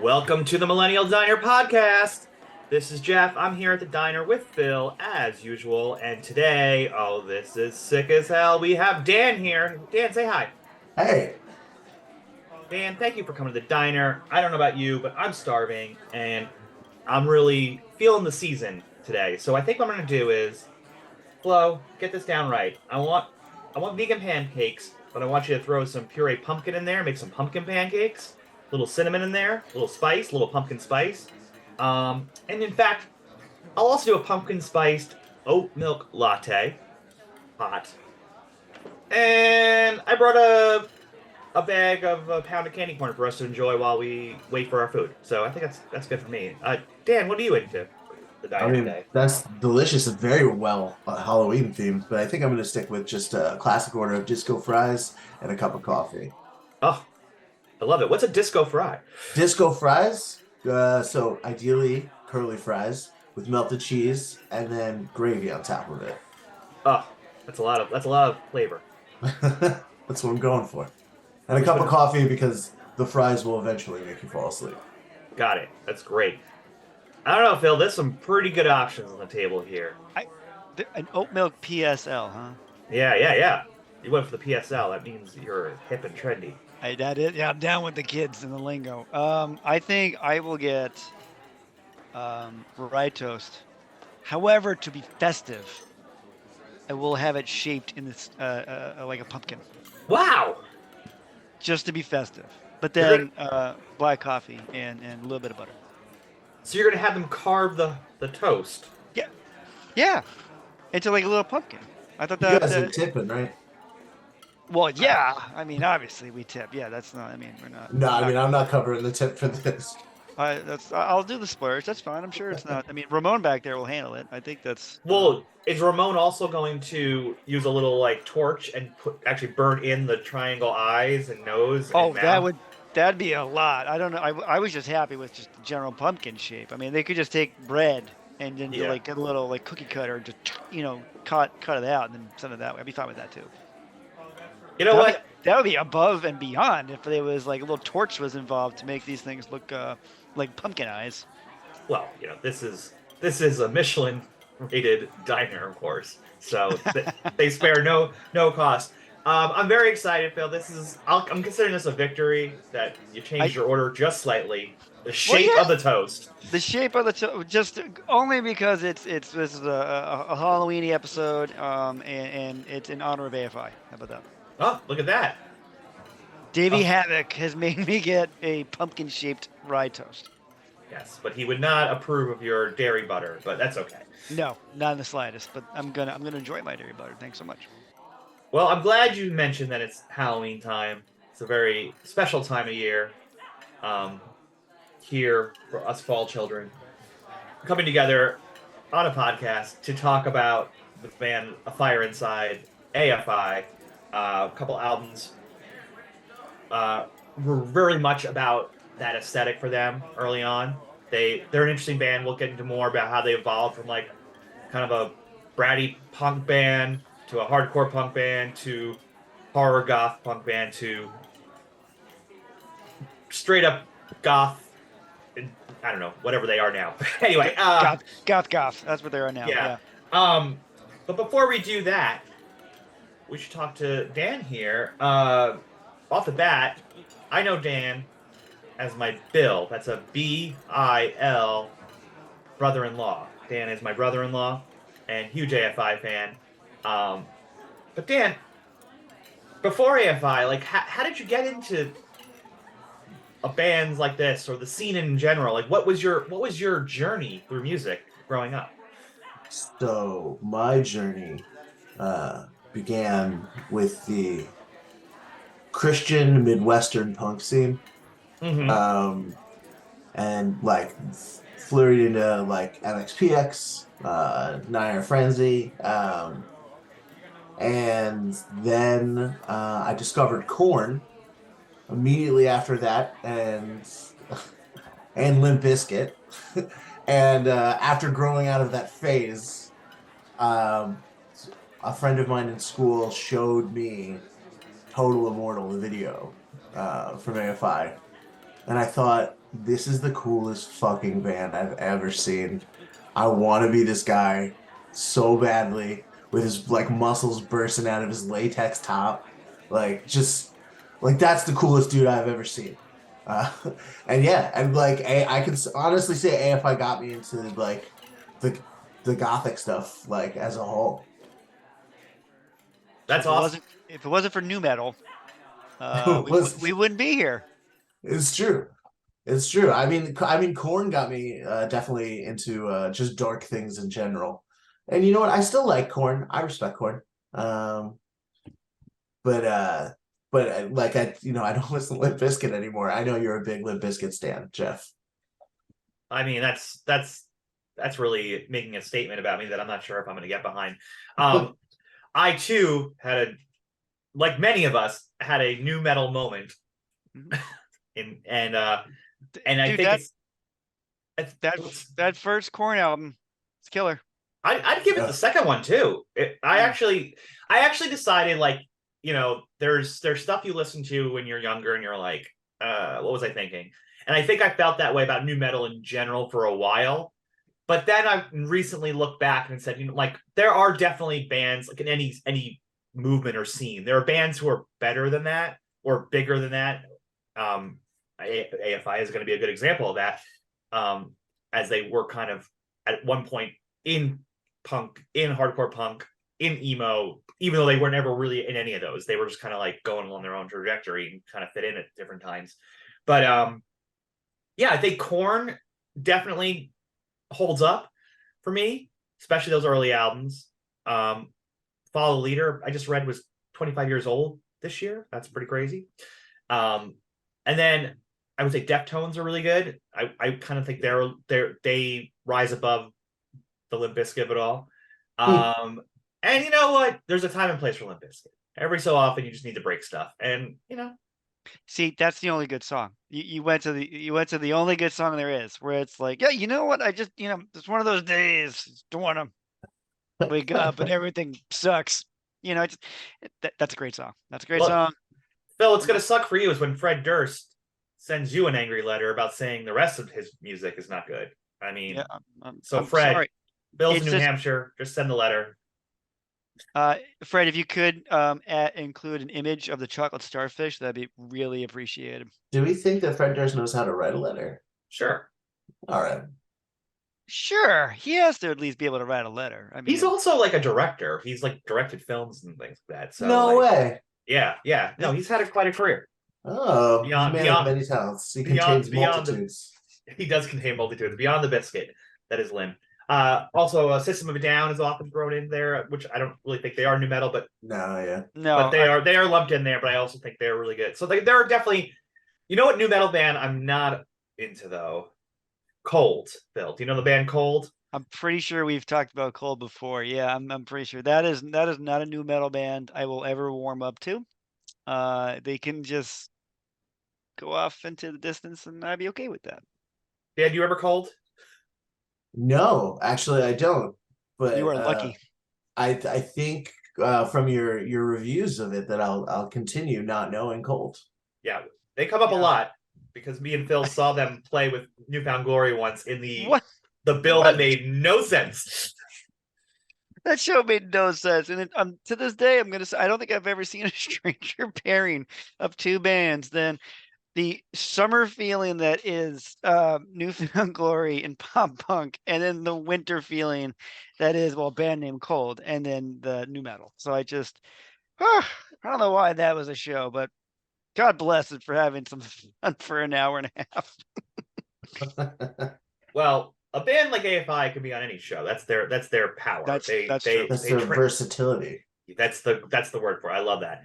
Welcome to the Millennial Diner podcast. This is Jeff. I'm here at the diner with Phil, as usual. And today, this is sick as hell. We have Dan here. Dan, say hi. Hey, Dan, thank you for coming to the diner. I don't know about you, but I'm starving, and I'm really feeling the season today. So I think what I'm going to do is, Flo, get this down right. I want vegan pancakes, but I want you to throw some puree pumpkin in there, make some pumpkin pancakes. Little cinnamon in there, a little spice, a little pumpkin spice. And in fact, I'll also do a pumpkin spiced oat milk latte, hot. And I brought a bag of a pound of candy corn for us to enjoy while we wait for our food. So I think that's good for me. Dan, what are you into for the I diner mean, today? that's delicious and very well Halloween themed, but I think I'm going to stick with just a classic order of disco fries and a cup of coffee. Oh, I love it. What's a disco fry? Disco fries, so ideally curly fries with melted cheese and then gravy on top of it. Oh, that's a lot of flavor. That's what I'm going for. And a Which cup of one? coffee because the fries will eventually make you fall asleep. Got it. That's great. I don't know, Phil. There's some pretty good options on the table here. I, an oat milk PSL, huh? Yeah. You went for the PSL. That means you're hip and trendy. Yeah, I'm down with the kids and the lingo. I think I will get rye toast. However, to be festive, I will have it shaped in this like a pumpkin, Wow. just to be festive. But You're then gonna, black coffee and a little bit of butter. so you're gonna have them carve the toast. Yeah, yeah, into like a little pumpkin. I thought You that. guys are tipping, right? Well, yeah. I mean, obviously we tip. Yeah, that's not. I mean, we're not. No, we're I mean, not I'm not covering the tip for this. I'll do the splurge. That's fine. I'm sure it's not. I mean, Ramon back there will handle it. I think that's. Well, is Ramon also going to use a little like torch and actually burn in the triangle eyes and nose and Oh, mouth? that'd be a lot. I don't know. I was just happy with just the general pumpkin shape. I mean, they could just take bread and then do Yeah. like a little like cookie cutter, just cut it out and then send it that way. I'd be fine with that too. You know what? That would be above and beyond if there was like a little torch was involved to make these things look like pumpkin eyes. Well, this is a Michelin rated diner, of course. So they spare no cost. I'm very excited, Phil. I'm considering this a victory that you changed your order just slightly. The shape yeah. of the toast. The shape of the just only because this is a Halloweeny episode, and it's in honor of AFI. How about that? Oh, look at that. Davey Oh, Havoc has made me get a pumpkin-shaped rye toast. yes, but he would not approve of your dairy butter, but that's okay. No, not in the slightest. But I'm gonna enjoy my dairy butter. Thanks so much. Well, I'm glad you mentioned that it's Halloween time. It's a very special time of year here for us fall children coming together on a podcast to talk about the band A Fire Inside, AFI, a couple albums. Were very much about that aesthetic for them early on. They're an interesting band. We'll get into more about how they evolved from like kind of a bratty punk band to a hardcore punk band to horror goth punk band to straight up goth. I don't know, whatever they are now. Anyway, Goth. That's what they are now. yeah. Yeah. But before we do that, we should talk to Dan here. Off the bat, I know Dan as my Bill. That's a B-I-L brother-in-law. Dan is my brother-in-law and huge AFI fan. But Dan, before AFI, like, how did you get into a band like this or the scene in general? Like, what was your journey through music growing up? So my journey began with the Christian Midwestern punk scene, Mm-hmm. and like flirted into like MXPX, Nine Frenzy, and then I discovered Korn immediately after that, and Limp Bizkit, and after growing out of that phase, um, a friend of mine in school showed me Total Immortal, the video from AFI, and I thought, this is the coolest fucking band I've ever seen. I want to be this guy so badly with his like muscles bursting out of his latex top. Like just like that's the coolest dude I've ever seen. Uh, and yeah, and like I can honestly say AFI got me into like the the gothic stuff like as a whole. So That's awesome. if it wasn't for new metal, It was we wouldn't be here. it's true. It's true. I mean, Corn got me definitely into just dark things in general. And you know what? I still like Corn. I respect Corn. Um, but like I don't listen to Limp Bizkit anymore. I know you're a big Limp Bizkit stan, Jeff. I mean, that's really making a statement about me that I'm not sure if I'm going to get behind. Um, I too like many of us, had a new metal moment, Mhm. in, and I Dude, think that that first Corn album, it's killer. I'd give it Yeah. the second one too. I Mm. actually decided, like, there's stuff you listen to when you're younger and you're like, what was I thinking? And I think I felt that way about new metal in general for a while. But then I recently looked back and said, like, there are definitely bands, like, in any movement or scene. There are bands who are better than that or bigger than that. AFI is going to be a good example of that, as they were kind of at one point in punk, in hardcore punk, in emo, even though they were never really in any of those. They were just kind of like going on their own trajectory and kind of fit in at different times. But yeah, I think Korn definitely holds up for me, especially those early albums. Follow the Leader, I just read, was 25 years old this year. That's pretty crazy. And then I would say Deftones are really good. I kind of think they rise above the Limp Bizkit of it all. And you know what? There's a time and place for Limp Bizkit. Every so often, you just need to break stuff, and See, that's the only good song. You went to the only good song there is, where it's like, yeah, you know what? I just it's one of those days. Just don't want to wake up and everything sucks. That's a great song. That's a great look, song. Phil, what's gonna suck for you is when Fred Durst sends you an angry letter about saying the rest of his music is not good. I mean, Yeah, so I'm Fred, sorry. Bill's It's in New just Hampshire. Just send the letter. Fred, if you could include an image of the chocolate starfish, that'd be really appreciated. Do we think that Fred Durst knows how to write a letter? Sure. All right. Sure, he has to at least be able to write a letter. I He's mean, also like a director. He's like directed films and things like that. So No like, way. yeah. No, he's had quite a career. Oh, he's a Beyond man of beyond many talents. He beyond contains beyond the multitudes. he does contain multitudes. Beyond the biscuit, that is Lynn. Also, System of a Down is often thrown in there, which I don't really think they are new metal, but No, yeah. no, they are lumped in there. But I also think they're really good. So there are definitely, you know what, new metal band I'm not into though. Cold, Phil. Do you know the band Cold? I'm pretty sure we've talked about Cold before. Yeah, I'm pretty sure that is not a new metal band I will ever warm up to. They can just go off into the distance, and I'd be okay with that. Dan, you ever Cold? No, actually, I don't. You But are lucky. I think from your reviews of it that I'll continue not knowing Cold. Yeah, they come up a Yeah. lot because me and Phil saw them play with Newfound Glory once in What? the bill What? that made no sense. That show made no sense, and to this day, I'm gonna say I don't think I've ever seen a stranger pairing of two bands than the summer feeling that is Newfound Glory and pop punk, and then the winter feeling that is, well, a band named Cold, and then the new metal. So I just, I don't know why that was a show, but God bless it for having some fun for an hour and a half. Well, a band like AFI can be on any show. That's their power. That's true. That's their versatility. That's the word for it. I love that.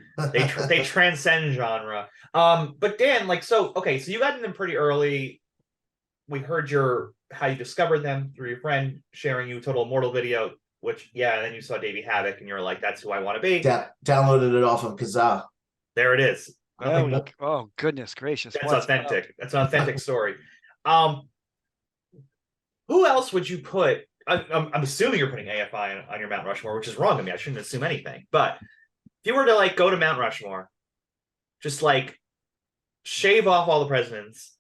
They transcend genre. But Dan, like, so okay, so you got into them pretty early. We heard how you discovered them through your friend sharing you Total Immortal video, which, yeah, and then you saw Davey Havoc and you're like, that's who I want to be. Downloaded it off of Kazaa. There it is. Oh goodness gracious! That's authentic. That's an authentic story. Who else would you put? I'm assuming you're putting AFI on your Mount Rushmore, which is wrong of me. I shouldn't assume anything. But if you were to like go to Mount Rushmore, just like shave off all the presidents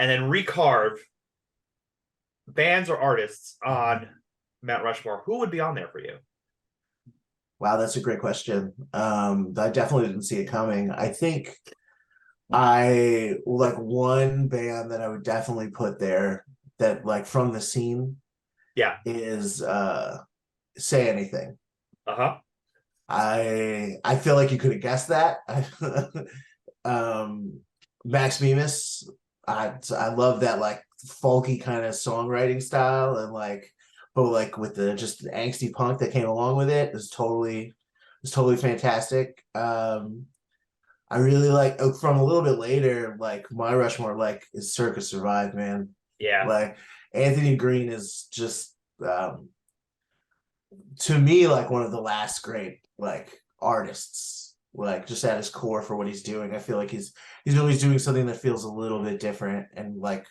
and then recarve bands or artists on Mount Rushmore, who would be on there for you? Wow, that's a great question. I definitely didn't see it coming. I think I like one band that I would definitely put there that like from the scene Yeah. is Say Anything. Uh-huh. I feel like you could have guessed that. Max Bemis, I love that like folky kind of songwriting style, and like but like with the just the angsty punk that came along with it is totally fantastic. I really like from a little bit later, like my Rushmore like is Circus Survive, man. Yeah. Like Anthony Green is just to me like one of the last great like artists, like just at his core for what he's doing. I feel like he's always doing something that feels a little bit different, and like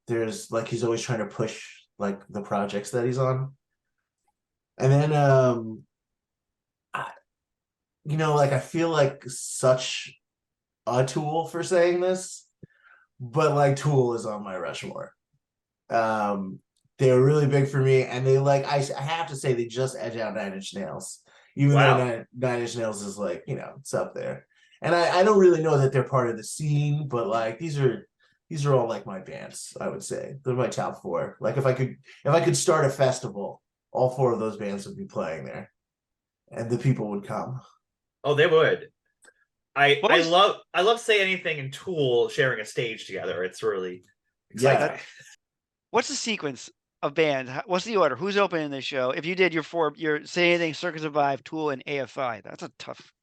there's like he's always trying to push like the projects that he's on. And then I, like I feel like such a Tool for saying this, but like Tool is on my Rushmore. Um, they were really big for me, and they like I have to say they just edge out Nine Inch Nails, even though Wow. Nine Inch Nails is like it's up there. And I don't really know that they're part of the scene, but like these are all like my bands. I would say they're my top four. Like if I could start a festival, all four of those bands would be playing there, and the people would come. Oh, they would. I What I was love I love Say Anything and Tool sharing a stage together. It's really exciting. Yeah. what's the sequence of bands? What's the order? Who's opening the show? If you did your Say Anything, Circus Survive, Tool, and AFI, that's a tough.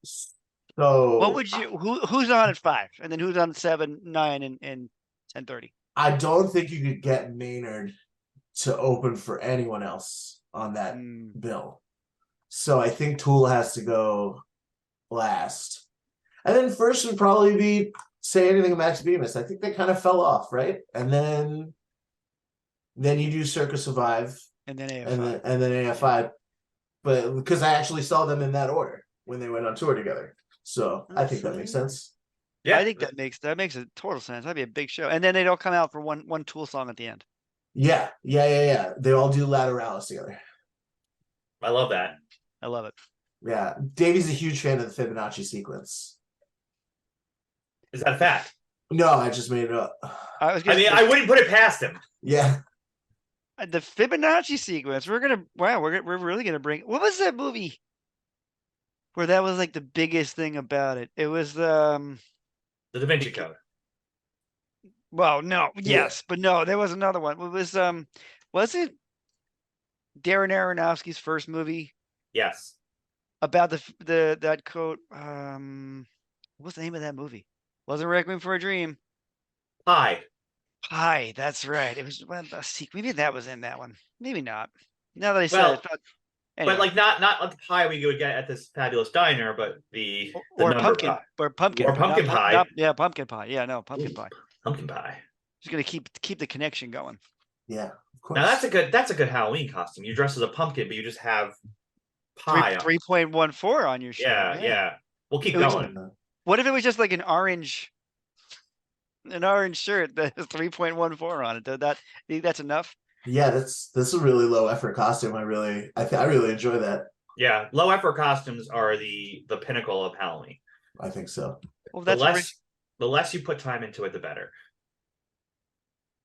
What So would you who's on at 5, and then who's on 7, 9, and 10:30? I don't think you could get Maynard to open for anyone else on that bill. So I think Tool has to go last. And then first would probably be Say Anything of Max Bemis. I think they kind of fell off, right? And then you do Circus Survive And then AFI. and then AFI. But because I actually saw them in that order when they went on tour together. So I think that makes sense. Yeah, I think that makes a total sense. That'd be a big show. And then they'd all come out for one Tool song at the end. Yeah. They all do Lateralis together. I love that. I love it. Yeah. Davey's a huge fan of the Fibonacci sequence. Is that a fact? No, I just made it up. I wouldn't put it past him. Yeah. The Fibonacci sequence. We're really gonna bring. What was that movie where that was like the biggest thing about it? It was The Da Vinci Code. Well, no, yes, but no, there was another one. It was it Darren Aronofsky's first movie? Yes. About that quote. What's the name of that movie? Wasn't Requiem for a Dream. Hi, that's right. It was a sequel. Maybe that was in that one. Maybe not. Now that I said it, but like not like the pie we would get at this fabulous diner, but the pumpkin pie. or pumpkin Or pumpkin pie. Yeah, pumpkin pie. Yeah, no, pumpkin pie. Pumpkin pie. Just gonna keep the connection going. Yeah, of course. Now that's a good Halloween costume. You dress as a pumpkin, but you just have pie 3.14 on your shirt. Yeah. We'll keep going. What if it was just like an orange shirt that has 3.14 on it? Think that's enough? Yeah, that's a really low effort costume. I really enjoy that. Yeah, low effort costumes are the pinnacle of Halloween. I think so. Well, the less you put time into it, the better.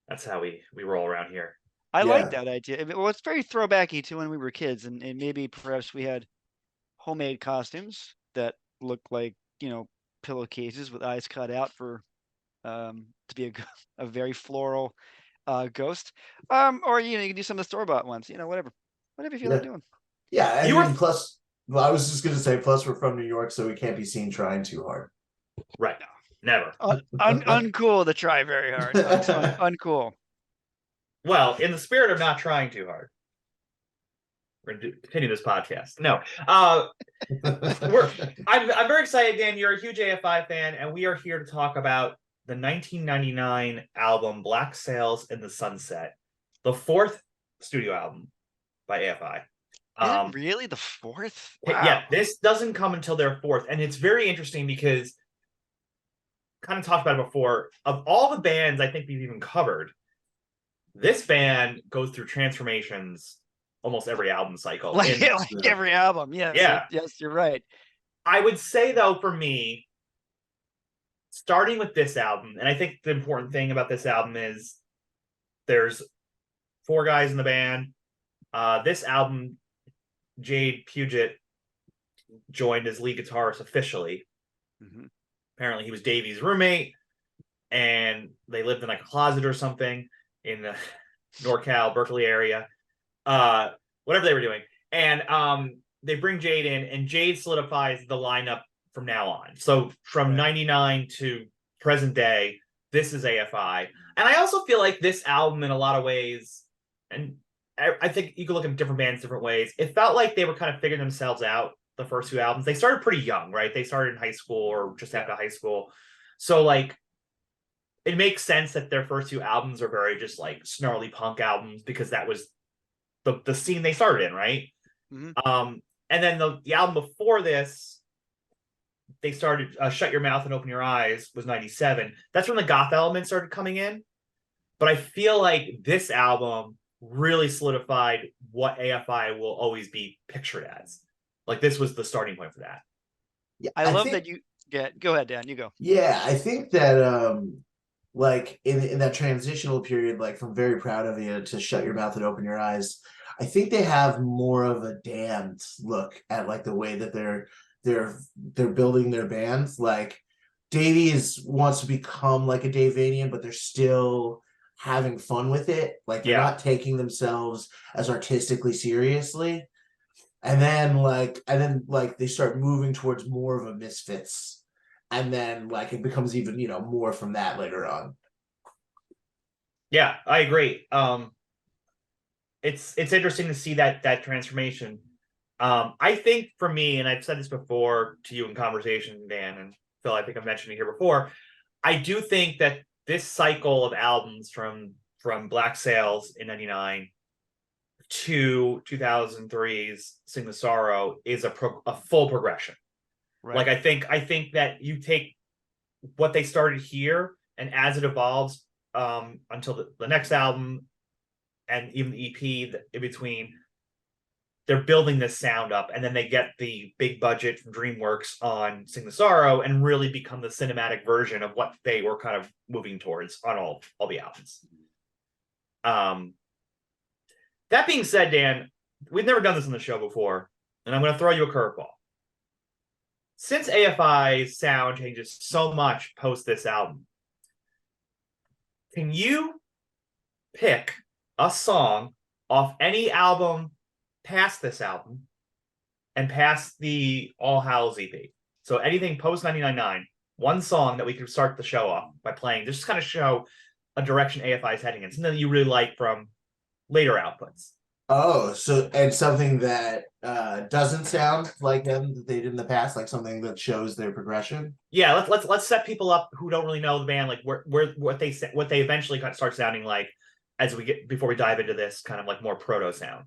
That's how we roll around here. I like that idea. Well, it's very throwbacky to when we were kids, and maybe perhaps we had homemade costumes that look like pillowcases with eyes cut out for to be a very floral ghost. Or you can do some of the store-bought ones. Whatever you feel like doing. Yeah, plus, well, I was just gonna say, plus we're from New York, so we can't be seen trying too hard. Right. Never. Uncool to try very hard. Uncool. Well, in the spirit of not trying too hard, we're going to continue this podcast. No, I'm very excited, Dan. You're a huge AFI fan, and we are here to talk about the 1999 album Black Sails in the Sunset, the 4th studio album by AFI. Is it really the 4th? Wow. Yeah, this doesn't come until their 4th, and it's very interesting because kind of talked about it before. Of all the bands I think we've even covered, this band goes through transformations almost every album cycle. Like, like every album. Yes. Yeah. Yes, you're right. I would say, though, for me, starting with this album, and I think the important thing about this album is there's 4 guys in the band. This album, Jade Puget joined as lead guitarist officially. Mm-hmm. Apparently, he was Davey's roommate, and they lived in like a closet or something in the NorCal, Berkeley area. Whatever they were doing. And they bring Jade in, and Jade solidifies the lineup from now on. So from 99 to present day, this is AFI. And I also feel like this album, in a lot of ways, and I think you can look at different bands different ways, it felt like they were kind of figuring themselves out, the first 2 albums. They started pretty young, right? They started in high school or just after high school. So, like, it makes sense that their first 2 albums are very just, like, snarly punk albums because that was the scene they started in, right? Mm-hmm. And then the album before this, they started Shut Your Mouth and Open Your Eyes was 97. That's when the goth element started coming in. But I feel like this album really solidified what AFI will always be pictured as. Like, this was the starting point for that. Yeah, I love that you go ahead, Dan, you go. Yeah, I think that like in that transitional period, like from Very Proud of You to Shut Your Mouth and Open Your Eyes, I think they have more of a Damned look at like the way that they're building their bands. Like Davey wants to become like a Davanian, but they're still having fun with it. Like they're not taking themselves as artistically seriously. And then they start moving towards more of a Misfits. And then like it becomes even, more from that later on. Yeah, I agree. It's interesting to see that transformation. I think for me, and I've said this before to you in conversation, Dan and Phil, I think I've mentioned it here before. I do think that this cycle of albums from Black Sails in 99 to 2003's Sing the Sorrow is a full progression. Right. Like I think that you take what they started here, and as it evolves until the next album and even the EP in between, they're building this sound up, and then they get the big budget from DreamWorks on Sing the Sorrow and really become the cinematic version of what they were kind of moving towards on all the albums. That being said, Dan, we've never done this on the show before, and I'm going to throw you a curveball. Since AFI's sound changes so much post this album, can you pick a song off any album past this album and past the All Hallows EP? So anything post 99.9, one song that we could start the show off by playing, just kind of show a direction AFI is heading in, something that you really like from later outputs. Oh, so and something that doesn't sound like them that they did in the past, like something that shows their progression. Yeah, let's set people up who don't really know the band, like what they eventually start sounding like as we get before we dive into this kind of like more proto sound.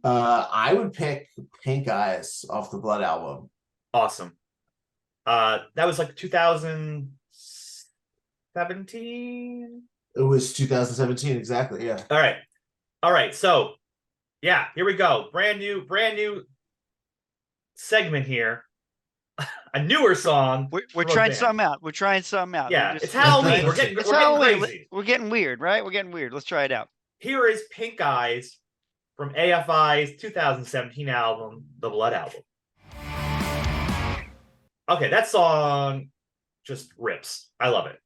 I would pick Pink Eyes off the Blood album. Awesome. That was like 2017. It was 2017, exactly. Yeah. All right. So, yeah, here we go. Brand new segment here. A newer song. We're trying something out. We're trying something out. Yeah, it's Halloween. We're getting crazy. We're getting weird, right? We're getting weird. Let's try it out. Here is Pink Eyes from AFI's 2017 album, The Blood Album. Okay, that song just rips. I love it.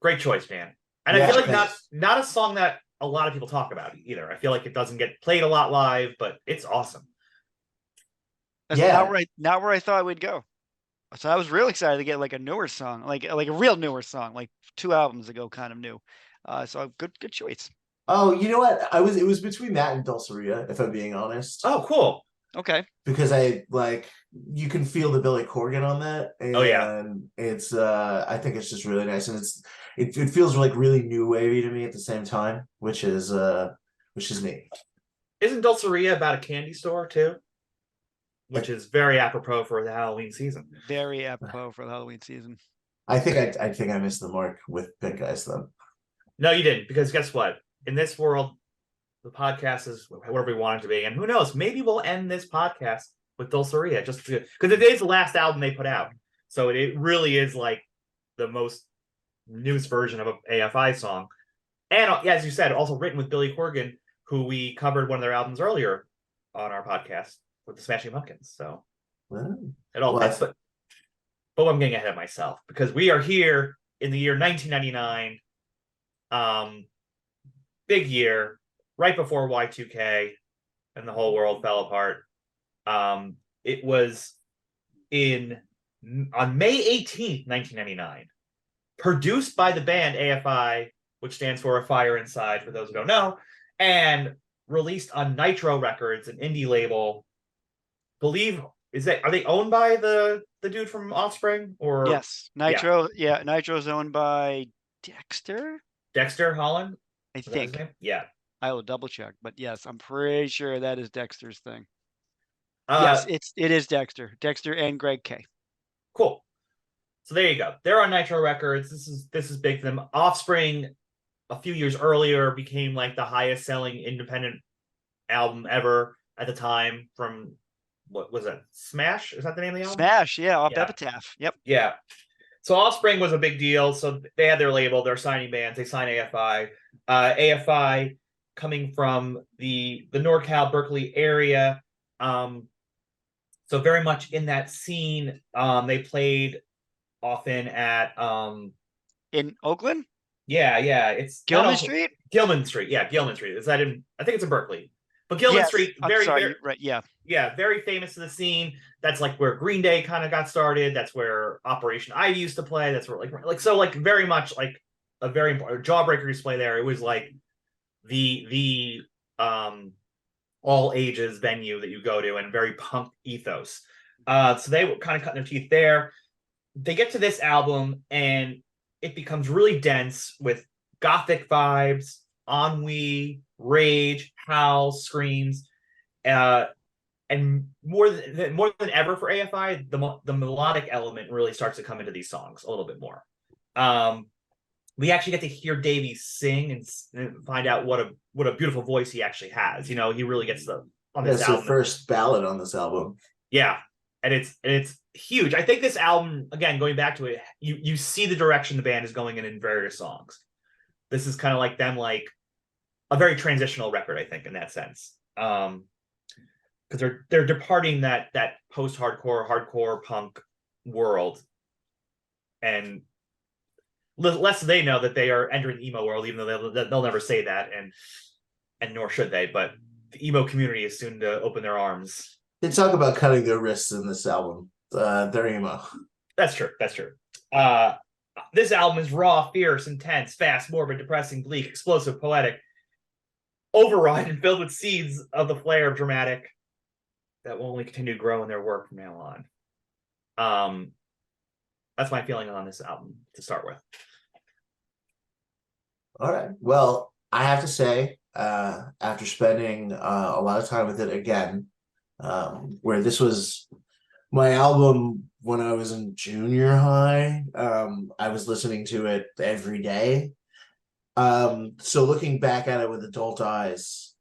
Great choice, man. And I feel like not a song that a lot of people talk about either. I feel like it doesn't get played a lot live, but it's awesome. That's not where I thought we'd go. So I was real excited to get like a newer song, like a real newer song, like 2 albums ago, kind of new. So good choice. Oh, you know what? It was between that and Dulceria, if I'm being honest. Oh, cool. Okay. Because you can feel the Billy Corgan on that. And it's I think it's just really nice, and it feels like really new wavy to me at the same time, which is neat. Isn't Dulceria about a candy store too? Which is very apropos for the Halloween season. Very apropos for the Halloween season. I think I missed the mark with Pink Eyes then. No, you didn't, because guess what? In this world, the podcast is whatever we want it to be, and who knows? Maybe we'll end this podcast with Dulceria, just because it is the last album they put out, so it really is like the most newest version of an AFI song, and as you said, also written with Billy Corgan, who we covered one of their albums earlier on our podcast with the Smashing Pumpkins. So it all fits, but I'm getting ahead of myself because we are here in the year 1999. Big year, right before Y2K and the whole world fell apart. It was on May 18th, 1999, produced by the band AFI, which stands for A Fire Inside, for those who don't know, and released on Nitro Records, an indie label. Are they owned by the dude from Offspring? Or yes, Nitro. Yeah, Nitro's owned by Dexter Holland, I think. Yeah, I will double check, but yes, I'm pretty sure that is Dexter's thing. yes, it is Dexter and Greg K. Cool. So there you go. They're on Nitro Records. This is big for them. Offspring, a few years earlier, became like the highest selling independent album ever at the time. From what was it? Smash? Is that the name of the album? Smash, yeah, off Epitaph. Yep. Yeah. So Offspring was a big deal. So they had their label. They're signing bands. They signed AFI. AFI coming from the NorCal Berkeley area. So very much in that scene. They played often at in Oakland. Yeah, it's Gilman Street. Gilman Street. Yeah, Gilman Street. Is that in? I think it's in Berkeley. But Gilman Street, very right, yeah. Yeah, very famous to the scene. That's like where Green Day kind of got started. That's where Operation Ivy used to play. That's where like very much like a very important Jawbreaker used to play there. It was like the all ages venue that you go to, and very punk ethos. So they were kind of cutting their teeth there. They get to this album and it becomes really dense with gothic vibes, ennui, rage, howls, screams, and more than ever for AFI, the melodic element really starts to come into these songs a little bit more. We actually get to hear Davey sing and find out what a beautiful voice he actually has. You know, he really gets on this album. That's the first ballad on this album. Yeah, and it's huge. I think this album, again, going back to it, you see the direction the band is going in various songs. This is kind of like them, like a very transitional record, I think, in that sense. Because they're departing that post-hardcore punk world, and less they know that they are entering the emo world, even though they'll never say that, and nor should they. But the emo community is soon to open their arms. They talk about cutting their wrists in this album. They're emo. That's true. This album is raw, fierce, intense, fast, morbid, depressing, bleak, explosive, poetic, overwrought, and filled with seeds of the flair of dramatic that will only continue to grow in their work from now on. That's my feeling on this album to start with. All right. Well, I have to say, after spending a lot of time with it again, where this was my album when I was in junior high, I was listening to it every day. So looking back at it with adult eyes,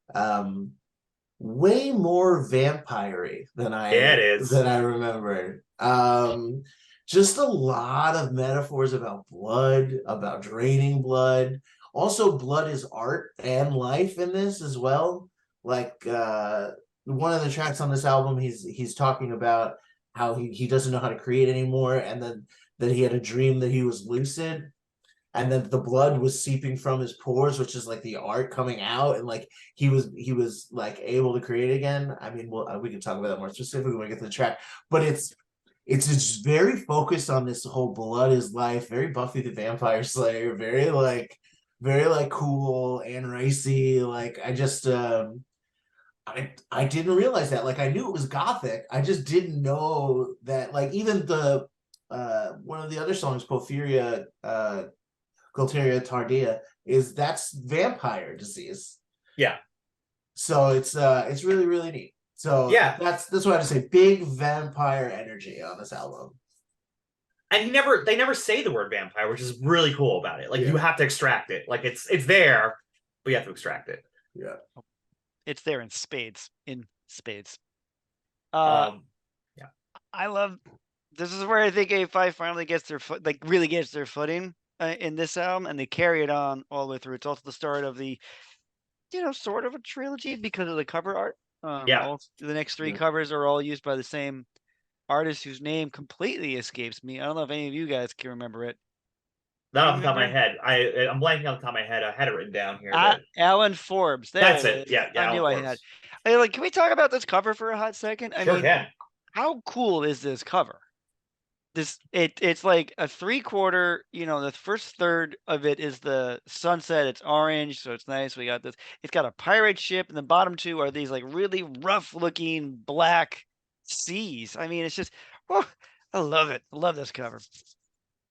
way more vampire-y than I remembered. Just a lot of metaphors about blood, about draining blood. Also, blood is art and life in this as well. Like one of the tracks on this album, he's talking about how he doesn't know how to create anymore, and then that he had a dream that he was lucid, and then the blood was seeping from his pores, which is like the art coming out, and like he was like able to create again. I mean, we can talk about that more specifically when we get to the track, but it's just very focused on this whole blood is life, very Buffy the Vampire Slayer, very cool and racy. Like I just I didn't realize that. Like I knew it was gothic. I just didn't know that, like, even the one of the other songs, Porphyria Gualteria Tardia, that's vampire disease. Yeah. So it's really, really neat. So yeah, that's what I have to say. Big vampire energy on this album. And they never say the word vampire, which is really cool about it. Like Yeah. you have to extract it. Like it's there, but you have to extract it. Yeah. It's there in spades. In spades. Uh, Um, yeah. I love. This is where I think A5 finally gets their foot, like really gets their footing in this album, and they carry it on all the way through. It's also the start of the, sort of a trilogy because of the cover art. Yeah. All the next three Yeah. covers are all used by the same artist whose name completely escapes me. I don't know if any of you guys can remember it. Do Not you off the top of my remember? head. I'm blanking on the top of my head. I had it written down here, but Alan Forbes. There that's it it. is. Yeah, I yeah, Alan knew I had. Forbes. Like, can we talk about this cover for a hot second? I Sure mean, can. how cool is this cover? It's like a 3/4, the first third of it is the sunset. It's orange, so it's nice. We got this. It's got a pirate ship, and the bottom two are these like really rough looking black seas. I mean, it's just, oh, I love it. I love this cover.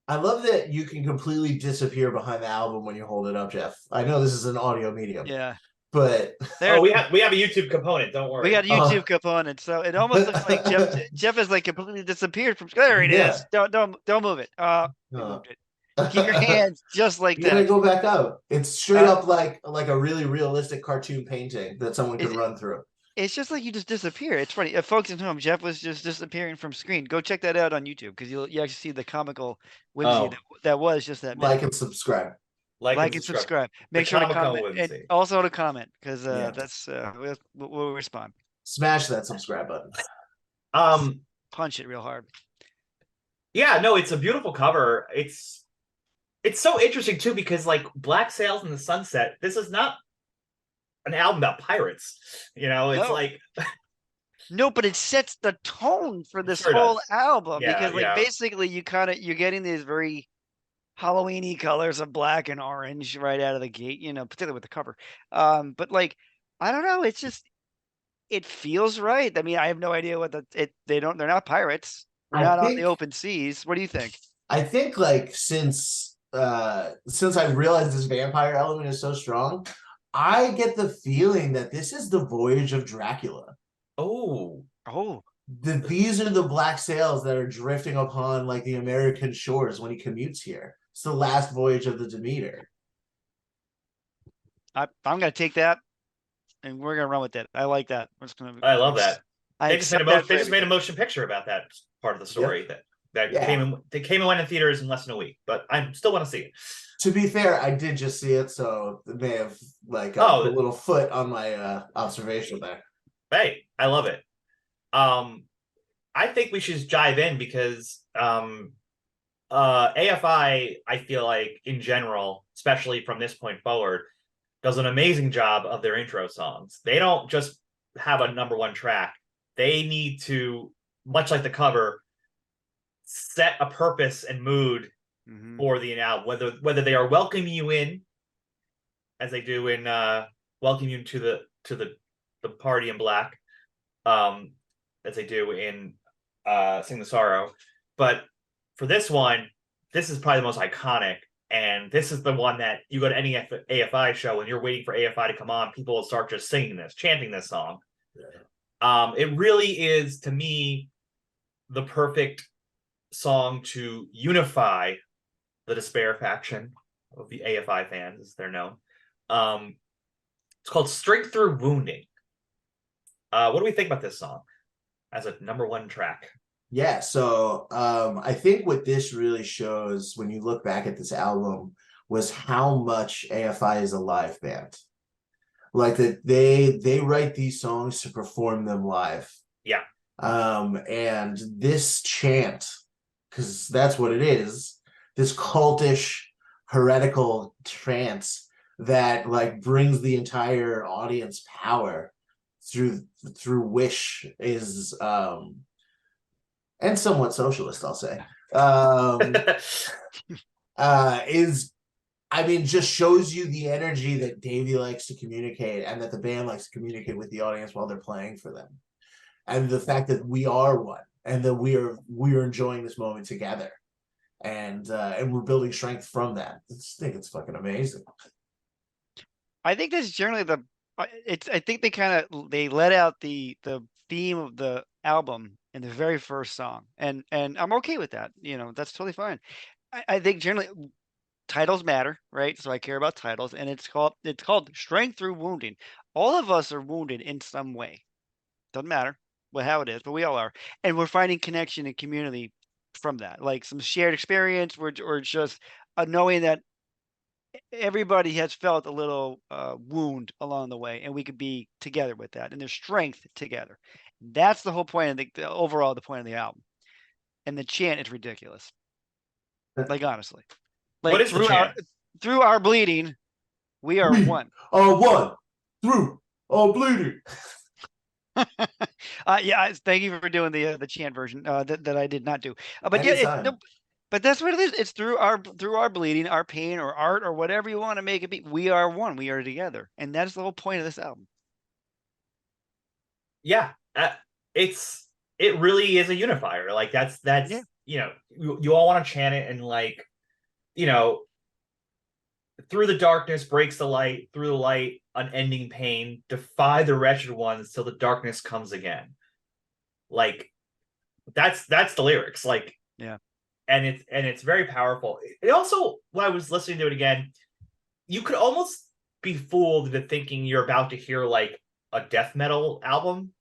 I love that you can completely disappear behind the album when you hold it up, Jeff. I know this is an audio medium, Yeah. but There, Oh, we have a YouTube component. Don't we worry. got a YouTube component, so it almost looks like Jeff has like completely disappeared from. There it yeah. is. Don't move it. We Uh, moved it. Keep your hands just like you gotta that. go back up. It's straight Uh, up like a really realistic cartoon painting that someone could it, run through. it's just like you just disappear. It's funny. Folks at home, Jeff was just disappearing from screen. Go check that out on YouTube because you actually see the comical whimsy Oh, that was just that minute. Like and subscribe. like and Like and subscribe. subscribe. The Make sure to comical comment and whimsy. also to comment because Yeah. that's we'll respond. Smash that subscribe button. Punch it real hard. Yeah, no, it's a beautiful cover. It's so interesting too because like Black Sails in the Sunset, this is not an album about pirates. It's No. like No, but it sets the tone for this sure whole does. album Yeah, because like yeah. basically you're getting these very Halloweeny colors of black and orange right out of the gate, particularly with the cover. But like I don't know, it's just it feels right. I mean, I have no idea what they're not pirates. They're I not on the think open seas. What do you think? like since I realized this vampire element is so strong, I get the feeling that this is the voyage of Dracula. Oh, Oh, These are the black sails that are drifting upon like the American shores when he commutes here. It's the last voyage of the Demeter. I'm gonna take that and we're gonna run with it. I like that. We're just gonna. I love that. I They just made accept that. they just made a motion picture about that part of the story that Yeah. came and went in theaters in less than a week. But I still want to see it. To be fair, I did just see it, so it may have like put a little foot on my observation there. Hey, I love it. I think we should just dive in because AFI, I feel like in general, especially from this point forward, does an amazing job of their intro songs. They don't just have a number one track. They need to, much like the cover, set a purpose and mood for the album. Whether they are welcoming you in, as they do in welcome you to the party in black, as they do in Sing the Sorrow. But for this one, this is probably the most iconic. And this is the one that you go to any AFI show and you're waiting for AFI to come on, people will start just singing this, chanting this song. Yeah. It really is, to me, the perfect song to unify the Despair faction of the AFI fans, as they're known. It's called Straight Through Wounding. What do we think about this song as a number one track? Yeah, so I think what this really shows when you look back at this album was how much AFI is a live band. Like that they write these songs to perform them live. Yeah. And this chant, because that's what it is, this cultish, heretical trance that like brings the entire audience power through Wish is and somewhat socialist, I'll say, is, I mean, just shows you the energy that Davey likes to communicate and that the band likes to communicate with the audience while they're playing for them. And the fact that we are one and that we're enjoying this moment together. And we're building strength from that. I just think it's fucking amazing. I think that's generally I think they let out the theme of the album in the very first song, and I'm okay with that. That's totally fine. I think generally titles matter, right? So I care about titles, and it's called Strength Through Wounding. All of us are wounded in some way. Doesn't matter how it is, but we all are, and we're finding connection and community from that, like some shared experience, or just knowing that everybody has felt a little wound along the way, and we could be together with that, and there's strength together. That's the whole point of the point of the album. And the chant is ridiculous. Like, honestly, What like is the chant? through our bleeding, we are one. One through all bleeding. Yeah, thank you for doing the chant version that I did not do. But yeah, Anytime. but that's what it is. It's through our bleeding, our pain, or art, or whatever you want to make it be. We are one. We are together, and that's the whole point of this album. Yeah, it really is a unifier. Like that's Yeah. you all want to chant it, and like through the darkness breaks the light, through the light unending pain, defy the wretched ones till the darkness comes again. Like that's the lyrics. Like, yeah, and it's very powerful. It also, when I was listening to it again, you could almost be fooled into thinking you're about to hear like a death metal album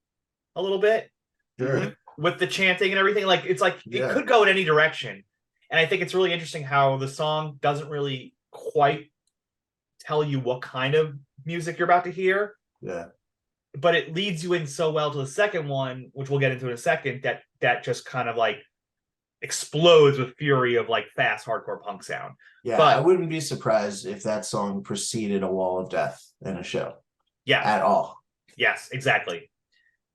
a little bit. Sure. With the chanting and everything. Like it's like it could go in any direction. And I think it's really interesting how the song doesn't really quite tell you what kind of music you're about to hear. Yeah. But it leads you in so well to the second one, which we'll get into in a second, that just kind of like explodes with fury of like fast hardcore punk sound. Yeah, but I wouldn't be surprised if that song preceded a Wall of Death in a show. Yeah. At all. Yes, exactly.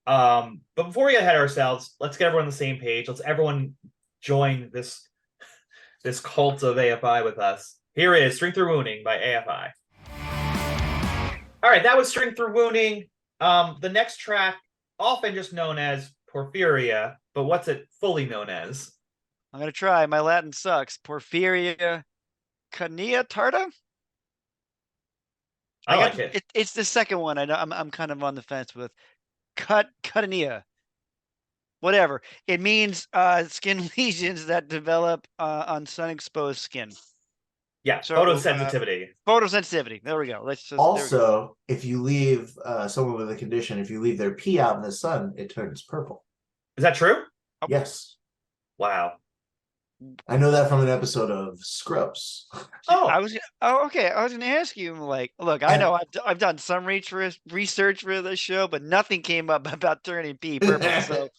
But before we get ahead of ourselves, let's get everyone on the same page. Let's everyone join this cult of AFI with us. Here is Strength Through Wounding by AFI. All right, that was Strength Through Wounding. The next track, often just known as Porphyria, but what's it fully known as? I'm gonna try. My Latin sucks. Porphyria Cania Tarta. I like it. It's the second one. I'm kind of on the fence with Cutania. Whatever. It means skin lesions that develop on sun-exposed skin. Yeah, so, photosensitivity. Photosensitivity. There we go. Also, if you leave someone with a condition, if you leave their pee out in the sun, it turns purple. Is that true? Oh. Yes. Wow. I know that from an episode of Scrubs. Okay. I was gonna ask you, like, look, I know I've done some research for this show, but nothing came up about turning pee purple. So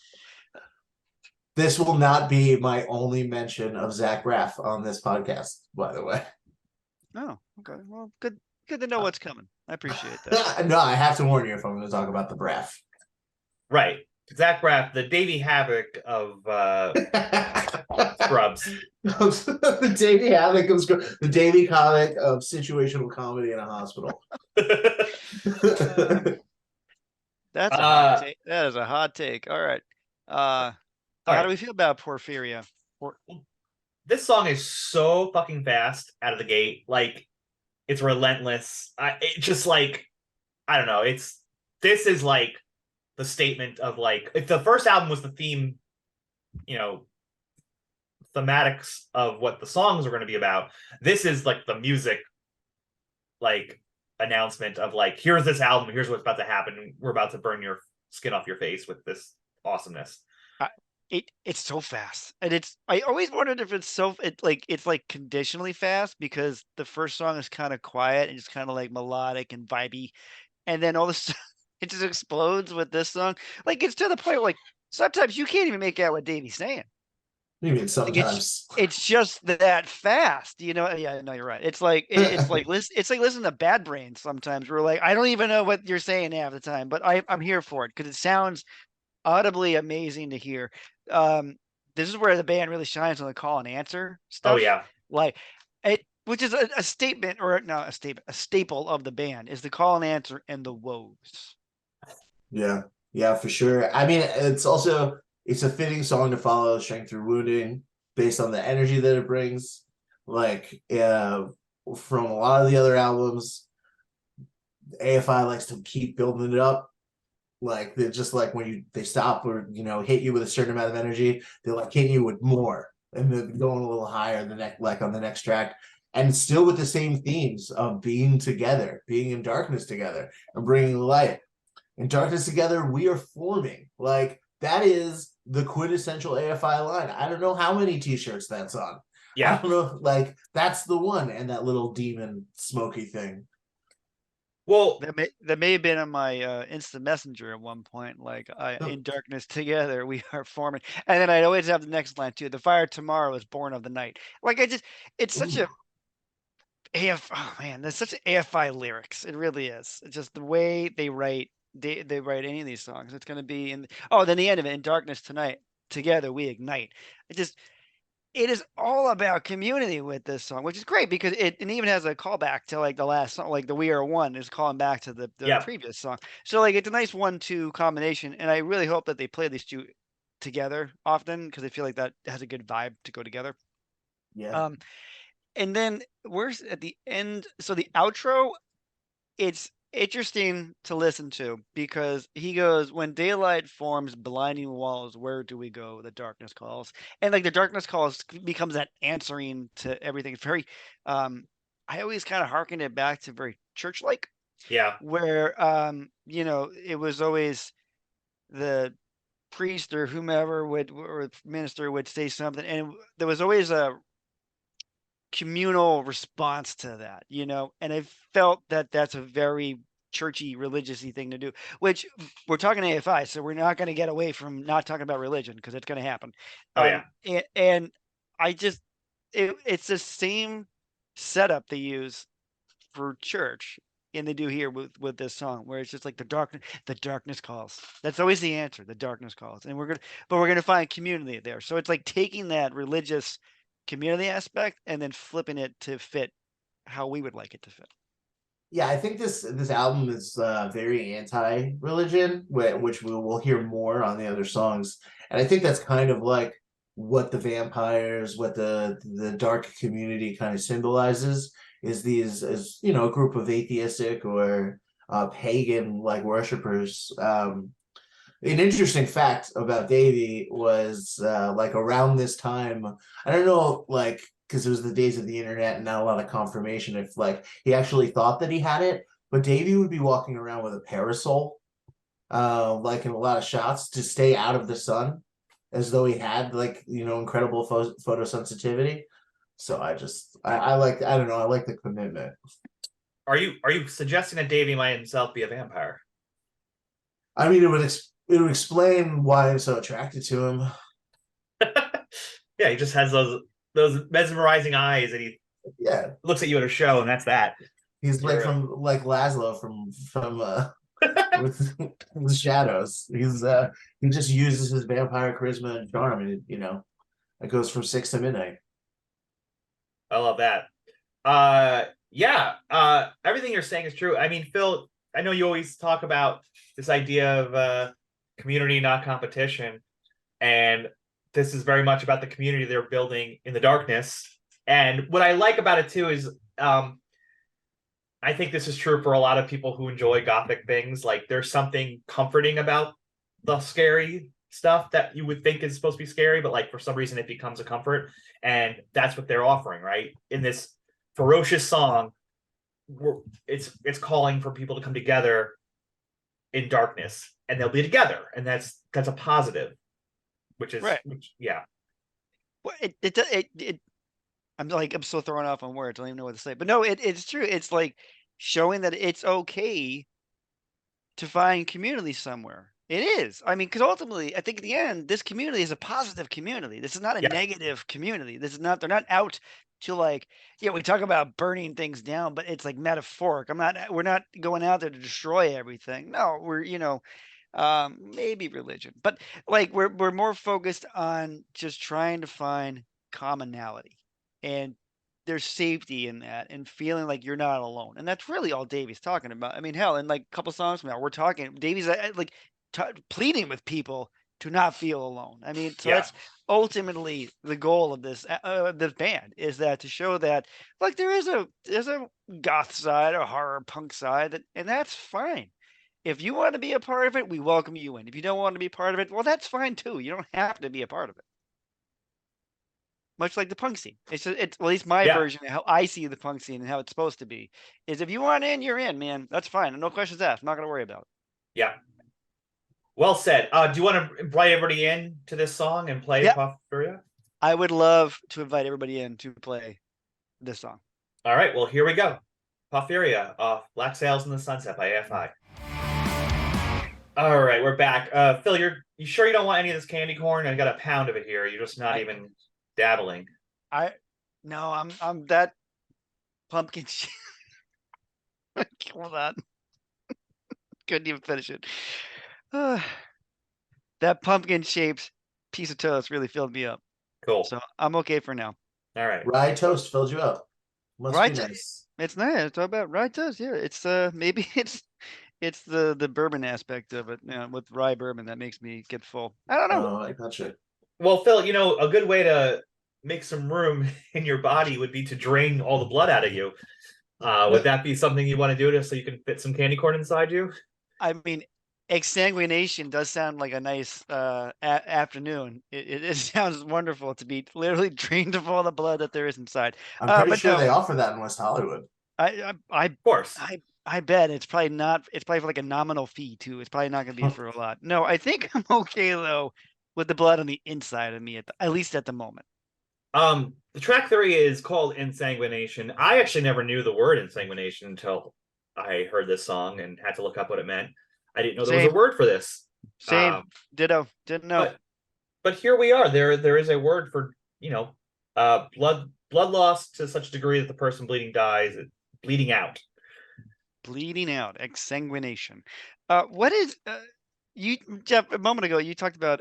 this will not be my only mention of Zach Braff on this podcast, by the way. Oh, okay. Well, good to know what's coming. I appreciate that. No, I have to warn you if I'm going to talk about the Braff. Right. Zach Braff, the Davey Havoc of Scrubs. The Davey Havoc of Scrubs. The Davey comic of situational comedy in a hospital. That's a hot take. That is a hot take. All right. How do we feel about Porphyria? This song is so fucking fast out of the gate. Like, it's relentless. It just like, I don't know. This is like the statement of like, if the first album was the theme, thematics of what the songs are going to be about, this is like the music, like, announcement of like, here's this album, here's what's about to happen. We're about to burn your skin off your face with this awesomeness. It's so fast, and I always wondered if it's like conditionally fast, because the first song is kind of quiet and just kind of like melodic and vibey, and then all this it just explodes with this song. Like, it's to the point where, like, sometimes you can't even make out what Davey's saying. You mean sometimes? Like, it's just that fast, Yeah, no, you're right. It's like listening to Bad Brains sometimes. We're like, I don't even know what you're saying half the time, but I'm here for it because it sounds audibly amazing to hear. This is where the band really shines on the call and answer stuff. Oh yeah, like it, which is a statement, or not a statement, a staple of the band is the call and answer and the woes. Yeah, for sure. I mean, it's a fitting song to follow Strength Through Wounding based on the energy that it brings. Like, from a lot of the other albums, AFI likes to keep building it up. Like they're just like when they stop or hit you with a certain amount of energy, they're like hitting you with more, and they're going a little higher the next like on the next track, and still with the same themes of being together, being in darkness together, and bringing light. In darkness together, we are forming. Like that is the quintessential AFI line. I don't know how many T-shirts that's on. I Yeah. don't know, like that's the one, and that little demon smoky thing. Well, That may have been on my instant messenger at one point. Like in darkness together we are forming, and then I'd always have the next line too. The fire tomorrow is born of the night. Like it's such Ooh. a AF. Oh man, that's such AFI lyrics. It really is. It's just the way they write. They write any of these songs. It's gonna be in. Oh, then the end of it. In darkness tonight, together we ignite. It is all about community with this song, which is great because it even has a callback to like the last song, like the We Are One is calling back to the yeah. previous song. So like it's a nice 1-2 combination, and I really hope that they play these two together often because I feel like that has a good vibe to go together. Yeah. Um, and then where's at the end? So the outro, it's interesting to listen to because he goes, "When daylight forms blinding walls, where do we go? The darkness calls." And like the darkness calls becomes that answering to everything. It's very I always kind of hearkened it back to very church-like, Yeah. where it was always the priest or whomever would or minister would say something, and there was always a communal response to that, and I felt that that's a very churchy, religiousy thing to do, which we're talking AFI, so we're not going to get away from not talking about religion because it's going to happen. Oh yeah. And I just, it's the same setup they use for church and they do here with this song where it's just like the darkness calls. That's always the answer. The darkness calls. And we're gonna find community there. So it's like taking that religious community aspect and then flipping it to fit how we would like it to fit. Yeah, I think this album is very anti-religion, which we'll hear more on the other songs. And I think that's kind of like what the vampires, what the dark community kind of symbolizes is these as a group of atheistic or pagan like worshipers. An interesting fact about Davey was like around this time, I don't know, like because it was the days of the internet and not a lot of confirmation if like he actually thought that he had it, but Davey would be walking around with a parasol, like in a lot of shots to stay out of the sun, as though he had like incredible photosensitivity. So I like I don't know I like the commitment. Are you suggesting that Davey might himself be a vampire? I mean, it would explain why I'm so attracted to him. Yeah, he just has those mesmerizing eyes, and he Yeah, looks at you at a show, and that's that. he's like You're from like Laszlo from with the shadows. He just uses his vampire charisma and charm, and it goes from 6 to midnight. I love that. Yeah. Everything you're saying is true. I mean, Phil, I know you always talk about this idea of community, not competition, and this is very much about the community they're building in the darkness. And what I like about it too is I think this is true for a lot of people who enjoy gothic things. Like there's something comforting about the scary stuff that you would think is supposed to be scary, but like for some reason it becomes a comfort. And that's what they're offering, right? In this ferocious song, it's calling for people to come together in darkness, and they'll be together, and that's a positive, Right. Yeah. Well, I'm so thrown off on words. I don't even know what to say. But no, it's true. It's like showing that it's okay to find community somewhere. It is. I mean, because ultimately, I think at the end, this community is a positive community. This is not a Yeah. negative community. They're not out to like, we talk about burning things down, but it's like metaphoric. We're not going out there to destroy everything. No, we're, maybe religion, but like we're more focused on just trying to find commonality and there's safety in that and feeling like you're not alone. And that's really all Davey's talking about. I mean, hell, in like a couple songs from now, we're talking, Davey's like pleading with people to not feel alone. I mean, so Yeah. that's ultimately the goal of this band is that to show that like there's a goth side, a horror punk side, and that's fine. If you want to be a part of it, we welcome you in. If you don't want to be part of it, well, that's fine too. You don't have to be a part of it. Much like the punk scene. It's at least my Yeah. version of how I see the punk scene and how it's supposed to be. Is if you want in, you're in, man. That's fine. No questions asked. I'm not going to worry about it. Yeah. Well said. Do you want to invite everybody in to this song and play Yep. Porphyria? I would love to invite everybody in to play this song. All right. Well, here we go. Porphyria off Black Sails in the Sunset by AFI. All right, we're back. Phil, you sure you don't want any of this candy corn? I got a pound of it here. You're just not even dabbling. No, I'm that pumpkin. Hold on. Couldn't even finish it. That pumpkin shaped piece of toast really filled me up. Cool. So I'm okay for now. All right. Rye toast filled you up. Must Rye be to- nice. It's nice. It's all about rye toast. Yeah, it's maybe it's the bourbon aspect of it. With rye bourbon that makes me get full. I don't know. Oh, I gotcha. Well, Phil, a good way to make some room in your body would be to drain all the blood out of you. Would that be something you want to do so you can fit some candy corn inside you? I mean, exsanguination does sound like a nice afternoon. It sounds wonderful to be literally drained of all the blood that there is inside. I'm pretty but sure no, they offer that in West Hollywood. Of course. I bet it's probably not. It's probably for like a nominal fee too. It's probably not going to be for a lot. No, I think I'm okay though with the blood on the inside of me at least at the moment. The track 3 is called Insanguination. I actually never knew the word insanguination until I heard this song and had to look up what it meant. I didn't know there was a word for this. Same. Ditto. Didn't know. But here we are. There is a word for, blood loss to such a degree that the person bleeding out. Bleeding out, exsanguination. What is you, Jeff? A moment ago, you talked about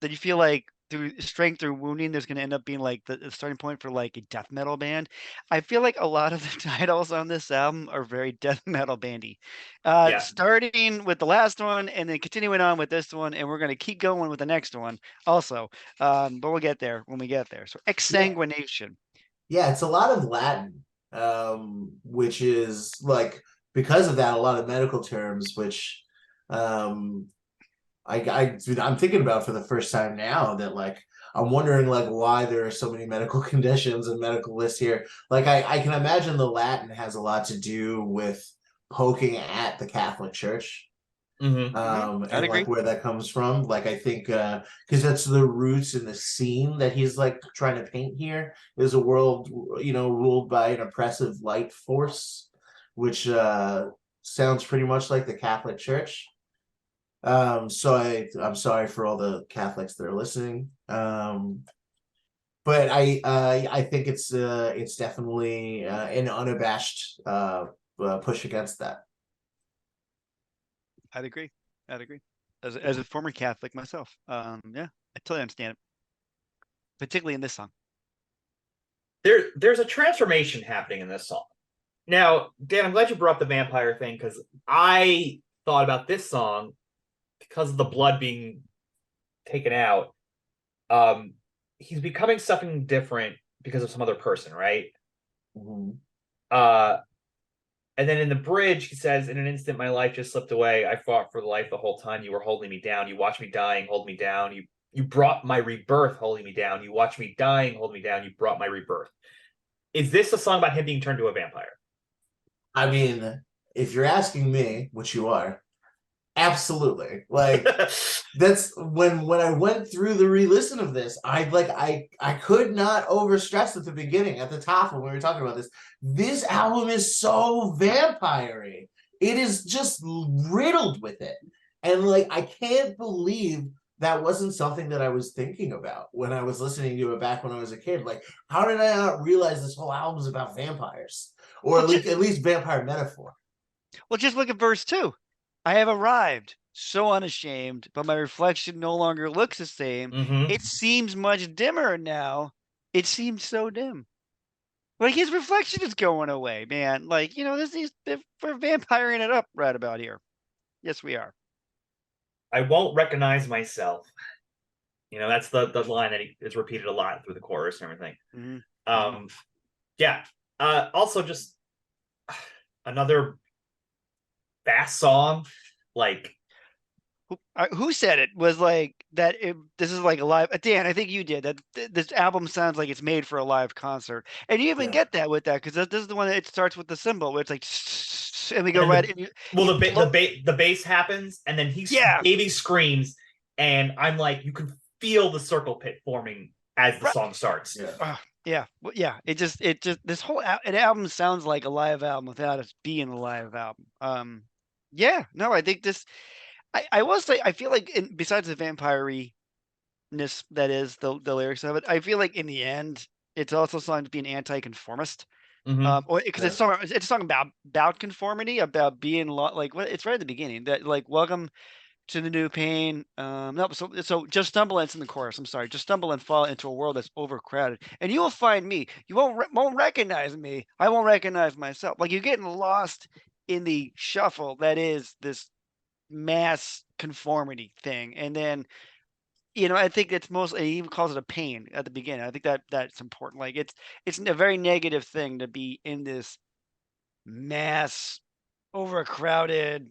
that you feel like through strength through wounding, there's going to end up being like the starting point for like a death metal band. I feel like a lot of the titles on this album are very death metal bandy. Yeah. Starting with the last one and then continuing on with this one, and we're going to keep going with the next one also. But we'll get there when we get there. So exsanguination. Yeah, it's a lot of Latin, which is like because of that, a lot of medical terms, which I'm thinking about for the first time now that like I'm wondering like why there are so many medical conditions and medical lists here. Like I can imagine the Latin has a lot to do with poking at the Catholic Church. Mm-hmm. And like where that comes from. Like I think because that's the roots in the scene that he's like trying to paint here is a world ruled by an oppressive light force, which sounds pretty much like the Catholic Church. So I'm sorry for all the Catholics that are listening. But I think it's definitely an unabashed push against that. I'd agree. As a former Catholic myself, yeah, I totally understand it. Particularly in this song. There's a transformation happening in this song. Now, Dan, I'm glad you brought up the vampire thing because I thought about this song because of the blood being taken out. He's becoming something different because of some other person, right? Mm-hmm. And then in the bridge, he says, "In an instant, my life just slipped away. I fought for life the whole time. You were holding me down. You watched me dying, hold me down. You brought my rebirth, holding me down. You watched me dying, hold me down. You brought my rebirth." Is this a song about him being turned to a vampire? I mean, if you're asking me, which you are, absolutely. Like that's when I went through the re-listen of this, I could not overstress at the beginning, at the top when we were talking about this. This album is so vampire-y. It is just riddled with it. And like I can't believe that wasn't something that I was thinking about when I was listening to it back when I was a kid. Like, how did I not realize this whole album is about vampires? Or at least vampire metaphor. Well, just look at verse 2. I have arrived, so unashamed, but my reflection no longer looks the same. Mm-hmm. It seems much dimmer now. It seems so dim. Like his reflection is going away, man. Like, we're vampiring it up right about here. Yes, we are. I won't recognize myself. That's the line that is repeated a lot through the chorus and everything. Mm-hmm. Yeah. Also, just another fast song. Like, Who said it was like that? This is like a live. Dan, I think you did that. This album sounds like it's made for a live concert, and you even Yeah. get that with that because this is the one that it starts with the cymbal where it's like, and we go and then right, the, and well, you the bass happens, and then yeah, Davey screams, and I'm like, you can feel the circle pit forming as the right, song starts. Yeah. yeah, yeah. It just this whole an album sounds like a live album without it being a live album. Yeah, no, I think this. I will say I feel like besides the vampire-ness that is the lyrics of it, I feel like in the end it's also something to be an anti-conformist. Mm-hmm. Or because it's a song about conformity, about being like what it's right at the beginning that like welcome to the new pain. No, so just stumble into the chorus. I'm sorry, just stumble and fall into a world that's overcrowded, and you will find me. You won't recognize me. I won't recognize myself. Like you're getting lost in the shuffle that is this mass conformity thing, and then I think it's mostly he even calls it a pain at the beginning. I think that's important. Like it's a very negative thing to be in this mass overcrowded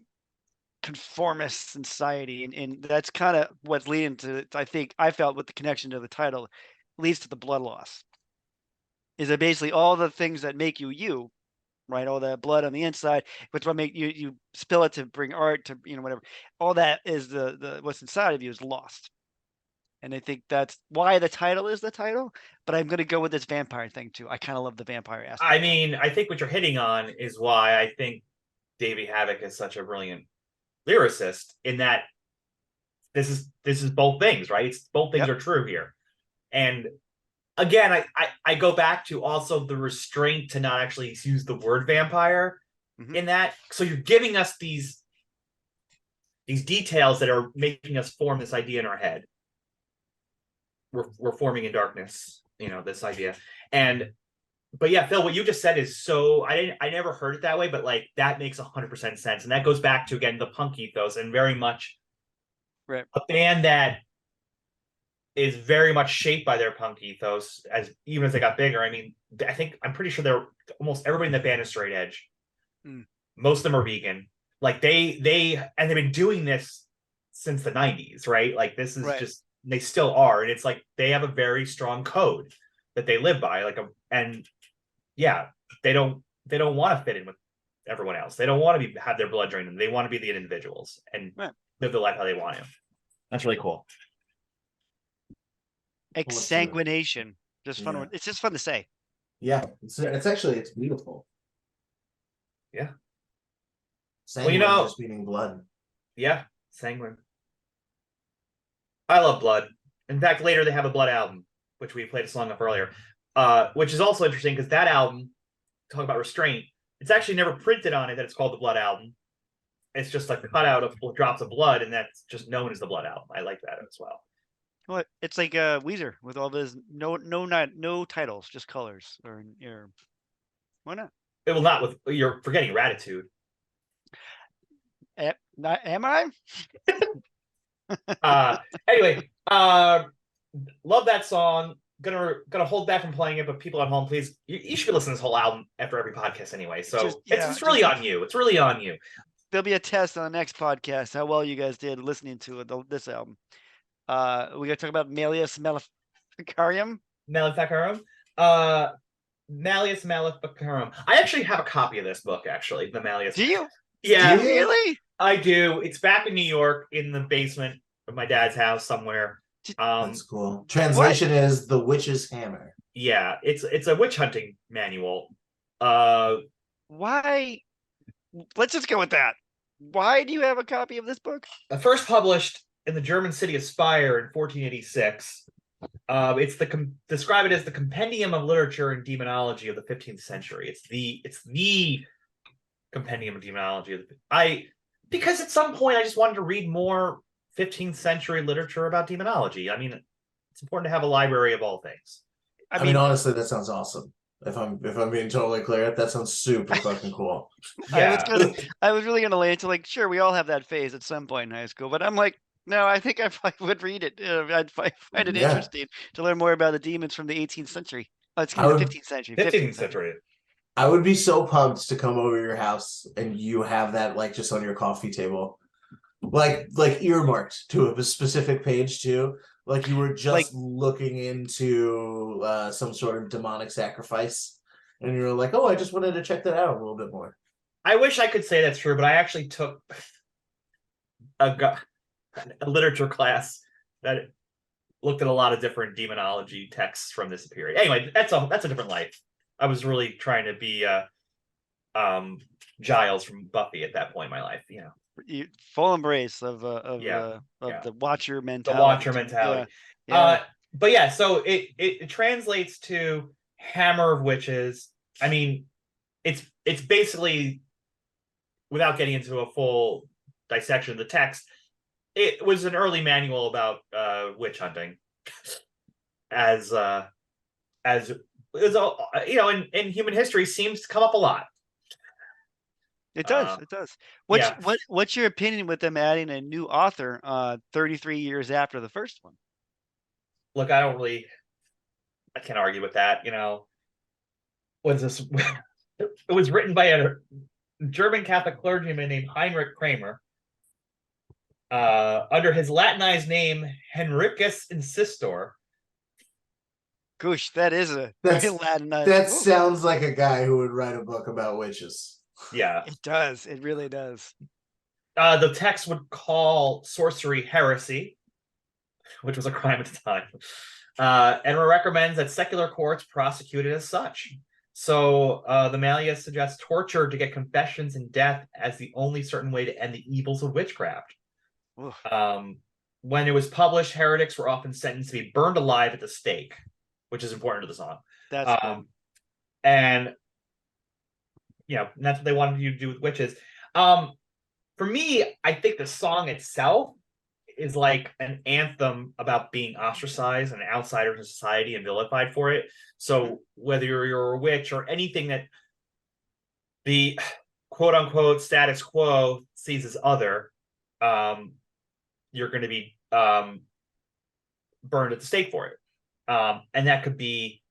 conformist society, and that's kind of what's leading to I think I felt with the connection to the title leads to the blood loss. Is that basically all the things that make you, right? All that blood on the inside, which what make you spill it to bring art to whatever. All that is the what's inside of you is lost. And I think that's why the title is the title. But I'm gonna go with this vampire thing too. I kind of love the vampire I aspect. mean, I think what you're hitting on is why I think Davey Havoc is such a brilliant lyricist in that this is both things, right? Both things Yep. are true here. And again, I go back to also the restraint to not actually use the word vampire in that. So you're giving us these details that are making us form this idea in our head. We're forming in darkness, this idea. But yeah, Phil, what you just said is so I never heard it that way, but like that makes 100% sense. And that goes back to again the punk ethos and very much Right. a band that is very much shaped by their punk ethos as even as they got bigger. I mean, I'm pretty sure they're almost everybody in the band is straight edge. Mm. Most of them are vegan. Like they've been doing this since the 90s, right? Like this is Right. just they still are. And it's like they have a very strong code that they live by. And yeah, they don't want to fit in with everyone else. They don't want to have their blood drained them. They want to be the individuals and Right. live their life how they want to. That's really cool. Exsanguination. Just fun. Yeah. It's just fun to say. Yeah, it's beautiful. Yeah. Sanguine just meaning blood. Yeah, sanguine. I love blood. In fact, later they have a blood album, which we played a song of earlier, which is also interesting because that album, talk about restraint, it's actually never printed on it that it's called the Blood Album. It's just like a cutout of drops of blood, and that's just known as the Blood Album. I like that as well. What it's like Weezer with all this no titles, just colors or why not? It will not with you're forgetting Ratitude. Am I? Anyway, love that song. Gonna hold back from playing it, but people at home, please, you should listen to this whole album after every podcast anyway. So it's really on you. It's really on you. There'll be a test on the next podcast how well you guys did listening to this album. We gotta talk about Malleus Maleficarum. Maleficarum. Malleus Maleficarum. I actually have a copy of this book, actually, the Malleus. Do you? Yeah. Do you really? I do. It's back in New York in the basement of my dad's house somewhere. That's cool. Translation is The Witch's Hammer. Yeah, it's a witch hunting manual. Why? Let's just go with that. Why do you have a copy of this book? First published in the German city of Speyer in 1486. It's describe it as the compendium of literature and demonology of the 15th century. It's the compendium of demonology because at some point I just wanted to read more 15th century literature about demonology. I mean, it's important to have a library of all things. I mean, honestly, that sounds awesome. If I'm being totally clear, that sounds super fucking cool. Yeah. I was really gonna lay into like, sure, we all have that phase at some point in high school, but I'm like, no, I think I probably would read it. I'd find it interesting to learn more about the demons from the 18th century. Oh, excuse me, 15th century. 15th century. I would be so pumped to come over your house and you have that like just on your coffee table. Like earmarked to a specific page too. Like you were Like, just looking into some sort of demonic sacrifice, and you're like, "Oh, I just wanted to check that out a little bit more." I wish I could say that's true, but I actually took a, a literature class that looked at a lot of different demonology texts from this period. Anyway, that's a different life. I was really trying to be um Giles from Buffy at that point in my life. full embrace Yeah, of yeah. the watcher The mentality. Watcher Yeah, mentality. yeah. But yeah, so it translates to Hammer of Witches. I mean, it's basically, without getting into a full dissection of the text, it was an early manual about witch hunting, as is in human history seems to come up a lot. It does. Uh, It does. yeah, What's your opinion with them adding a new author 33 years after the first one? look, I can't argue with that. Was this? It was written by a German Catholic clergyman named Heinrich Kramer, under his Latinized name Henricus Insistor. Gosh, that is a very That's Latinized. that Woo. sounds like a guy who would write a book about witches. Yeah, It does. It really does. the text would call sorcery heresy, which was a crime at the time, and recommends that secular courts prosecute it as such. So the Malleus suggests torture to get confessions and death as the only certain way to end the evils of witchcraft. Oof, Um, when it was published, heretics were often sentenced to be burned alive at the stake, which is important to the song. that's good. And that's what they wanted you to do with witches. Um, for me, I think the song itself is like an anthem about being ostracized and an outsider in society and vilified for it. So whether you're a witch or anything that the quote unquote status quo sees as other, you're going to be burned at the stake for it. And that could be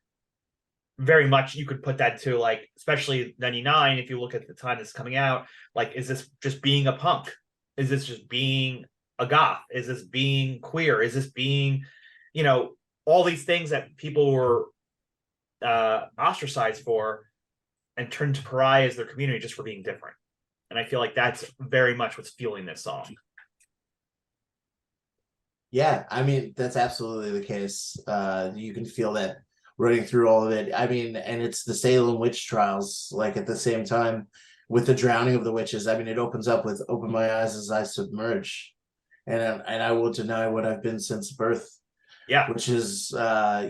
very much, you could put that to, like, especially 99, if you look at the time this is coming out, like, is this just being a punk? Is this just being a goth? Is this being queer? Is this being, all these things that people were ostracized for and turned to pariahs their community just for being different? And I feel like that's very much what's fueling this song. Yeah, I mean, that's absolutely the case. You can feel that running through all of it. I mean, and it's the Salem witch trials, like at the same time with the drowning of the witches. I mean, it opens up with "Open my eyes as I submerge," and I will deny what I've been since birth. Yeah. Which is, I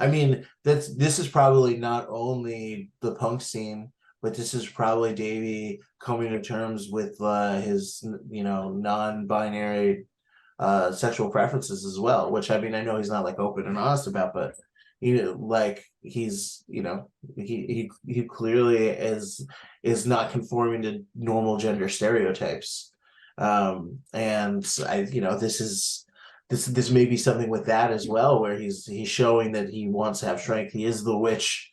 mean, this is probably not only the punk scene, but this is probably Davey coming to terms with his, non-binary sexual preferences as well, which, I mean, I know he's not like open and honest about, but like he's he clearly is not conforming to normal gender stereotypes. And this may be something with that as well, where he's showing that he wants to have strength. He is the witch.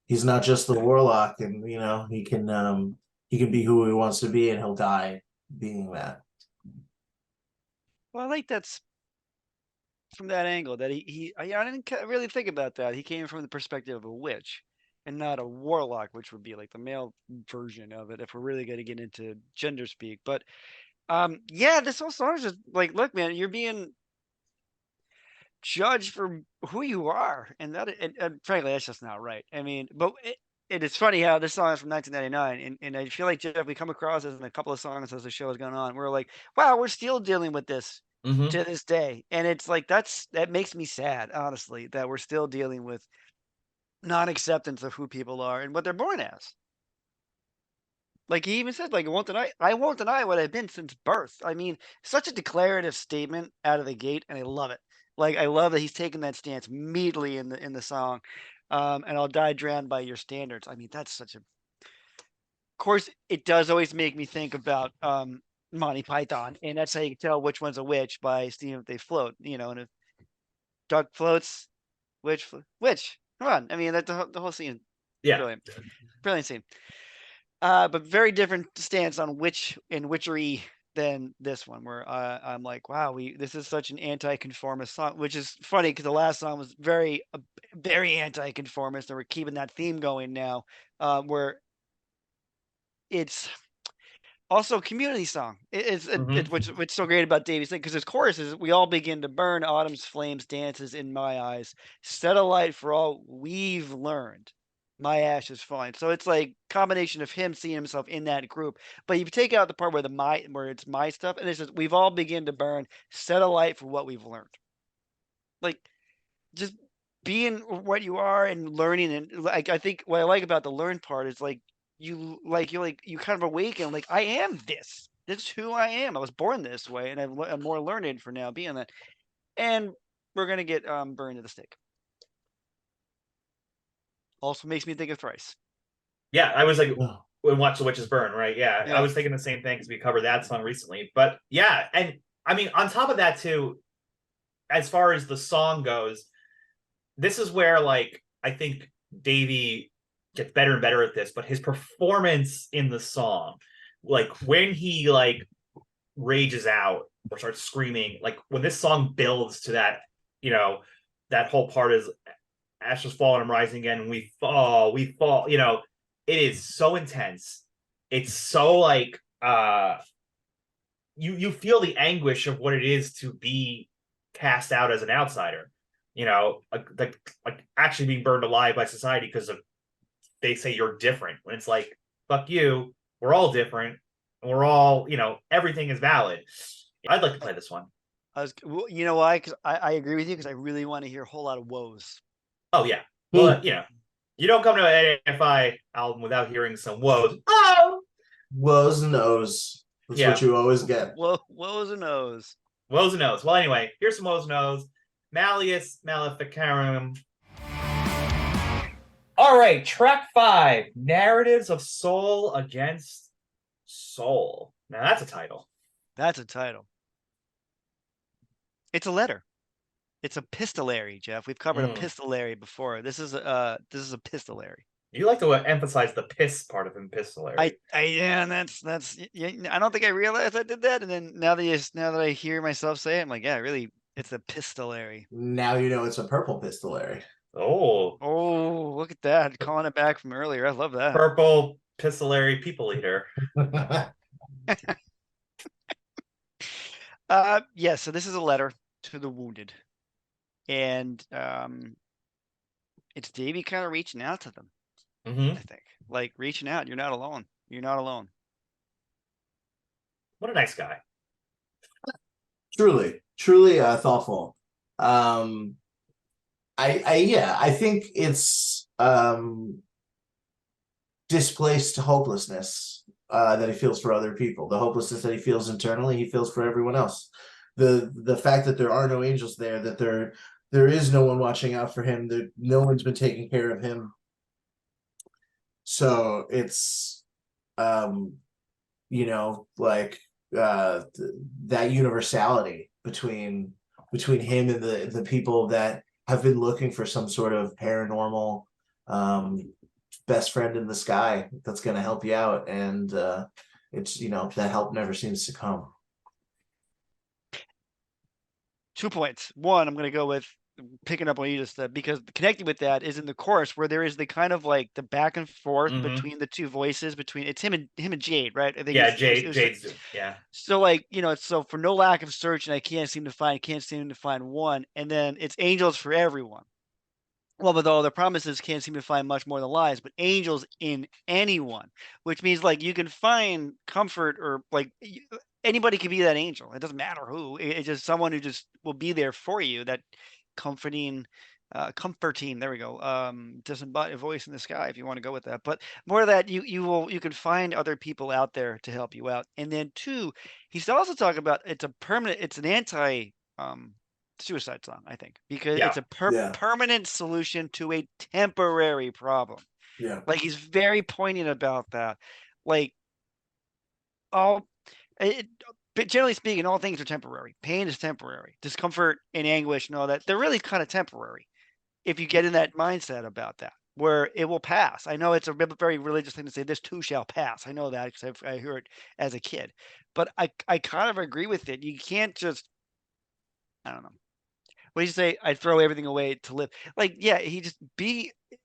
He's not just the warlock, and he can be who he wants to be, and he'll die being that. Well, I like that's from that angle that I didn't really think about that. He came from the perspective of a witch and not a warlock, which would be like the male version of it if we're really going to get into gender speak. But yeah, this whole song is just like, look, man, you're being judged for who you are, and and frankly, that's just not right. I mean, but it is funny how this song is from 1999, and I feel like, Jeff, we come across this in a couple of songs as the show has gone on. We're like, wow, we're still dealing with this to this day, and it's like that makes me sad, honestly, that we're still dealing with non-acceptance of who people are and what they're born as. Like he even said, like, I won't deny what I've been since birth. I mean, such a declarative statement out of the gate, and I love it. Like I love that he's taking that stance immediately in the song. And I'll die drowned by your standards. I mean, that's such a, of course, it does always make me think about Monty Python, and that's how you can tell which one's a witch by seeing if they float, and if duck floats, witch. Come on. I mean, that the whole scene Yeah. Brilliant. Brilliant scene. But very different stance on witchery than this one, where I'm like, wow, this is such an anti-conformist song, which is funny because the last song was very anti-conformist, and we're keeping that theme going now, where it's also a community song. It's what's so great about Davy's thing, because his chorus is, "We all begin to burn, autumn's flames dances in my eyes, set a light for all we've learned. My ashes falling." So it's like combination of him seeing himself in that group. But you take out the part where where it's my stuff, and it says, "We've all begin to burn, set a light for what we've learned." Like, just being what you are and learning, and like, I think what I like about the learn part is like you kind of awaken, like, I am this. This is who I am. I was born this way, and I'm more learned for now being that. And we're gonna get burned at the stake. Also makes me think of Thrice. Yeah, I was like, when Watch the Witches Burn, right? Yeah, I Yeah. was thinking the same thing because we covered that song recently. But yeah, and I mean, on top of that too, as far as the song goes, this is where like I think Davey gets better and better at this, but his performance in the song, like when he like rages out or starts screaming, like when this song builds to that, you know, that whole part is ashes fall and I'm rising again, and we fall, you know, it is so intense. It's so like you feel the anguish of what it is to be cast out as an outsider, you know, like actually being burned alive by society because of they say you're different, when it's like, fuck you, we're all different, and we're all, you know, everything is valid. I'd like to play this one. You know why? Because I agree with you, because I really want to hear a whole lot of woes. Oh yeah, well, you know, you don't come to an AFI album without hearing some woes. Oh, woes and O's. That's what you always get. Woes and O's. Woes and O's. Well, anyway, here's some woes and O's. Malleus Maleficarum. All right, track 5, Narratives of Soul Against Soul. Now that's a title. That's a title. It's a letter. It's epistolary, Jeff. We've covered epistolary before. This is epistolary. You like to emphasize the piss part of epistolary. Yeah, and that's I don't think I realized I did that, and then now that I hear myself say it, I'm like, yeah, really, it's epistolary. Now you know it's a purple pistolary. Oh, look at that, calling it back from earlier. I love that. Purple pistolary people eater. Yeah, so this is a letter to the wounded, and it's Davey kind of reaching out to them. I think, like, reaching out. You're not alone. You're not alone. What a nice guy. Truly thoughtful. I think it's displaced hopelessness that he feels for other people. The hopelessness that he feels internally, he feels for everyone else. The fact that there are no angels there, that there is no one watching out for him, that no one's been taking care of him. So it's you know, like that universality between him and the people that have been looking for some sort of paranormal best friend in the sky that's going to help you out, and it's, you know, that help never seems to come. 2 points. One, I'm going to go with picking up on you just said, because connecting with that is in the chorus, where there is the kind of like the back and forth between the two voices, between it's him and Jade, right? I think Jade's yeah. So like, you know, so for no lack of searching, I can't seem to find one, and then it's angels for everyone. Well, but all the promises can't seem to find much more than lies, but angels in anyone, which means like you can find comfort, or like anybody can be that angel. It doesn't matter who. It's just someone who just will be there for you. That comforting. There we go. Disembodied voice in the sky, if you want to go with that. But more of that, you can find other people out there to help you out. And then 2, he's also talking about it's an anti suicide song, I think, because it's a permanent solution to a temporary problem. Yeah, like he's very poignant about that. Like, but generally speaking, all things are temporary. Pain is temporary. Discomfort and anguish and all that, they're really kind of temporary if you get in that mindset about that. where it will pass. I know it's a very religious thing to say, this too shall pass. I know that because I heard it as a kid, but I kind of agree with it. You can't just, I don't know. What do you say? I'd throw everything away to live. Like, yeah,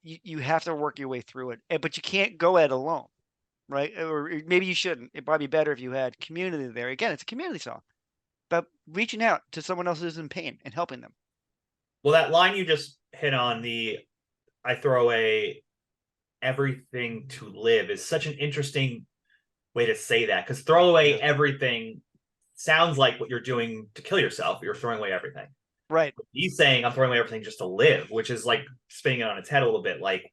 you have to work your way through it, but you can't go it alone, right? Or maybe you shouldn't. It'd probably be better if you had community there. Again, it's a community song, but reaching out to someone else who's in pain and helping them. Well, that line you just hit on, the I throw away everything to live, is such an interesting way to say that, because throw away everything sounds like what you're doing to kill yourself. You're throwing away everything. Right. He's saying I'm throwing away everything just to live, which is like spinning it on its head a little bit. Like,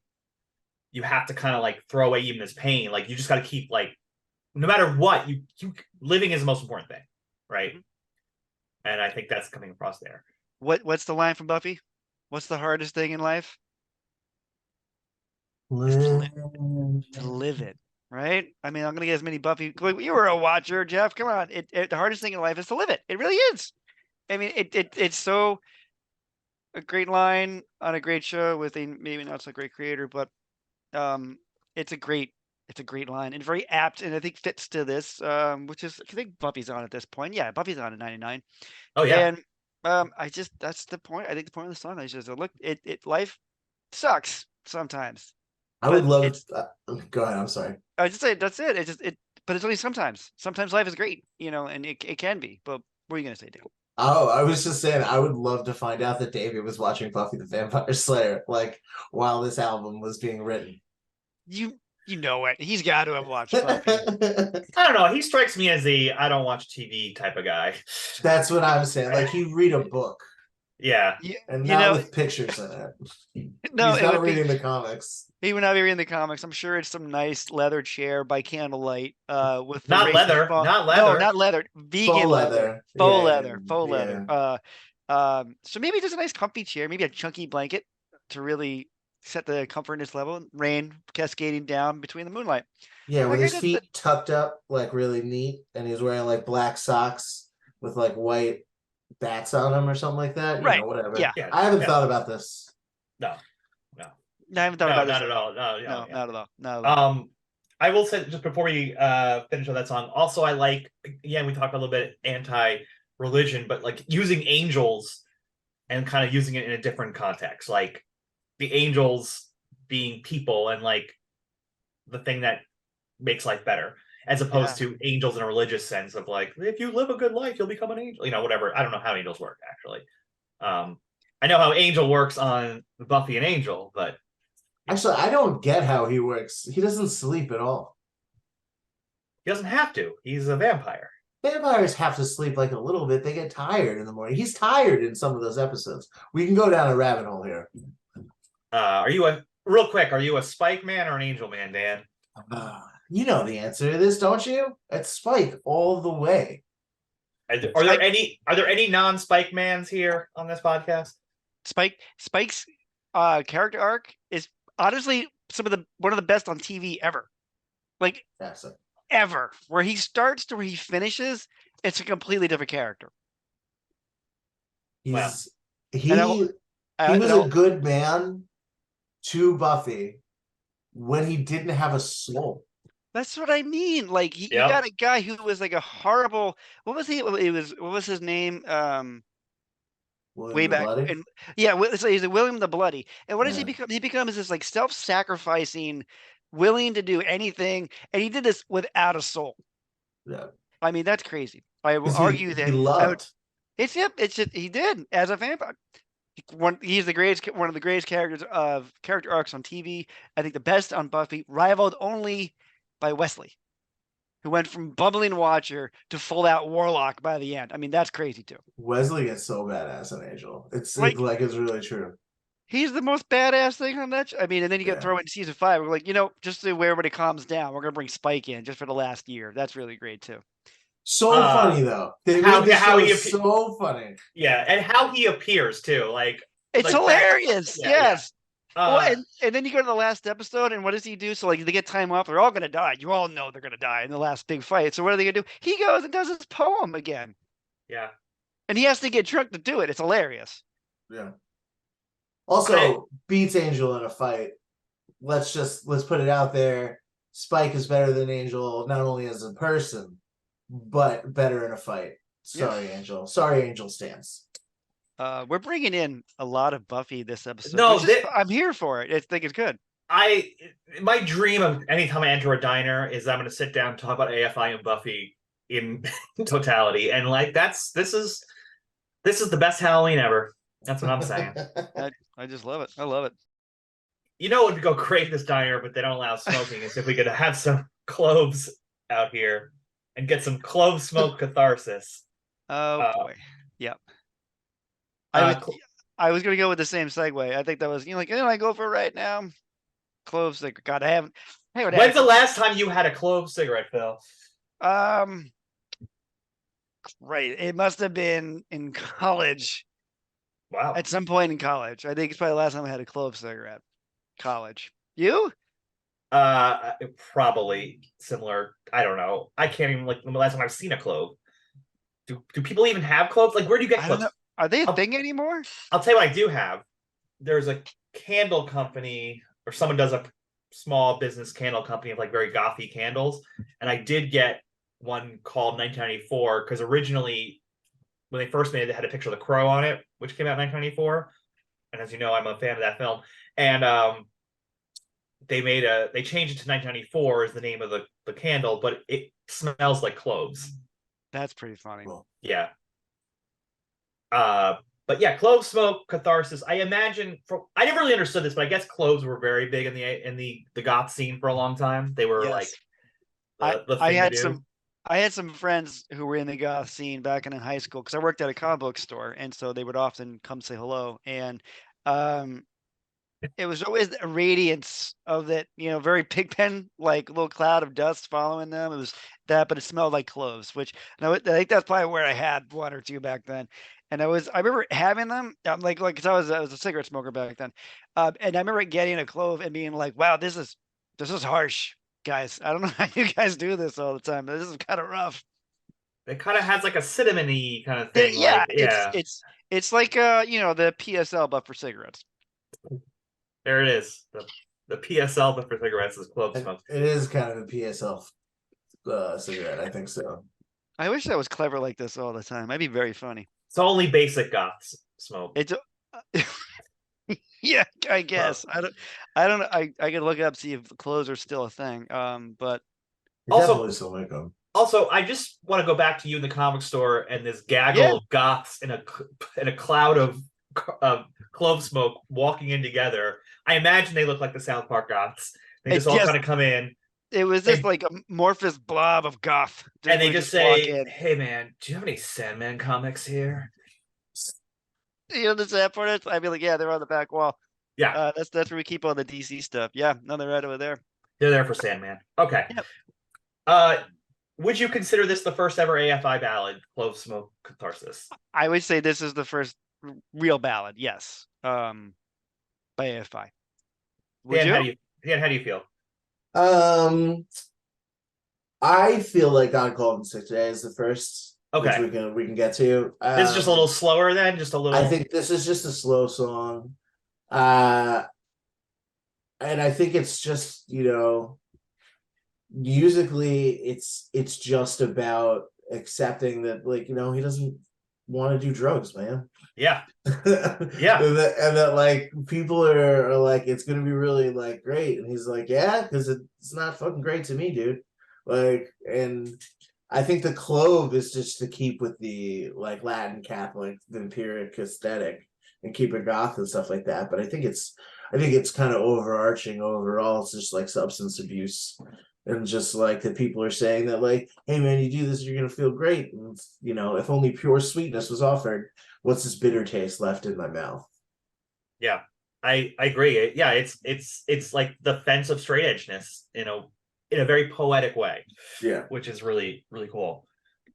you have to kind of like throw away even this pain. Like, you just got to keep, like, no matter what, you living is the most important thing, right? And I think that's coming across there. What's the line from Buffy? What's the hardest thing in life? To live it, right? I mean, I'm gonna get as many Buffy. You were a watcher, Jeff. Come on. The hardest thing in life is to live it. It really is. I mean, it's so a great line on a great show with a maybe not so great creator, but it's a great line and very apt, and I think fits to this, which is, I think Buffy's on at this point. Yeah, Buffy's on at 99. Oh yeah. And that's the point. I think the point of the song is just look, life sucks sometimes. I would love. Go ahead. I'm sorry. I just say that's it. But it's only sometimes. Sometimes life is great, and it can be. But what are you gonna say, Dave? Oh, I was just saying, I would love to find out that David was watching Buffy the Vampire Slayer, like, while this album was being written. You know it. He's got to have watched Buffy. I don't know. He strikes me as the I don't watch TV type of guy. That's what I'm saying. Like, he'd read a book. Yeah. And not with pictures in it. No, he's not reading the comics. He would not be reading the comics. I'm sure it's some nice leather chair by candlelight with not leather. Not leather. No, not leather. Vegan leather. Faux leather. Faux leather. So maybe just a nice comfy chair, maybe a chunky blanket to really set the comfortness level. Rain cascading down between the moonlight. Yeah, with his feet tucked up, like really neat, and he's wearing like black socks with like white bats on them or something like that. You know, whatever. Yeah. I haven't thought about this. No. I haven't thought about this. Not at all. No, not at all. Not at all. I will say, just before we finish on that song, also I like, again, we talked a little bit anti-religion, but like using angels and kind of using it in a different context, like the angels being people and like the thing that makes life better, as opposed to angels in a religious sense of like, if you live a good life, you'll become an angel, whatever. I don't know how angels work, actually. I know how Angel works on Buffy and Angel, but actually, I don't get how he works. He doesn't sleep at all. He doesn't have to. He's a vampire. Vampires have to sleep like a little bit. They get tired in the morning. He's tired in some of those episodes. We can go down a rabbit hole here. Are you a Spike man or an Angel man, Dan? You know the answer to this, don't you? It's Spike all the way. Are there any non-Spike mans here on this podcast? Spike's character arc is honestly one of the best on TV ever. Like ever. Where he starts to where he finishes, it's a completely different character. He was a good man to Buffy when he didn't have a soul. That's what I mean. Like you got a guy who was like a horrible. What was he? What was his name? Way back, and he's William the Bloody. And what does he become? He becomes this like self-sacrificing, willing to do anything, and he did this without a soul. Yeah, I mean that's crazy. I will argue that he loved. He did as a vampire. He's the greatest, one of the greatest character arcs on TV. I think the best on Buffy, rivaled only by Wesley, who went from bubbling watcher to full out warlock by the end. I mean, that's crazy too. Wesley gets so badass on Angel. It's like it's really true. He's the most badass thing on that. I mean, and then you get throw in season 5. We're like, just to where everybody calms down, we're gonna bring Spike in just for the last year. That's really great too. So funny though. How he so funny. Yeah, and how he appears too. Like it's hilarious. Yes. And then you go to the last episode, and what does he do? So like they get time off. They're all gonna die. You all know they're gonna die in the last big fight. So what are they gonna do? He goes and does his poem again. Yeah. And he has to get drunk to do it. It's hilarious. Yeah. Also beats Angel in a fight let's put it out there. Spike is better than Angel, not only as a person, but better in a fight. Sorry, Yeah. Angel. Sorry, Angel stance. We're bringing in a lot of Buffy this episode, No, which is I'm here for it. I think it's good. My dream of anytime I enter a diner is I'm going to sit down and talk about AFI and Buffy in totality, and like this is the best Halloween ever. That's what I'm saying. I just love it. I love it. You know, it would go great in this diner, but they don't allow smoking. Is if we could have some cloves out here and get some clove smoke catharsis. Oh boy. Yep. Uh, I was gonna go with the same segue. I think that was like, I go for it right now. Cloves, like, God, I haven't. When's the last time you had a clove cigarette, Phil? Right. It must have been in college. Wow. At some point in college. I think it's probably the last time I had a clove cigarette. College. You? Probably similar. I don't know. I can't even like the last time I've seen a clove. Do people even have cloves? Like, where do you get I cloves? don't know. Are they a thing anymore? I'll tell you what I do have. There's a candle company, or someone does a small business candle company of like very gothy candles, and I did get one called 1994 because originally when they first made it, they had a picture of the crow on it, which came out in 1994. And as you know, I'm a fan of that film. And they changed it to 1994 as the name of the candle, but it smells like cloves. That's pretty funny. Yeah. But yeah, clove smoke catharsis. I imagine I never really understood this, but I guess cloves were very big in the goth scene for a long time. They were like the thing to do. I had some friends who were in the goth scene back in high school because I worked at a comic book store, and so they would often come say hello. And it was always a radiance of that, very pigpen, like little cloud of dust following them. It was that, but it smelled like cloves, which I think that's probably where I had one or two back then. And I remember having them, because I was a cigarette smoker back then. And I remember getting a clove and being like, wow, this is harsh, guys. I don't know how you guys do this all the time, but this is kind of rough. It kind of has like a cinnamony kind of thing. Yeah, like, it's like the PSL, but for cigarettes. There it is. The PSL, but for cigarettes, is clove smoke. It is kind of a PSL cigarette. I think so. I wish I was clever like this all the time. That'd be very funny. It's only basic goth smoke. It's yeah, I guess. I don't know. I could look it up, see if the clothes are still a thing. But definitely still make them. Also, I just want to go back to you in the comic store and this gaggle of goths in a cloud of clove smoke walking in together. I imagine they look like the South Park goths. They just all kind of come in. It was just like a amorphous blob of goth. And they just say, hey, man, do you have any Sandman comics here? The sad part is, I'd be like, yeah, they're on the back wall. Yeah. That's where we keep all the DC stuff. Yeah, no, they're right over there. They're there for Sandman. Okay. Yep. Would you consider this the first ever AFI ballad, Clove Smoke Catharsis? I would say this is the first real ballad, yes. By AFI. Would you? How do you feel? I feel like God Called in 6 Days is the first. Okay. Which we can get to. This is just a little slower then? Just a little. I think this is just a slow song. And I think it's just, musically it's just about accepting that, like, he doesn't want to do drugs, man. Yeah. Yeah. and that like people are like, it's gonna be really like great, and he's like, yeah, because it's not fucking great to me, dude. Like, and I think the clove is just to keep with the like Latin Catholic vampiric aesthetic and keep it goth and stuff like that. But I think it's kind of overarching overall. It's just like substance abuse. And just like the people are saying that, like, hey man, you do this, you're gonna feel great. And, if only pure sweetness was offered, what's this bitter taste left in my mouth? Yeah, I agree. Yeah, it's like the fence of straight edgeness, in a very poetic way. Yeah, which is really, really cool.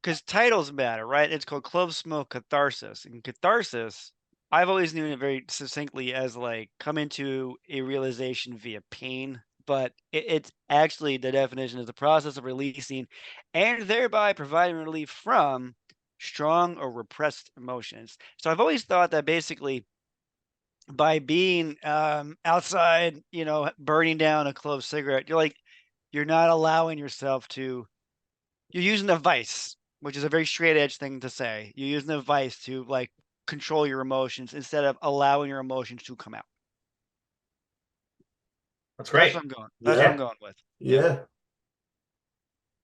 Because titles matter, right? It's called Clove Smoke Catharsis, and catharsis, I've always known it very succinctly as like come into a realization via pain. But it's actually, the definition is the process of releasing and thereby providing relief from strong or repressed emotions. So I've always thought that basically by being outside, burning down a clove cigarette, you're not allowing yourself to. You're using a vice, which is a very straight edge thing to say. You're using a vice to like control your emotions instead of allowing your emotions to come out. That's That's great. what I'm going. That's what I'm Yeah. going with. Yeah.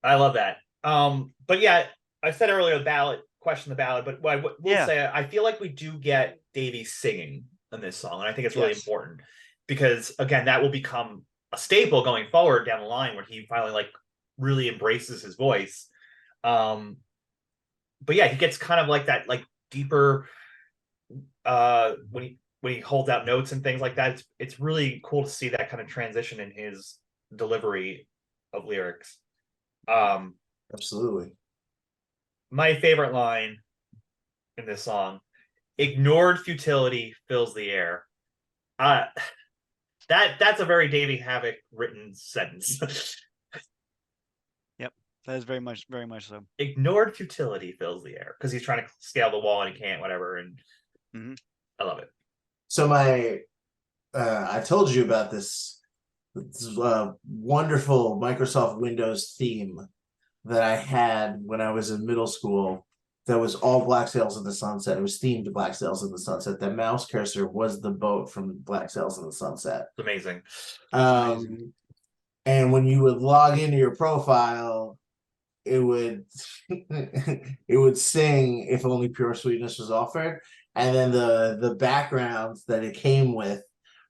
I love that. But yeah, I said earlier the ballad, question the ballad, but what I will Yeah. say, I feel like we do get Davey singing in this song, and I think it's really Yes. important because again, that will become a staple going forward down the line when he finally like really embraces his voice. But yeah, he gets kind of like that like deeper when he holds out notes and things like that. It's really cool to see that kind of transition in his delivery of lyrics. Absolutely. My favorite line in this song, ignored futility fills the air. Uh that's a very Davey Havoc written sentence. Yep. That is very much so. Ignored futility fills the air because he's trying to scale the wall and he can't, whatever. And I love it. So I told you about this wonderful Microsoft Windows theme that I had when I was in middle school. That was all Black Sails in the Sunset. It was themed to Black Sails in the Sunset. That mouse cursor was the boat from Black Sails in the Sunset. It's amazing. Amazing. And when you would log into your profile, it would it would sing "If Only Pure Sweetness Was Offered," and then the background that it came with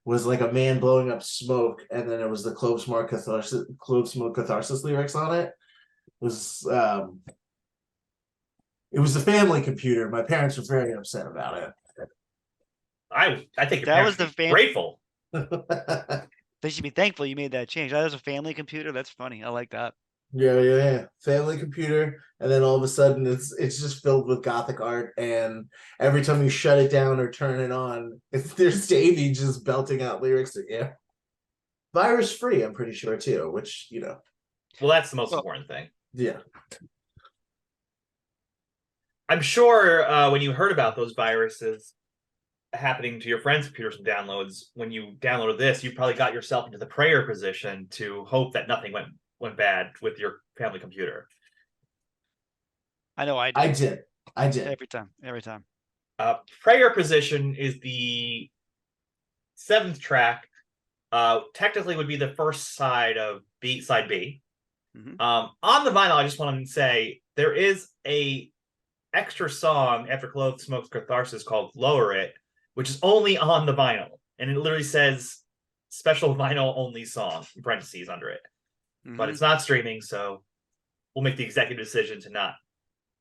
was like a man blowing up smoke, and then it was the Clove Smoke Catharsis lyrics on it. It was the family computer. My parents were very upset about it. I think your That was parents the should be grateful. They should be thankful you made that change. That was a family computer. That's funny. I like that. Yeah. Family computer, and then all of a sudden it's just filled with gothic art, and every time you shut it down or turn it on, there's Davey just belting out lyrics at you. Virus free, I'm pretty sure too, which Well, that's the most important thing. Yeah. I'm sure when you heard about those viruses happening to your friends' computers and downloads, when you downloaded this, you probably got yourself into the prayer position to hope that nothing went bad with your family computer. I know I did. I did. Every time. Prayer position is the 7th track. Technically would be the first side of side B. Mm-hmm. On the vinyl, I just want to say there is a extra song after Clove Smoke's Catharsis called Lower It, which is only on the vinyl. And it literally says special vinyl only song, in parentheses under it. Mm-hmm. But it's not streaming, so we'll make the executive decision to not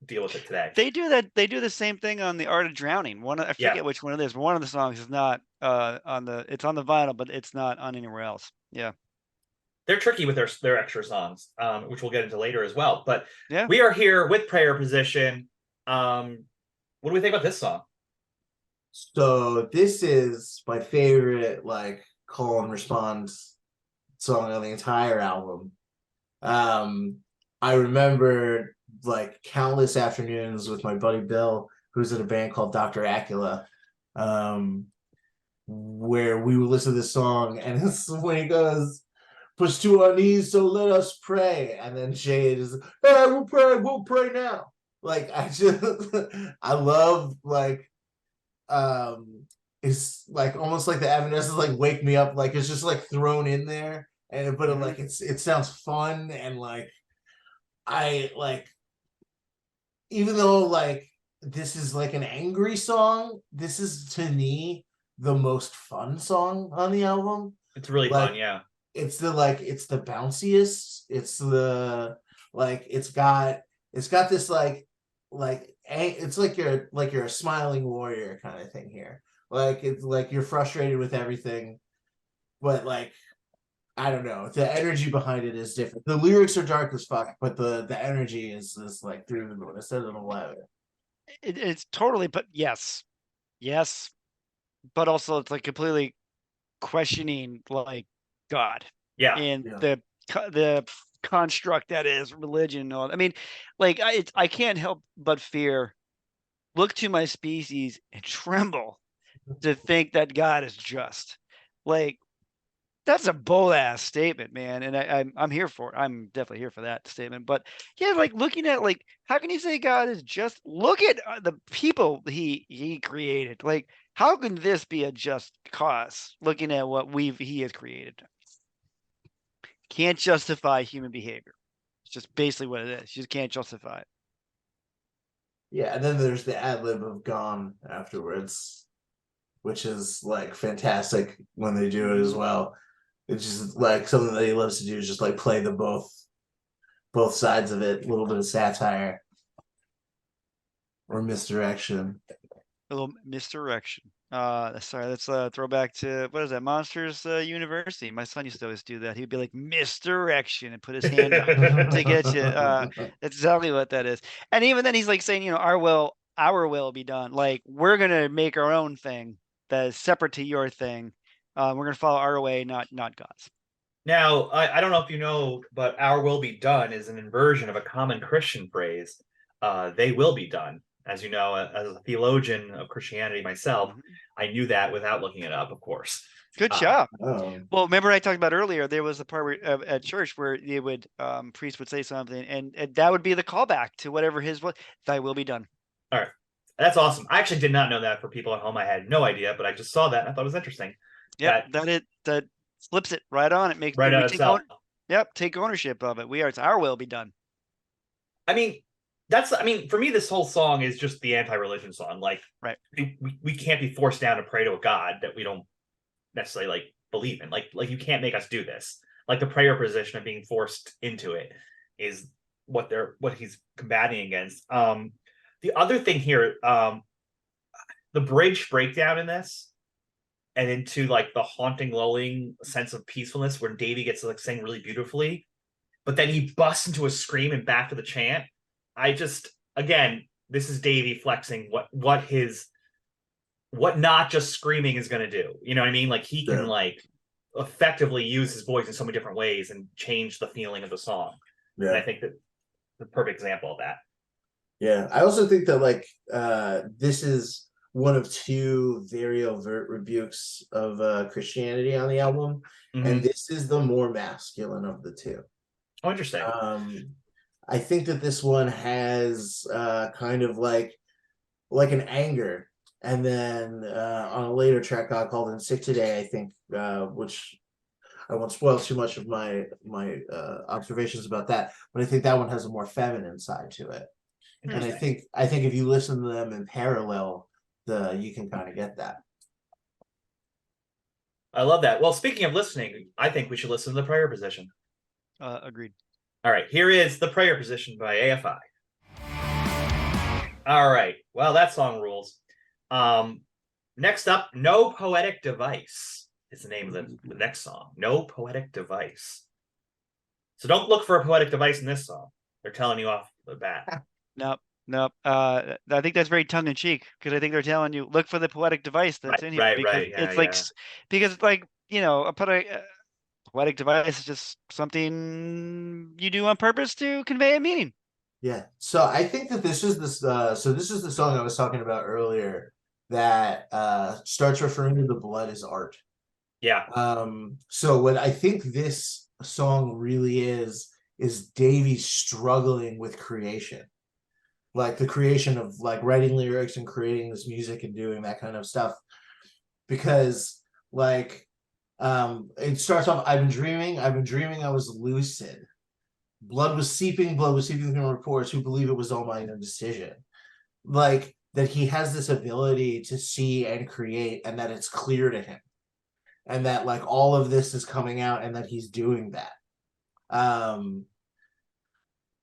deal with it today. They do that. They do the same thing on The Art of Drowning. I forget which one it is. One of the songs is not it's on the vinyl, but it's not on anywhere else. Yeah. They're tricky with their extra songs, which we'll get into later as well. But yeah, we are here with Prayer Position. What do we think about this song? So this is my favorite like call and response song on the entire album. I remember like countless afternoons with my buddy Bill, who's in a band called Dr. Acula, where we would listen to this song, and it's when he goes, "Push to our knees, so let us pray," and then Jade is, "Hey, we'll pray now." Like I love like it's like almost like the Evanescence like "Wake Me Up," like it's just like thrown in there, and but like it sounds fun, and like I like, even though like this is like an angry song, this is to me the most fun song on the album. It's really fun, yeah. It's the bounciest. It's the like it's got this like it's like you're a smiling warrior kind of thing here. Like it's like you're frustrated with everything, but like I don't know, the energy behind it is different. The lyrics are dark as fuck, but the energy is like through the moon. Instead of 11. It's totally, but yes, but also it's like completely questioning like God, and the construct that is religion. I mean, like I can't help but fear. Look to my species and tremble to think that God is just. Like, that's a bold ass statement, man. And I'm here for it. I'm definitely here for that statement. But yeah, like looking at like, how can you say God is just? Look at the people he created. Like, how can this be a just cause? Looking at what he has created, can't justify human behavior. It's just basically what it is. You just can't justify it. Yeah, and then there's the ad lib of "Gone" afterwards, which is like fantastic when they do it as well. It's just like something that he loves to do is just like play the both sides of it, a little bit of satire or misdirection. A little misdirection. Sorry, let's throw back to what is that? Monsters University. My son used to always do that. He'd be like misdirection and put his hand up to get you. That's exactly what that is. And even then, he's like saying, our will be done. Like we're gonna make our own thing that is separate to your thing. We're gonna follow our way, not God's. Now, I don't know if you know, but "our will be done" is an inversion of a common Christian phrase, "they will be done." As you know, as a theologian of Christianity myself, Mhm. I knew that without looking it up, of course. Good Uh, job. Oh, Well, remember I talked about earlier, there was a part where, at church where they would priest would say something, and that would be the callback to whatever his was. Thy will be done. all right. That's awesome. I actually did not know that for people at home. I had no idea, but I just saw that and I thought it was interesting. Yep, That that flips it right on. It makes right we out take itself. own. Yep, take ownership of it. It's our will be done. I mean, for me, this whole song is just the anti-religion song. Like, Right. we can't be forced down to pray to a God that we don't necessarily like believe in. Like you can't make us do this. Like the prayer position of being forced into it is what he's combating against. The other thing here, the bridge breakdown in this and into like the haunting, lulling sense of peacefulness where Davy gets to like sing really beautifully, but then he busts into a scream and back to the chant. I just, again, this is Davy flexing what not just screaming is going to do. You know what I mean? Like he can yeah. like effectively use his voice in so many different ways and change the feeling of the song. And I Yeah. think that the perfect example of that. Yeah. I also think that like this is one of two very overt rebukes of Christianity on the album. And Mhm. this is the more masculine of the two. Oh, interesting. I think that this one has kind of like an anger, and then on a later track called "In Sick Today," I think, which I won't spoil too much of my observations about that, but I think that one has a more feminine side to it, and Interesting. I think if you listen to them in parallel, you can kind of get that. I love that. Well, speaking of listening, I think we should listen to the prayer position. Agreed. All right, here is the prayer position by AFI. All right. Well, that song rules. Next up, "No Poetic Device" is the name of the next song. No Poetic Device. So don't look for a poetic device in this song. They're telling you off the bat. Nope. Nope. I think that's very tongue in cheek because I think they're telling you look for the poetic device that's in here because Yeah, it's like yeah. because like a poetic device is just something you do on purpose to convey a meaning. Yeah. So I think that this is this. So this is the song I was talking about earlier that starts referring to the blood as art. Yeah. So what I think this song really is Davey struggling with creation, like the creation of like writing lyrics and creating this music and doing that kind of stuff. Because like it starts off, I've been dreaming I was lucid. Blood was seeping from reports who believe it was all mine indecision. Like that he has this ability to see and create and that it's clear to him and that like all of this is coming out and that he's doing that. Um,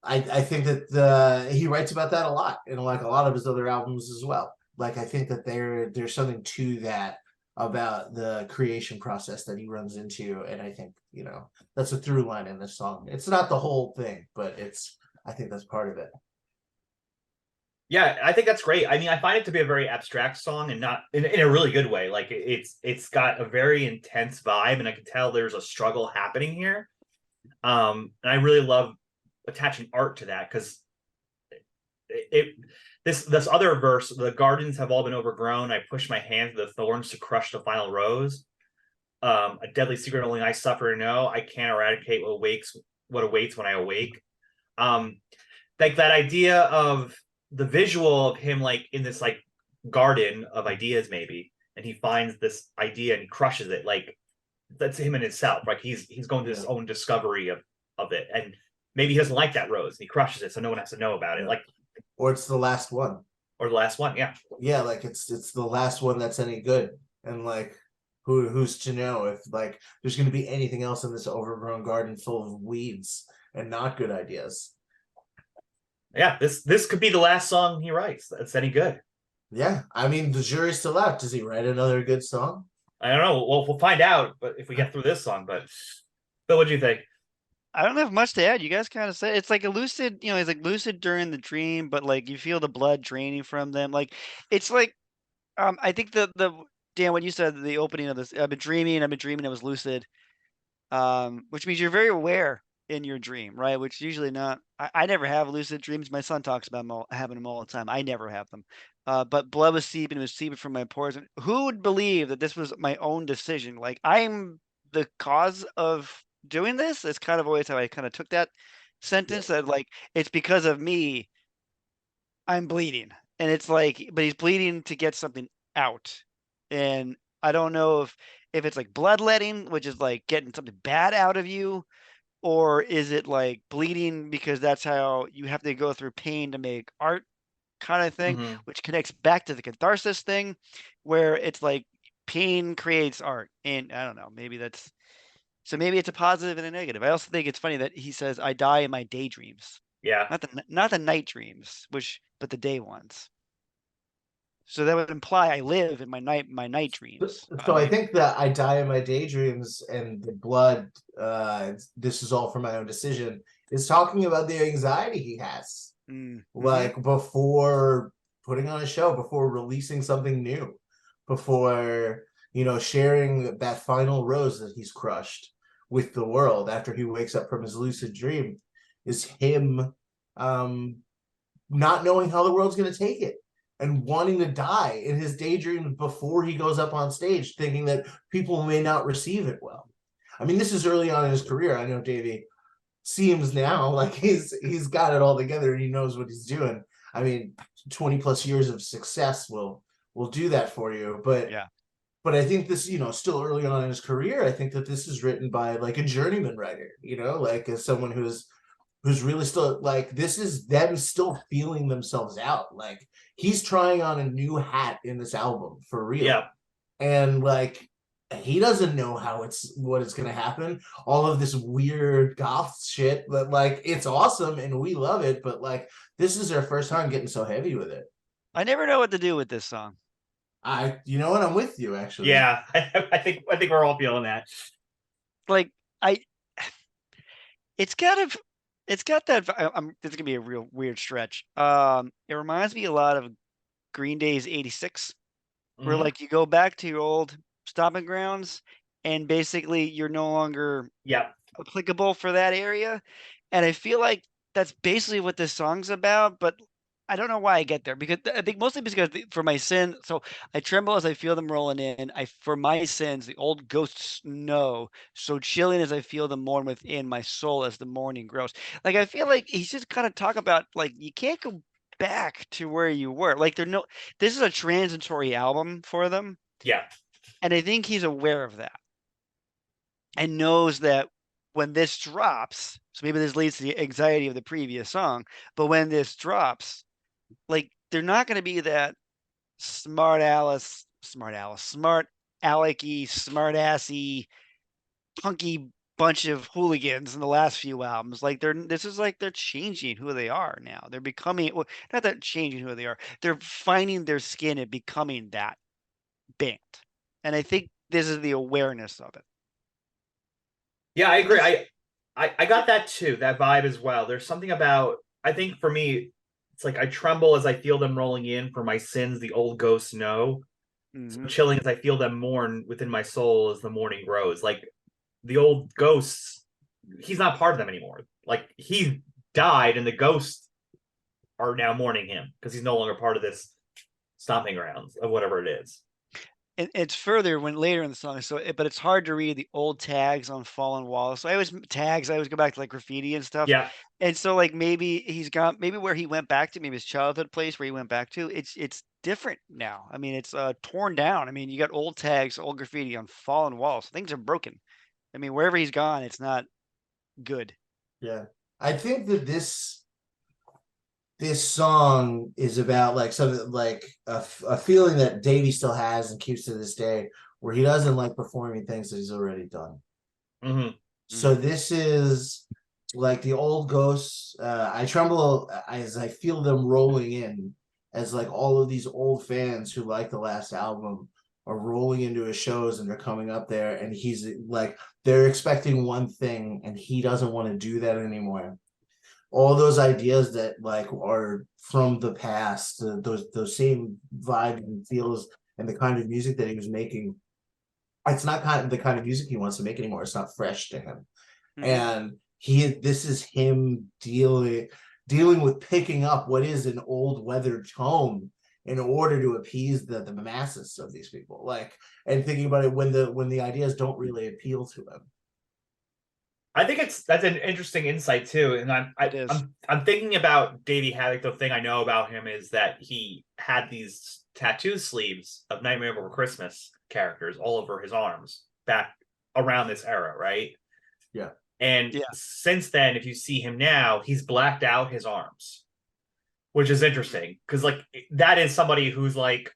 I think that he writes about that a lot in like a lot of his other albums as well. Like I think that there's something to that about the creation process that he runs into, and I think that's a through line in this song. It's not the whole thing, but I think that's part of it. Yeah, I think that's great. I mean, I find it to be a very abstract song and not in a really good way. Like it's got a very intense vibe, and I can tell there's a struggle happening here. And I really love attaching art to that because This other verse, the gardens have all been overgrown. I push my hand through the thorns to crush the final rose. A deadly secret only I suffer to know. I can't eradicate what awaits when I awake. Like that idea of the visual of him like in this like garden of ideas maybe, and he finds this idea and he crushes it. Like that's him in himself. Like he's going through his own discovery of it, and maybe he doesn't like that rose and he crushes it, so no one has to know about it. Like, or it's the last one. Or the last one, yeah. Yeah, like it's the last one that's any good, and like who's to know if like there's going to be anything else in this overgrown garden full of weeds and not good ideas. Yeah, this could be the last song he writes that's any good. Yeah, I mean the jury's still out. Does he write another good song? I don't know. Well, we'll find out, but if we get through this song. But Bill, what do you think? I don't have much to add. You guys kind of say it's like a lucid, he's like lucid during the dream, but like you feel the blood draining from them. Like it's like I think the Dan, what you said the opening of this, I've been dreaming, I was lucid. Which means you're very aware in your dream, right? Which usually not. I never have lucid dreams. My son talks about them having them all the time. I never have them. But blood was seeping, it was seeping from my pores. And who would believe that this was my own decision? Like I'm the cause of doing this. It's kind of always how I kind of took that sentence that like it's because of me I'm bleeding. And it's like, but he's bleeding to get something out. And I don't know if it's like bloodletting, which is like getting something bad out of you, or is it like bleeding because that's how you have to go through pain to make art kind of thing, which connects back to the catharsis thing, where it's like pain creates art. And I don't know, maybe it's a positive and a negative. I also think it's funny that he says, I die in my daydreams. Yeah. Not the night dreams, but the day ones. So that would imply I live in my night dreams. So I think that I die in my daydreams and the blood, this is all for my own decision, is talking about the anxiety he has. Like before putting on a show, before releasing something new, before, sharing that final rose that he's crushed with the world after he wakes up from his lucid dream, is him not knowing how the world's going to take it and wanting to die in his daydreams before he goes up on stage, thinking that people may not receive it well. I mean, this is early on in his career. I know Davey seems now like he's got it all together and he knows what he's doing. I mean, 20 plus years of success will do that for you. But yeah. But I think this, still early on in his career, I think that this is written by like a journeyman writer, like as someone who's really still like, this is them still feeling themselves out. Like he's trying on a new hat in this album for real. Yeah. And like, he doesn't know what it's going to happen. All of this weird goth shit, but like, it's awesome and we love it. But like, this is their first time getting so heavy with it. I never know what to do with this song. You know what? I'm with you actually. Yeah. I think we're all feeling that. Like it's got that. This is gonna be a real weird stretch. It reminds me a lot of Green Day's '86, where like you go back to your old stomping grounds, and basically you're no longer applicable for that area. And I feel like that's basically what this song's about, but I don't know why I get there, because I think mostly because for my sin. So I tremble as I feel them rolling in. For my sins, the old ghosts know. So chilling as I feel them mourn within my soul as the morning grows. Like I feel like he's just kind of talk about like you can't go back to where you were. Like this is a transitory album for them. Yeah. And I think he's aware of that and knows that when this drops, so maybe this leads to the anxiety of the previous song, but when this drops, like they're not going to be that smart alecky, smart assy, punky bunch of hooligans in the last few albums. Like they're changing who they are now. They're becoming, well, not that changing who they are. They're finding their skin and becoming that band. And I think this is the awareness of it. Yeah, I agree. I got that too, that vibe as well. There's something about, I think for me, it's like I tremble as I feel them rolling in, for my sins the old ghosts know. So chilling as I feel them mourn within my soul as the morning grows. Like the old ghosts, he's not part of them anymore. Like he died and the ghost are now mourning him because he's no longer part of this stomping grounds of whatever it is. It's further when later in the song, but it's hard to read the old tags on fallen walls. So I always go back to like graffiti and stuff. Yeah. And so like maybe he's gone, maybe where he went back to, maybe his childhood place where he went back to, it's different now. I mean, it's torn down. I mean, you got old tags, old graffiti on fallen walls. Things are broken. I mean, wherever he's gone, it's not good. Yeah. I think that this song is about like something like a feeling that Davey still has and keeps to this day, where he doesn't like performing things that he's already done. Mm-hmm. So this is like the old ghosts. I tremble as I feel them rolling in, as like all of these old fans who like the last album are rolling into his shows, and they're coming up there, and he's like, they're expecting one thing and he doesn't want to do that anymore. All those ideas that like are from the past, those same vibe and feels and the kind of music that he was making, it's not the kind of music he wants to make anymore. It's not fresh to him. And this is him dealing with picking up what is an old weathered tone in order to appease the masses of these people, like, and thinking about it when the ideas don't really appeal to him. I think that's an interesting insight too, and I'm thinking about Davey Haddock. The thing I know about him is that he had these tattoo sleeves of Nightmare Before Christmas characters all over his arms back around this era, right? Yeah. And since then, if you see him now, he's blacked out his arms, which is interesting because like that is somebody who's like,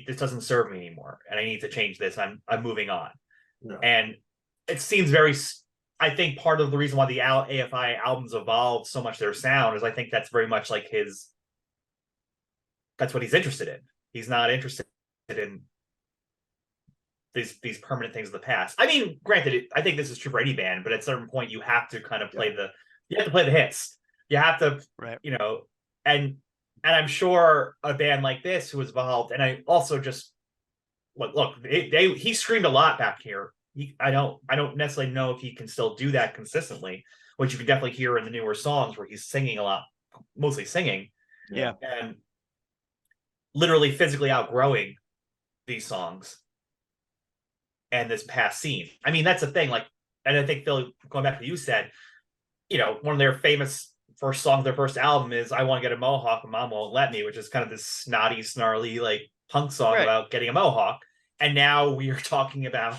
this doesn't serve me anymore, and I need to change this. I'm moving on, and it seems very. I think part of the reason why the AFI albums evolved so much their sound is I think that's very much like that's what he's interested in. He's not interested in these permanent things of the past. I mean, granted, I think this is true for any band, but at a certain point you have to kind of play the hits. You have to, and I'm sure a band like this who was evolved, and I also just look, he screamed a lot back here. I don't necessarily know if he can still do that consistently, which you can definitely hear in the newer songs where he's singing a lot, mostly singing. Yeah. And literally physically outgrowing these songs and this past scene. I mean, that's the thing. Like, and I think, Phil, going back to what you said, one of their famous first songs, their first album is I Want to Get a Mohawk and Mom Won't Let Me, which is kind of this snotty, snarly, like punk song about getting a mohawk. And now we are talking about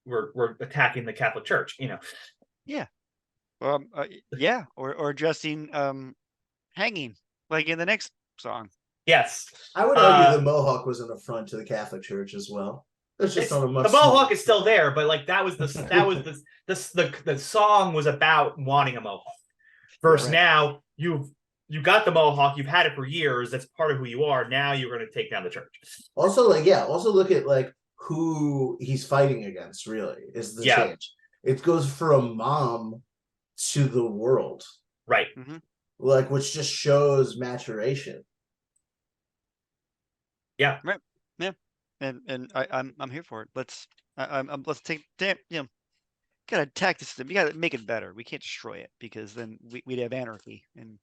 we're attacking the Catholic Church, Yeah. Or addressing hanging, like in the next song. Yes. I would argue the mohawk was an affront to the Catholic Church as well. It's just on a much the mohawk is still there, but like that was the song was about wanting a mohawk. Versus now you got the mohawk, you've had it for years, that's part of who you are. Now you're going to take down the church. Also, also look at like who he's fighting against, really, is the change. It goes from mom to the world. Right. Like, which just shows maturation. Yeah. Right. Yeah. And I'm here for it. Let's take gotta attack the system. You gotta make it better. We can't destroy it because then we'd have anarchy. And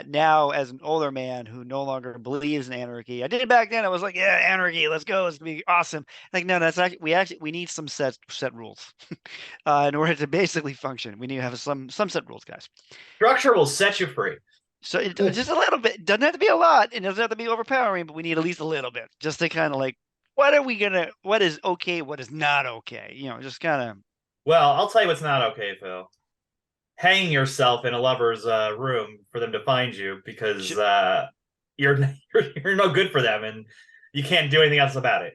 now, as an older man who no longer believes in anarchy, I did it back then. I was like, yeah, anarchy, let's go, it's gonna be awesome. Like, no, that's actually we need some set rules in order to basically function. We need to have some set rules, guys. Structure will set you free. So just a little bit. Doesn't have to be a lot. It doesn't have to be overpowering, but we need at least a little bit, just to kind of like, what is okay, what is not okay. Just kind of. Well, I'll tell you what's not okay, Phil. Hanging yourself in a lover's room for them to find you because you're no good for them and you can't do anything else about it.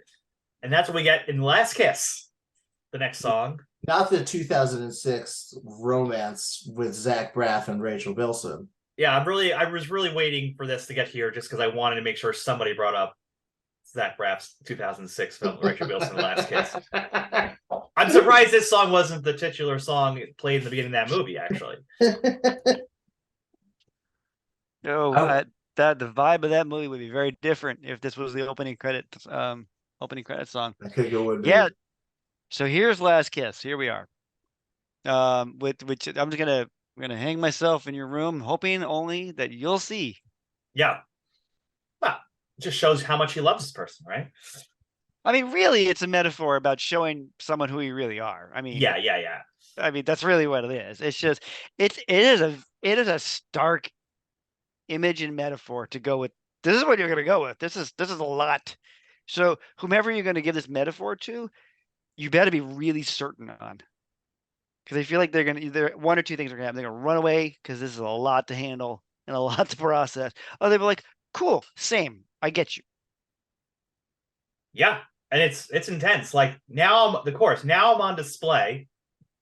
And that's what we get in Last Kiss, the next song. Not the 2006 romance with Zach Braff and Rachel Bilson. Yeah, I was really waiting for this to get here just because I wanted to make sure somebody brought up Zach Braff's 2006 film, Rachel Bilson, Last Kiss. I'm surprised this song wasn't the titular song played in the beginning of that movie, actually. No, the vibe of that movie would be very different if this was the opening credit song. I think it would be. Yeah. So here's Last Kiss. Here we are. Which I'm just gonna I'm gonna hang myself in your room, hoping only that you'll see. Yeah. Well, it just shows how much he loves this person, right? I mean, really, it's a metaphor about showing someone who you really are. Yeah. I mean, that's really what it is. It's just, it is a stark image and metaphor to go with. This is what you're gonna go with. This is a lot. So whomever you're gonna give this metaphor to, you better be really certain on. Because I feel like they're gonna either one or two things are gonna happen. They're gonna run away because this is a lot to handle and a lot to process. Or they'll be like, cool, same. I get you. Yeah. And it's intense. Like now now I'm on display,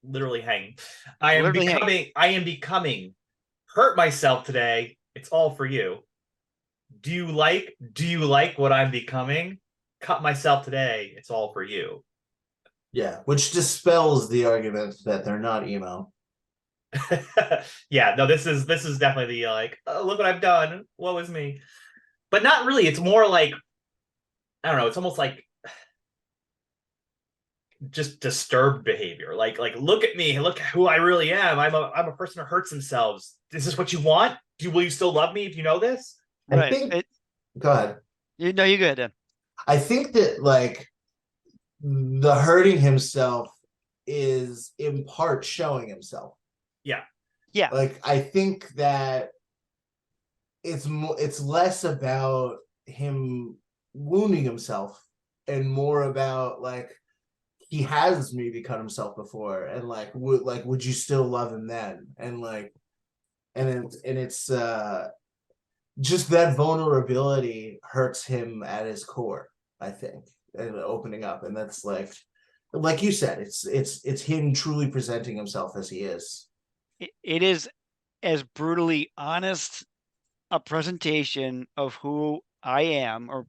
literally hanging. Literally hang. I am becoming hurt myself today. It's all for you. Do you like what I'm becoming? Cut myself today. It's all for you. Yeah, which dispels the argument that they're not emo. Yeah, no, this is definitely the like, oh, look what I've done. Woe is me. But not really. It's more like, I don't know, it's almost like just disturbed behavior. Like look at me, look who I really am. I'm a person who hurts themselves. Is this what you want? Will you still love me if you know this? I Right. think. Go ahead. You know, you go ahead, Dan. I think that like the hurting himself is in part showing himself. Yeah. Yeah. Like I think that it's less about him wounding himself and more about like he has maybe cut himself before and like would you still love him then and like it's just that vulnerability hurts him at his core, I think, and opening up, and that's like you said, it's him truly presenting himself as he is. It is as brutally honest a presentation of who I am or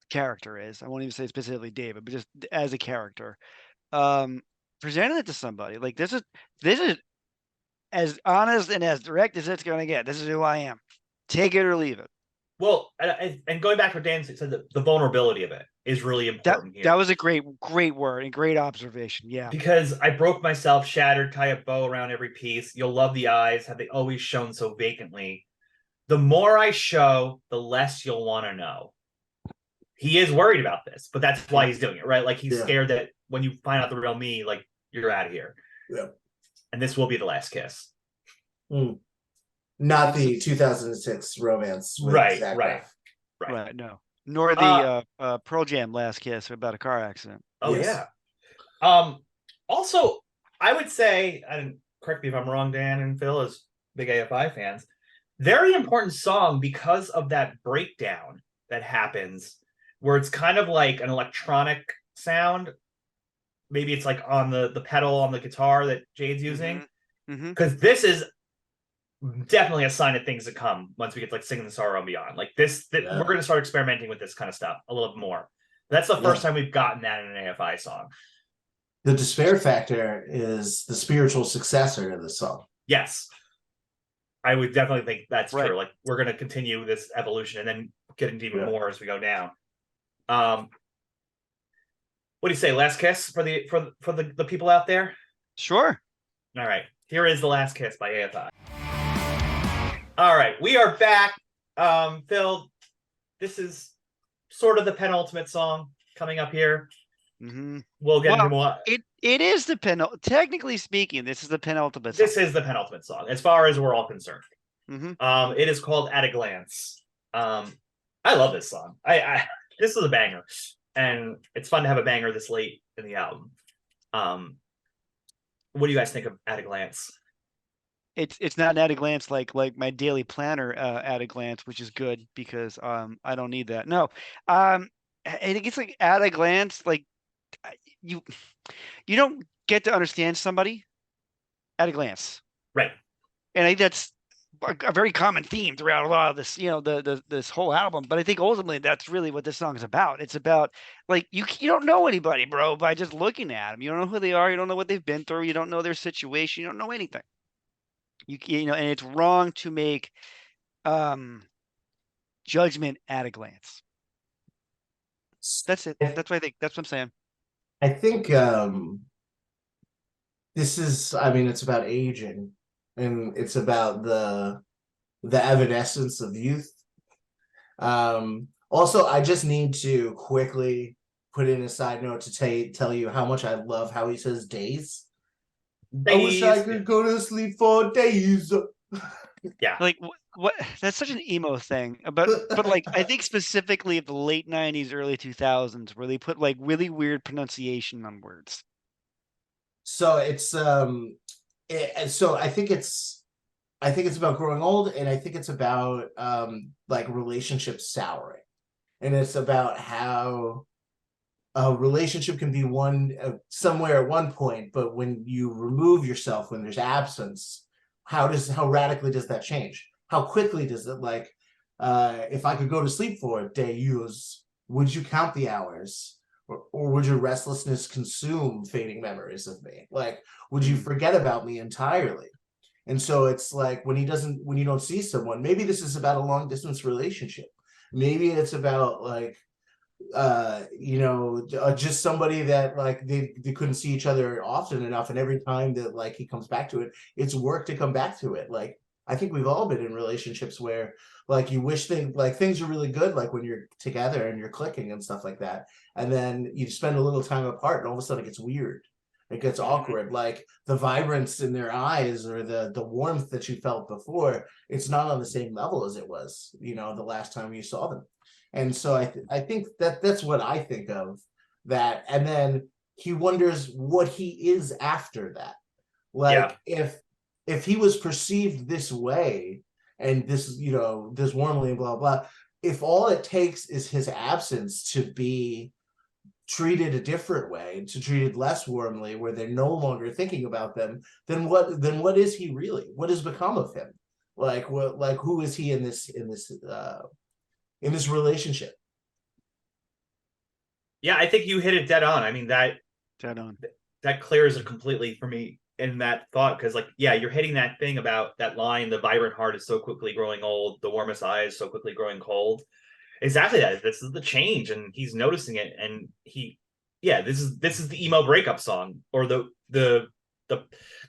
character is. I won't even say specifically David, but just as a character. Presenting it to somebody like this is as honest and as direct as it's gonna get. This is who I am. Take it or leave it. Well, and going back to what Dan said, the vulnerability of it is really important here. That was a great word and great observation. Yeah. Because I broke myself, shattered, tie a bow around every piece. You'll love the eyes. Have they always shown so vacantly? The more I show, the less you'll want to know. He is worried about this, but that's why he's doing it, right? Like he's scared that when you find out the real me, like you're out of here. Yeah. And this will be the last kiss. Not the 2006 romance. Right. No. Nor the Pearl Jam Last Kiss about a car accident. Oh yes. Yeah. Also, I would say, and correct me if I'm wrong, Dan and Phil, as big AFI fans, very important song because of that breakdown that happens, where it's kind of like an electronic sound. Maybe it's like on the pedal on the guitar that Jade's using. Because this is definitely a sign of things to come once we get to like Singing the Sorrow and Beyond. Like this, we're going to start experimenting with this kind of stuff a little bit more. That's the first time we've gotten that in an AFI song. The Despair Factor is the spiritual successor to this song. Yes. I would definitely think that's true. Like we're going to continue this evolution and then get into even more as we go down. What do you say? Last kiss for the people out there? Sure. All right. Here is The Last Kiss by AFI. All right. We are back. Phil, this is sort of the penultimate song coming up here. We'll get into more. It is the penultimate. Technically speaking, this is the penultimate song. This is the penultimate song, as far as we're all concerned. It is called At a Glance. I love this song. This is a banger. And it's fun to have a banger this late in the album. What do you guys think of At a Glance? It's not an at a glance like my daily planner at a glance, which is good because I don't need that. No, I think it's like at a glance, like you don't get to understand somebody at a glance, right? And I think that's a very common theme throughout a lot of this, this whole album. But I think ultimately that's really what this song is about. It's about like you don't know anybody, bro, by just looking at them. You don't know who they are. You don't know what they've been through. You don't know their situation. You don't know anything. You know, and it's wrong to make judgment at a glance. That's it. That's what I think. That's what I'm saying. I think this is, I mean, it's about aging. and it's about the evanescence of youth. Also, I just need to quickly put in a side note to tell you how much I love how he says days. I wish I Days. could go to sleep for days. Yeah. Like what? That's such an emo thing. But like I think specifically of the late '90s, early 2000s, where they put like really weird pronunciation on words. So so I think it's about growing old, and I think it's about like relationships souring, and it's about how a relationship can be one somewhere at one point, but when you remove yourself, when there's absence, how radically does that change? How quickly does it, like, if I could go to sleep for a day use, would you count the hours? Or would your restlessness consume fading memories of me? Like, would you forget about me entirely? And so it's like when you don't see someone, maybe this is about a long distance relationship. Maybe it's about like just somebody that like they couldn't see each other often enough, and every time that like he comes back to it, it's work to come back to it. Like I think we've all been in relationships where like you wish things are really good, like when you're together and you're clicking and stuff like that, and then you spend a little time apart and all of a sudden it gets weird, it gets awkward, like the vibrance in their eyes or the warmth that you felt before, it's not on the same level as it was, the last time you saw them. And so I think that's what I think of that. And then he wonders what he is after that. Like if he was perceived this way and this warmly and blah blah, if all it takes is his absence to be treated a different way, to treated less warmly, where they're no longer thinking about them, then what is he really? What has become of him? Like who is he in this relationship? Yeah, I think you hit it dead on. I mean, that Dead on. that clears it completely for me in that thought, because like, yeah, you're hitting that thing about that line, the vibrant heart is so quickly growing old, the warmest eyes so quickly growing cold. Exactly that. This is the change, and he's noticing it, and this is the emo breakup song, or the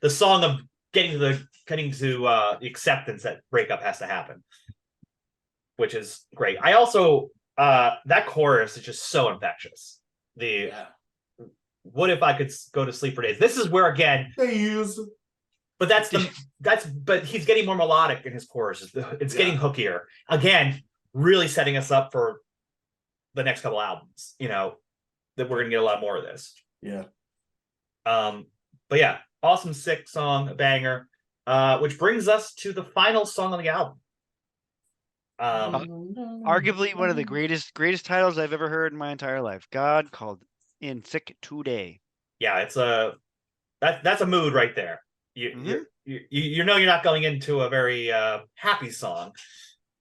song of getting to the acceptance that breakup has to happen, which is great. I also that chorus is just so infectious. What if I could go to sleep for days? This is where again they use, but but he's getting more melodic in his choruses. It's getting hookier again, really setting us up for the next couple albums. That we're gonna get a lot more of this. Yeah. But yeah, awesome, sick song, a banger. Which brings us to the final song on the album. Arguably one of the greatest titles I've ever heard in my entire life. God called in sick today. Yeah, that's a mood right there. You know you're not going into a very happy song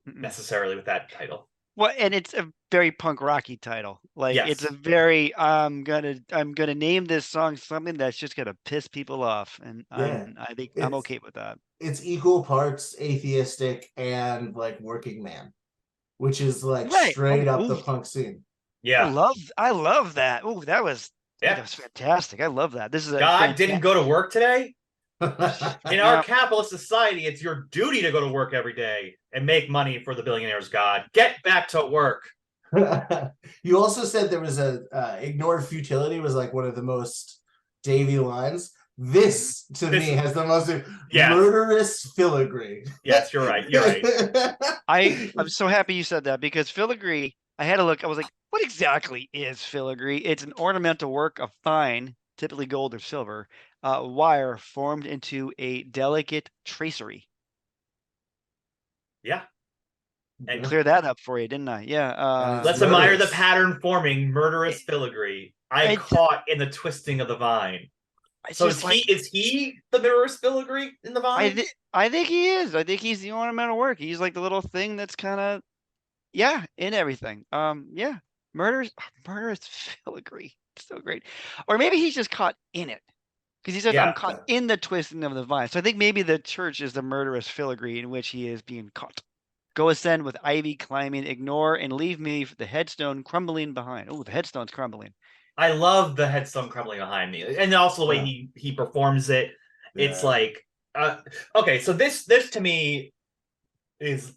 necessarily with that title. Well, and it's a very punk rocky title. Like it's a very I'm gonna name this song something that's just gonna piss people off, and I think I'm okay with that. It's equal parts atheistic and like working man, which is like straight up the punk scene. Yeah, I love that. Oh, that was fantastic. I love that. This is God didn't go to work today. In our capitalist society, it's your duty to go to work every day and make money for the billionaires. God, get back to work. You also said there was ignored futility was like one of the most Davey lines. This me has the most murderous filigree. Yes, you're right. You're right. I'm so happy you said that, because filigree, I had to look. I was like, what exactly is filigree? It's an ornamental work of fine, typically gold or silver, wire formed into a delicate tracery. Yeah. And clear that up for you, didn't I? Yeah. Let's admire the pattern forming murderous filigree. Caught in the twisting of the vine. So is he the murderous filigree in the vine? I think he is. I think he's the ornamental work. He's like the little thing that's kind of in everything. Murderous filigree. So great. Or maybe he's just caught in it. Because he says, I'm caught in the twisting of the vine. So I think maybe the church is the murderous filigree in which he is being caught. Go ascend with ivy climbing, ignore and leave me the headstone crumbling behind. Oh, the headstone's crumbling. I love the headstone crumbling behind me. And also the way he performs it. It's like Okay, so this to me is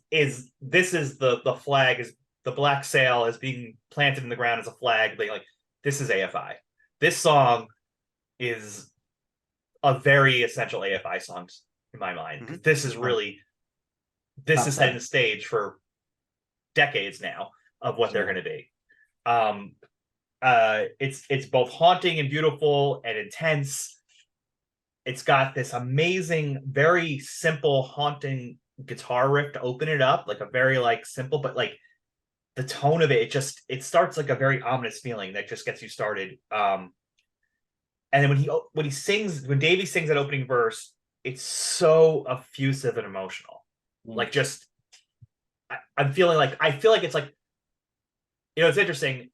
this is the flag, is the black sail is being planted in the ground as a flag. Like this is AFI. This song is a very essential AFI song in my mind. Mhm. This is really this is setting the stage for decades now of what they're going to be. It's both haunting and beautiful and intense. It's got this amazing, very simple, haunting guitar riff to open it up, like a very like simple, but like the tone of it, it starts like a very ominous feeling that just gets you started. And then when Davey sings that opening verse, it's so effusive and emotional. Like just I feel like it's like, it's interesting.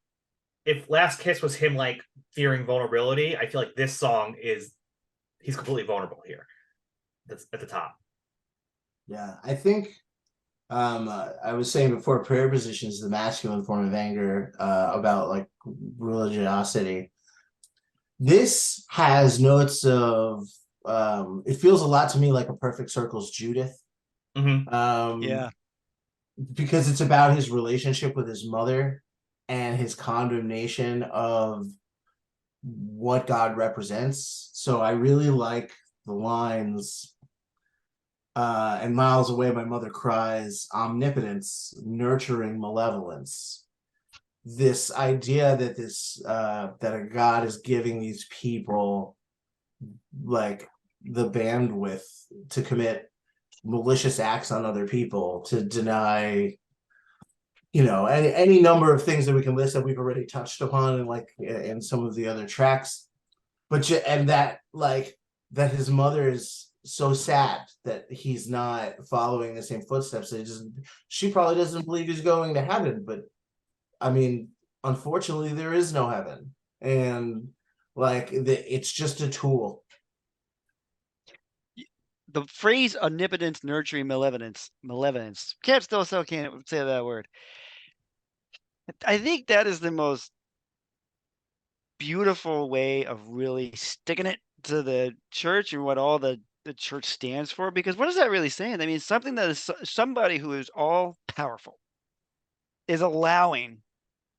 If Last Kiss was him like fearing vulnerability, I feel like this song is he's completely vulnerable here. That's at the top. Yeah, I think I was saying before, prayer position is the masculine form of anger, about like religiosity. This has notes of it feels a lot to me like a Perfect Circle's Judith. Yeah. Because it's about his relationship with his mother and his condemnation of what God represents. So I really like the lines, and miles away my mother cries, omnipotence, nurturing malevolence. This idea that that a God is giving these people like the bandwidth to commit malicious acts on other people, to deny, any number of things that we can list that we've already touched upon in like in some of the other tracks. And that like that his mother is so sad that he's not following the same footsteps. She probably doesn't believe he's going to heaven, but I mean, unfortunately, there is no heaven, and like it's just a tool. The phrase omnipotence, nurturing malevolence. Can't say that word. I think that is the most beautiful way of really sticking it to the church and what all the church stands for. Because what is that really saying? I mean, something that is somebody who is all powerful is allowing,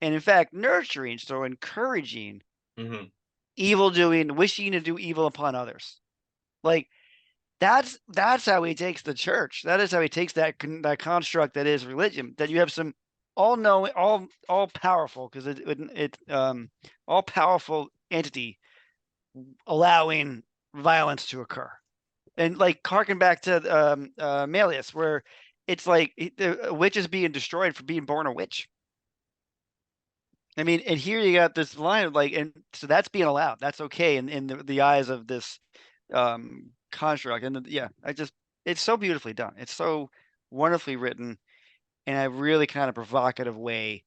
and in fact, nurturing, so encouraging evil doing, wishing to do evil upon others. Like that's how he takes the church. That is how he takes that construct that is religion. That you have some all knowing, all powerful, because it all powerful entity allowing violence to occur, and like harken back to Malleus, where it's like a witch is being destroyed for being born a witch. I mean, and here you got this line of like, and so that's being allowed. That's okay in the eyes of this construct. And it's so beautifully done. It's so wonderfully written in a really kind of provocative way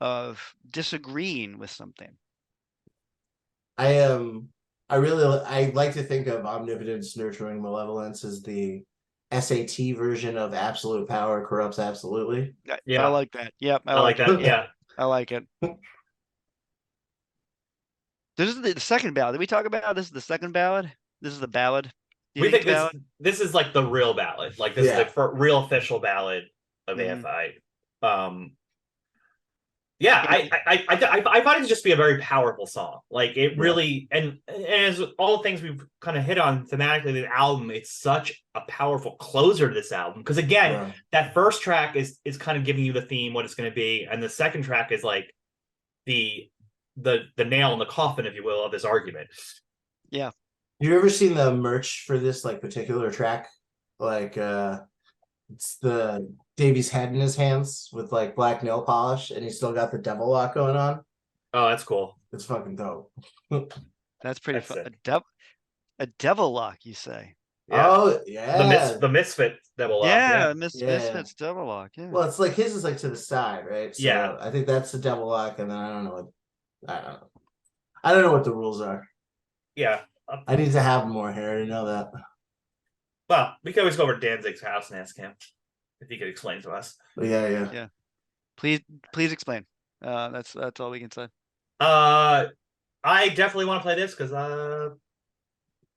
of disagreeing with something. I like to think of omnipotence, nurturing malevolence as the SAT version of absolute power corrupts absolutely. I like that. Yep, I like like that. it. Yeah, I like it. This is the second ballad. Did we talk about this? Is the second ballad? This is the ballad. Do you we think it's ballad? this is like the real ballad. Like this is the real official ballad of AFI. Yeah, I find it to just be a very powerful song. Like it really, and as all the things we've kind of hit on thematically, the album, it's such a powerful closer to this album. Because again, that first track is kind of giving you the theme, what it's going to be, and the second track is like the nail in the coffin, if you will, of this argument. Yeah. You ever seen the merch for this like particular track? Like it's the Davy's head in his hands with like black nail polish, and he's still got the devil lock going on. Oh, that's cool. It's fucking dope. That's pretty fun. A devil lock, you say? Yeah. Oh yeah, the misfit devil lock. Yeah, Misfits devil lock. Yeah. Well, it's like his is like to the side, right? So yeah. I think that's the devil lock, and then I don't know what the rules are. Yeah. I need to have more hair to know that. Well, we can always go over to Danzig's house and ask him if he could explain to us. Yeah. Please explain. That's all we can say. I definitely want to play this because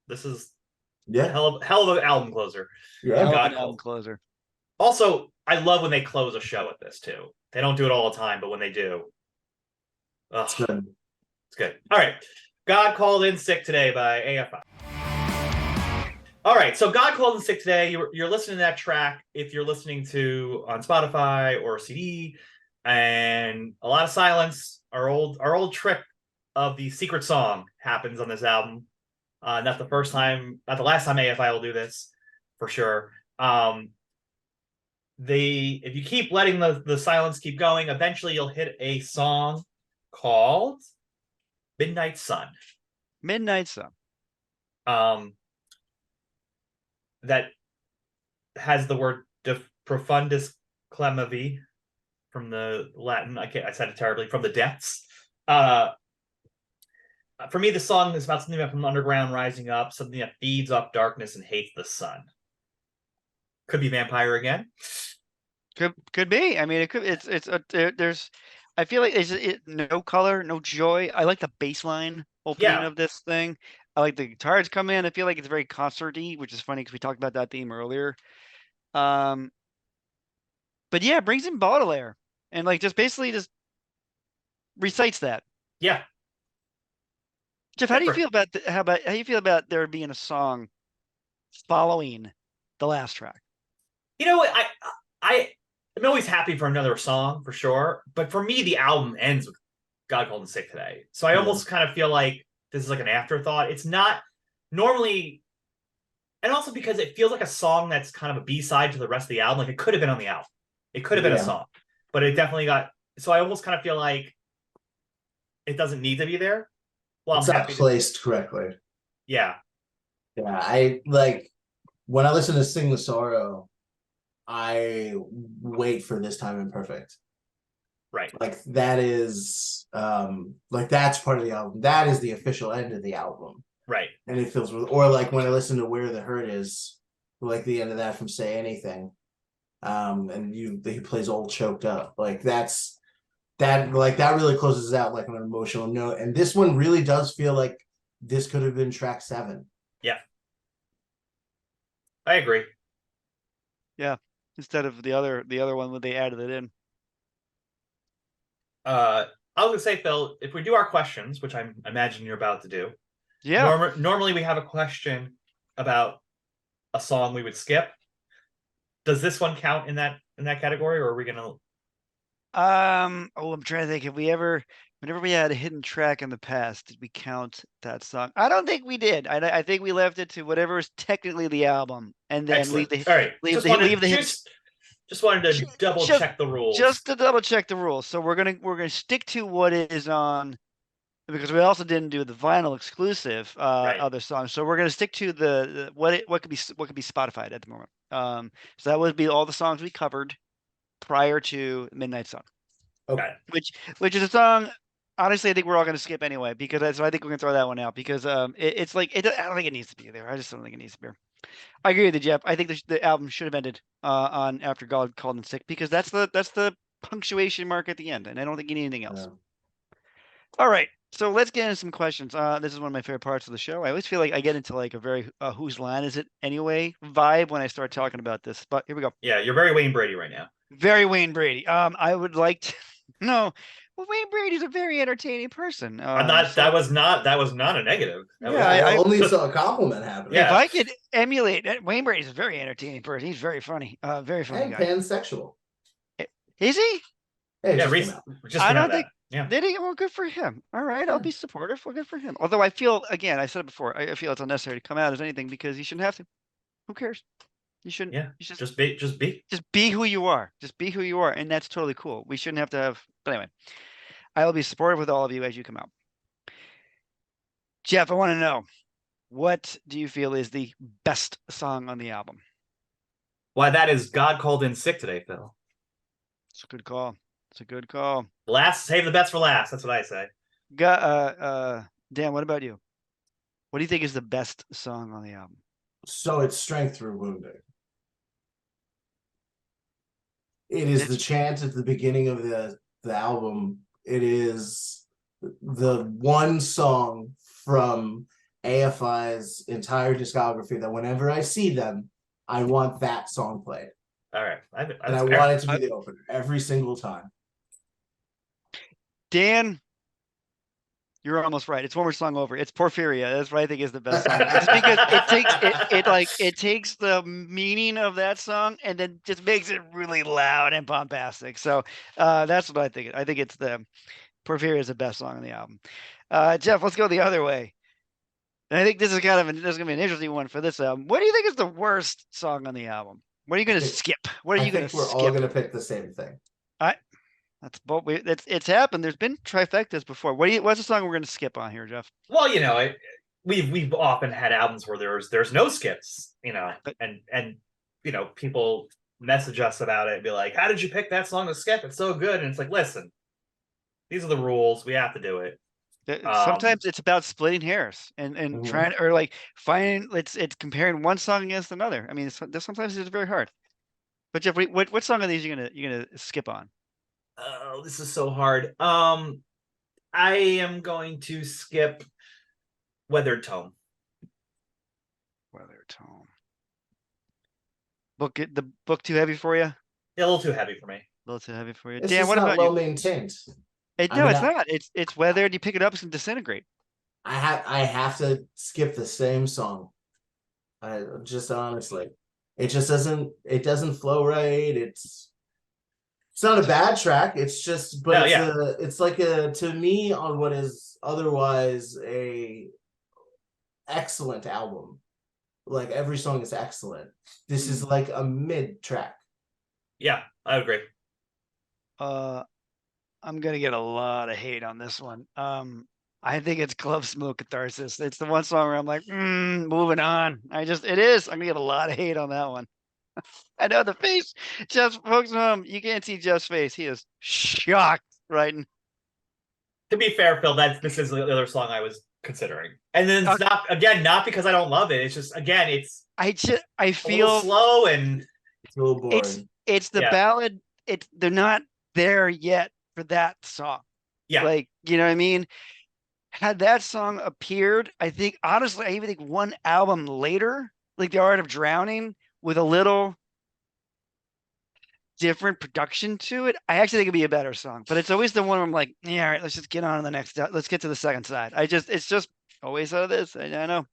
this is Yeah, Hell of an album closer. yeah. Hell of God an album called. closer. Also, I love when they close a show with this too. They don't do it all the time, but when they do, It's ugh, good. it's good. All right. God Called In Sick Today by AFI. All right, so God Called In Sick Today. You're listening to that track if you're listening to on Spotify or CD, and a lot of silence. Our old trick of the secret song happens on this album. Not the first time, not the last time AFI will do this, for sure. If you keep letting the silence keep going, eventually you'll hit a song called Midnight Sun. Midnight Sun. Um, that has the word de profundis clamavi from the Latin. I said it terribly. From the depths. For me, the song is about something from the underground rising up, something that feeds off darkness and hates the sun. Could be vampire again. Could be. I mean, it could. There's. I feel like no color, no joy. I like the bass line opening Yeah, of this thing. I like the guitars come in. I feel like it's very concert-y, which is funny because we talked about that theme earlier. Um, but yeah, it brings in Baudelaire and like just basically just recites that. yeah. Jeff, how do you feel about how you feel about there being a song following the last track? You know what? I'm always happy for another song for sure, but for me, the album ends with God Called In Sick Today. So I almost kind of feel like this is like an afterthought. It's not normally, and also because it feels like a song that's kind of a B-side to the rest of the album. Like it could have been on the album. It could have been a song, but it definitely got. So I almost kind of feel like it doesn't need to be there. Well, It's I'm not happy. placed correctly. Yeah. Yeah, I like when I listen to Sing the Sorrow, I wait for This Time Imperfect. Right. Like that is like that's part of the album. That is the official end of the album. Right. And it feels or like when I listen to Where the Hurt Is, like the end of that from Say Anything. And he plays Old Choked Up. Like that really closes out like an emotional note. And this one really does feel like this could have been track 7. Yeah. I agree. Yeah, instead of the other one when they added it in. I was gonna say, Phil, if we do our questions, which I imagine you're about to do, Yeah. normally we have a question about a song we would skip. Does this one count in that category, or are we gonna? Oh, I'm trying to think. Whenever we had a hidden track in the past, did we count that song? I don't think we did. I think we left it to whatever is technically the album, and then Excellent. All right. Just wanted to double check the rules. Just to double check the rules. So we're gonna stick to what is on, because we also didn't do the vinyl exclusive other songs. So we're gonna stick to the what could be Spotify at the moment. So that would be all the songs we covered prior to Midnight Sun. Okay. Which is a song. Honestly, I think we're all going to skip anyway so I think we're going to throw that one out because it's like I don't think it needs to be there. I just don't think it needs to be there. I agree with you, Jeff. I think the album should have ended on after God Called In Sick because that's the punctuation mark at the end, and I don't think you need anything else. Yeah. All right, so let's get into some questions. This is one of my favorite parts of the show. I always feel like I get into like a very whose line is it anyway vibe when I start talking about this. But here we go. Yeah, you're very Wayne Brady right now. Very Wayne Brady. I would like to no. Well, Wayne Brady's a very entertaining person. That was not a negative. I only saw a compliment happening. Yeah. If I could emulate Wayne Brady's a very entertaining person. He's very funny. Very funny and guy. pansexual. Is he? Hey, I don't think. Yeah. Did he? Well, good for him. All right, I'll be supportive. Well, good for him. Although I feel, again, I said it before, I feel it's unnecessary to come out as anything because you shouldn't have to. Who cares? You shouldn't. Yeah. You just be. Just be who you are. Just be who you are, and that's totally cool. We shouldn't have to have. But anyway, I will be supportive with all of you as you come out. Jeff, I want to know, what do you feel is the best song on the album? Why, that is God Called In Sick Today, Phil. It's a good call. It's a good call. Save the best for last. That's what I say. Dan, what about you? What do you think is the best song on the album? So it's Strength Through Wounding. It is the chant at the beginning of the album. It is the one song from AFI's entire discography that whenever I see them, I want that song played. All right, And I that's want fair. it to be the opener every single time. Dan, you're almost right. It's one more song over. It's Porphyria. That's what I think is the best song. Just because it takes the meaning of that song and then just makes it really loud and bombastic. So that's what I think. I think it's the Porphyria is the best song on the album. Jeff, let's go the other way. And I think this is kind of this is gonna be an interesting one for this album. What do you think is the worst song on the album? What are you gonna skip? What are you gonna think we're all skip? gonna pick the same thing. That's both. It's happened. There's been trifectas before. What's the song we're gonna skip on here, Jeff? Well, we've often had albums where there's no skips, But- and people message us about it and be like, "How did you pick that song to skip? It's so good." And it's like, listen, these are the rules. We have to do it. Sometimes it's about splitting hairs and Mhm. trying or like finding it's comparing one song against another. I mean, sometimes it's very hard. But Jeff, what song of these you gonna skip on? Oh, this is so hard. I am going to skip Weathered Tone. Weather tone. The book too heavy for you? A A little too heavy for me. little too heavy for you. It's Dan, just what not about well you? maintained. No, I mean, it's not. It's weathered. You pick it up, it's gonna disintegrate. I have to skip the same song. I just honestly, it just doesn't flow right. It's not a bad track. It's just, but No, it's yeah. it's like to me on what is otherwise a excellent album. Like every song is excellent. This is like a mid track. Yeah, I agree. I'm gonna get a lot of hate on this one. I think it's Club Smoke Catharsis. It's the one song where I'm like, moving on. It is. I'm gonna get a lot of hate on that one. I know the face. Jeff's folks home. You can't see Jeff's face. He is shocked, right? To be fair, Phil, this is the other song I was considering. And then it's not because I don't love it. It's just it's I a little feel slow and It's a little boring. it's the Yeah. ballad. They're not there yet for that song. yeah. Like, you know what I mean? Had that song appeared, I think honestly, I even think one album later, like The Art of Drowning, with a little different production to it, I actually think it'd be a better song. But it's always the one where I'm like, yeah, all right, let's just get on to the next. Let's get to the second side. It's just always how it is. I know.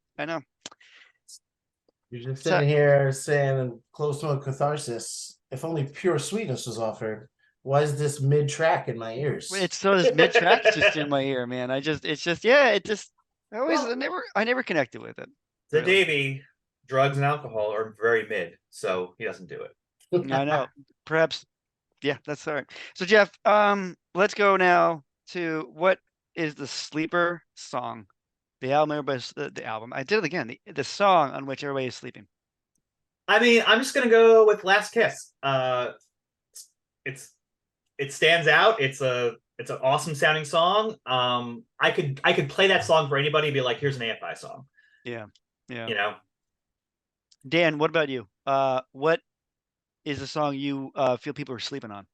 You're just sitting here saying close to a catharsis. If only pure sweetness was offered. Why is this mid track in my ears? It's so this mid track just in my ear, man. I never connected with it. So Really. Davey, drugs and alcohol are very mid, so he doesn't do it. I know. Perhaps, yeah, that's all right. So Jeff, let's go now to what is the sleeper song, the album, the album. I did it again. The song on which everybody is sleeping. I mean, I'm just gonna go with Last Kiss. It stands out. It's an awesome sounding song. I could play that song for anybody and be like, here's an AFI song. Yeah. Dan, what about you? What is the song you feel people are sleeping on?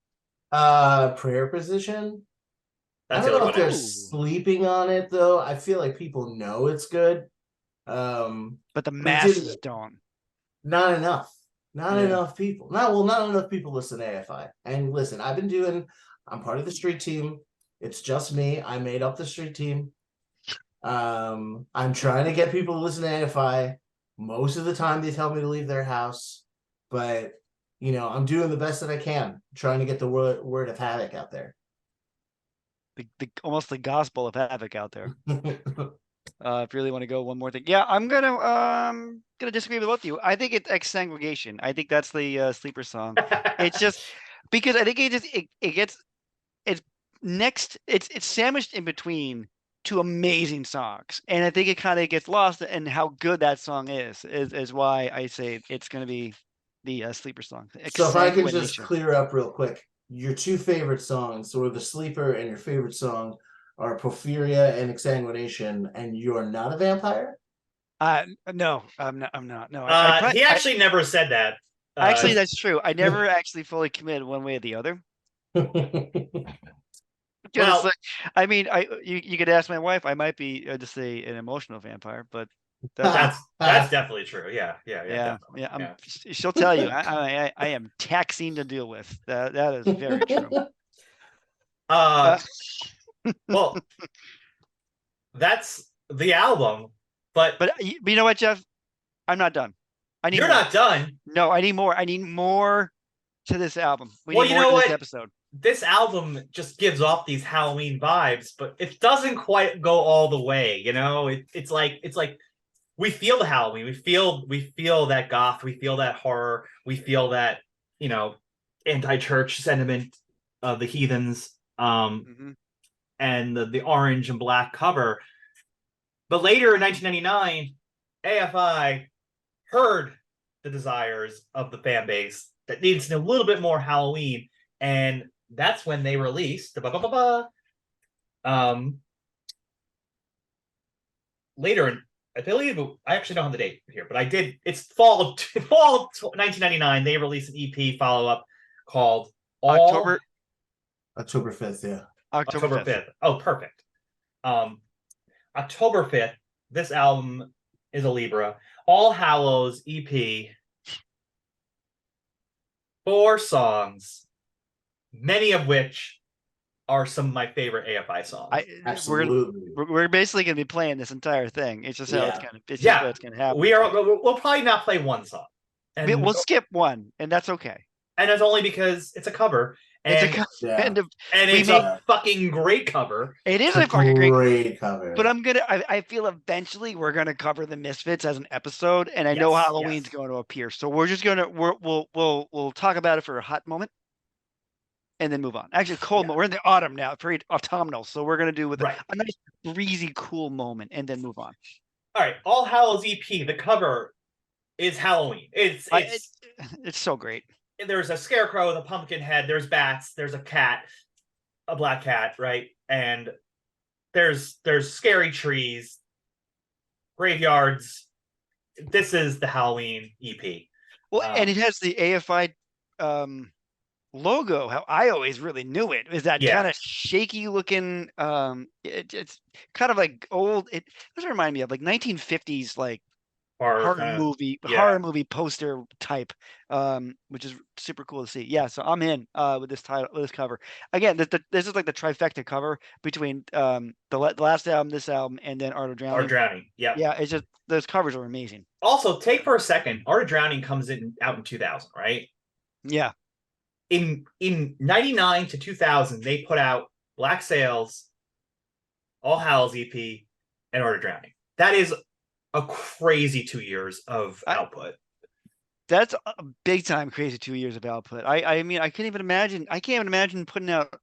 Prayer Position. That's I don't know if the they're sleeping on it though. I feel like people know it's good. But the masses don't. Not enough. Not enough people. Not enough people listen to AFI. And listen, I'm part of the street team. It's just me. I made up the street team. I'm trying to get people to listen to AFI. Most of the time they tell me to leave their house. But I'm doing the best that I can, trying to get the word of Havoc out there. Almost the gospel of Havoc out there. If you really want to go one more thing. Yeah, I'm gonna disagree with both of you. I think it's Exsanguination. I think that's the sleeper song. It's just because I think it's sandwiched in between two amazing songs. And I think it kind of gets lost in how good that song is why I say it's gonna be the sleeper song. So if I can just clear up real quick, your two favorite songs, or the sleeper and your favorite song, are Porphyria and Exsanguination, and you're not a vampire? No, I'm not. No, he actually never said that. Actually, that's true. I never actually fully committed one way or the other. gonna Well, say, I mean, you could ask my wife. I might be just say an emotional vampire, but that's that's definitely true. Yeah, yeah, definitely. yeah. Yeah. She'll tell you. I am taxing to deal with. That is very true. Uh, Uh, well, that's the album, but but you know what, Jeff? I'm not done. I need you're more. not done. No, I need more. I need more to this album. We Well, need you more know to this what? episode. This album just gives off these Halloween vibes, but it doesn't quite go all the way. It's like we feel the Halloween. We feel that goth. We feel that horror. We feel that anti-church sentiment of the heathens. Hmm. And the orange and black cover. But later in 1999, AFI heard the desires of the fan base that needs a little bit more Halloween, and that's when they released um later. I believe I actually don't have the date here, but I did. It's fall of 1999. They released an EP follow up called All October 5th, yeah. October October 5th. 5th. Oh, perfect. Um, October 5th, this album is a Libra. All Hallows EP, 4 songs, many of which are some of my favorite AFI songs. Absolutely. We're basically gonna be playing this entire thing. It's just how it's Yeah. gonna. It's just Yeah, what's gonna happen. we'll probably not play one song, and We'll skip one, and that's okay. it's only because it's a cover, It's a and Yeah. and it's a fucking great cover. it is It's a fucking great. cover. But I feel eventually we're gonna cover the Misfits as an episode, and I know Yes, Halloween's going to appear. So we're just gonna we'll talk about it for a hot moment, and then move on. Actually, cold. Yeah. We're in the autumn now, pretty autumnal. So we're gonna do with Right. a nice breezy, cool moment, and then move on. All right, All Hallows EP. The cover is Halloween. It's so great. There's a scarecrow with a pumpkin head. There's bats. There's a cat, a black cat, right? And there's scary trees, graveyards. This is the Halloween EP. Well, and it has the AFI logo. How I always really knew it is that kind of shaky looking. It's kind of like old. It doesn't remind me of like 1950s like horror movie poster type, which is super cool to see. Yeah, so I'm in with this title, with this cover. Again, this is like the trifecta cover between the last album, this album, and then Art of Drowning. Art of Drowning, yeah. Yeah, it's just those covers are amazing. Also, take for a second, Art of Drowning comes out in 2000, right? Yeah. In 99 to 2000, they put out Black Sails, All Hallows EP, and Art of Drowning. That is a crazy 2 years of output. That's a big time crazy 2 years of output. I mean, I can't even imagine putting out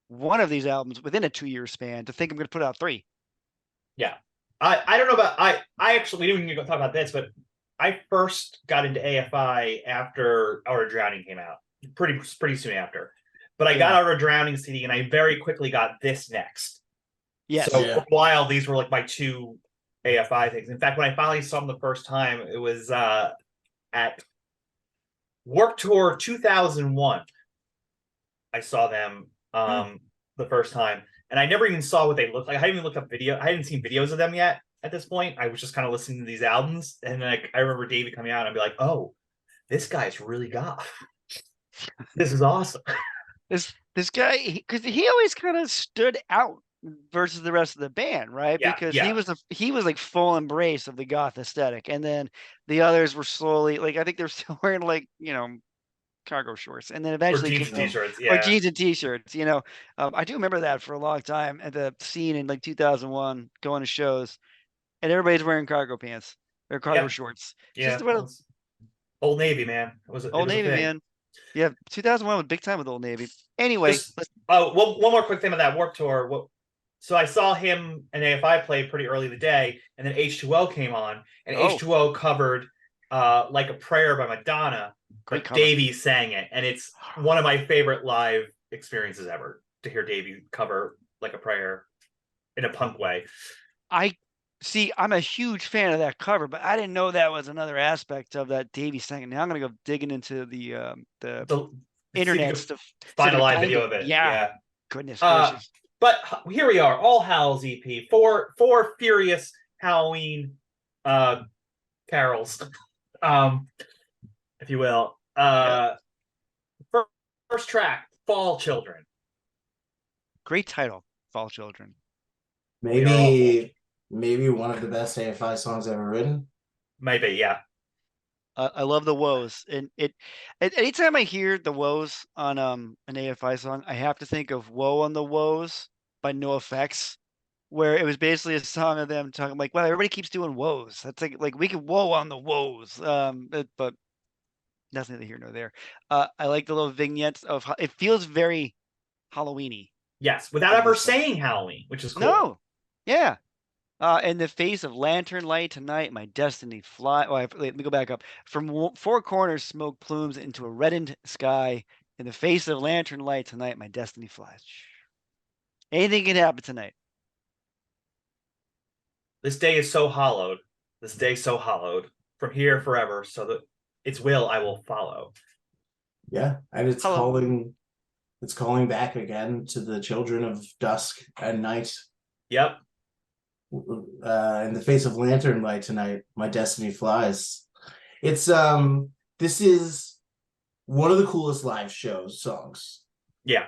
one of these albums within a 2-year span to think I'm going to put out 3. Yeah. I don't know about, I actually, we didn't even talk about this, but I first got into AFI after Art of Drowning came out, pretty soon after. But I got Art of Drowning CD, and I very quickly got this next. Yes. So for a while, these were like my 2 AFI things. In fact, when I finally saw them the first time, it was at Warped Tour 2001. I saw them the first time, and I never even saw what they looked like. I hadn't even looked up video. I hadn't seen videos of them yet at this point. I was just kind of listening to these albums, and like I remember David coming out, and I'd be like, "Oh, this guy's really goth. This is awesome." This guy, because he always kind of stood out versus the rest of the band, right? Yeah, because he was like full embrace of the goth aesthetic, and then the others were slowly like I think they're still wearing like cargo shorts, and then eventually jeans and t-shirts, or jeans and t-shirts. I do remember that for a long time at the scene in like 2001, going to shows, and everybody's wearing cargo pants or cargo shorts. Yeah, Old Navy, man. Old Navy, man. Yeah, 2001 was big time with Old Navy. Anyway, one more quick thing about that Warped Tour. So I saw him and AFI play pretty early in the day, and then H2O came on, and H2O covered Like a Prayer by Madonna, but Davey sang it, and it's one of my favorite live experiences ever to hear Davey cover Like a Prayer in a punk way. I'm a huge fan of that cover, but I didn't know that was another aspect of that Davey singing. Now I'm gonna go digging into the internet stuff. Find a live video of it. Yeah. Goodness gracious. But here we are, All Hallows EP, four furious Halloween carols, um, if you will. First track, Fall Children. Great title, Fall Children. Maybe one of the best AFI songs ever written. Maybe, yeah. I love the woes, and anytime I hear the woes on an AFI song, I have to think of "Woe on the Woes" by NoFX, where it was basically a song of them talking like, "Wow, everybody keeps doing woes. That's like we can woe on the woes." But that's neither here nor there. I like the little vignettes of it feels very Halloweeny. Yes, without ever saying Halloween, which is cool. No, yeah. In the face of lantern light tonight, my destiny fly. Oh, let me go back up. From four corners, smoke plumes into a reddened sky. In the face of lantern light tonight, my destiny flies. Anything can happen tonight. This day is so hallowed. This day so hallowed. From here forever, so that its will I will follow. Yeah, and it's Hello. calling back again to the children of dusk and night. Yep. In the face of lantern light tonight, my destiny flies. It's this is one of the coolest live show songs. Yeah.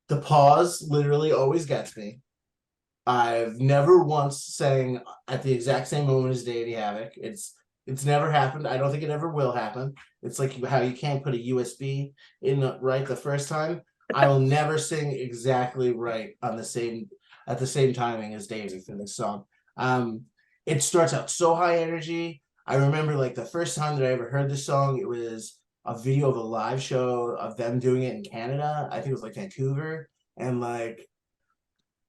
The pause literally always gets me. I've never once sang at the exact same moment as Deity Havoc. It's never happened. I don't think it ever will happen. It's like how you can't put a USB in right the first time. I will never sing exactly right on the same at the same timing as Davey for this song. It starts out so high energy. I remember like the first time that I ever heard this song, it was a video of a live show of them doing it in Canada. I think it was like Vancouver, and like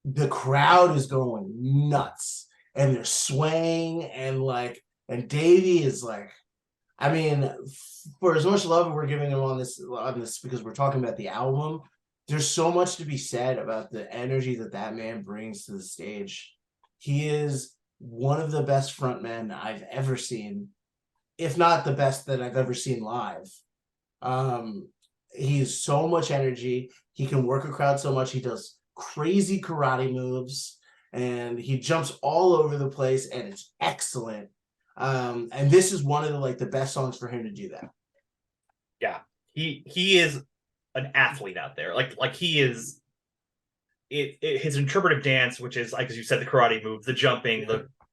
the crowd is going nuts and they're swaying and Davey is like, I mean, for as much love we're giving him on this because we're talking about the album, there's so much to be said about the energy that man brings to the stage. He is one of the best frontmen I've ever seen, if not the best that I've ever seen live. He's so much energy. He can work a crowd so much. He does crazy karate moves and he jumps all over the place and it's excellent. And this is one of the best songs for him to do that. Yeah. He is an athlete out there. Like he is his interpretive dance, which is like as you said, the karate move, the jumping,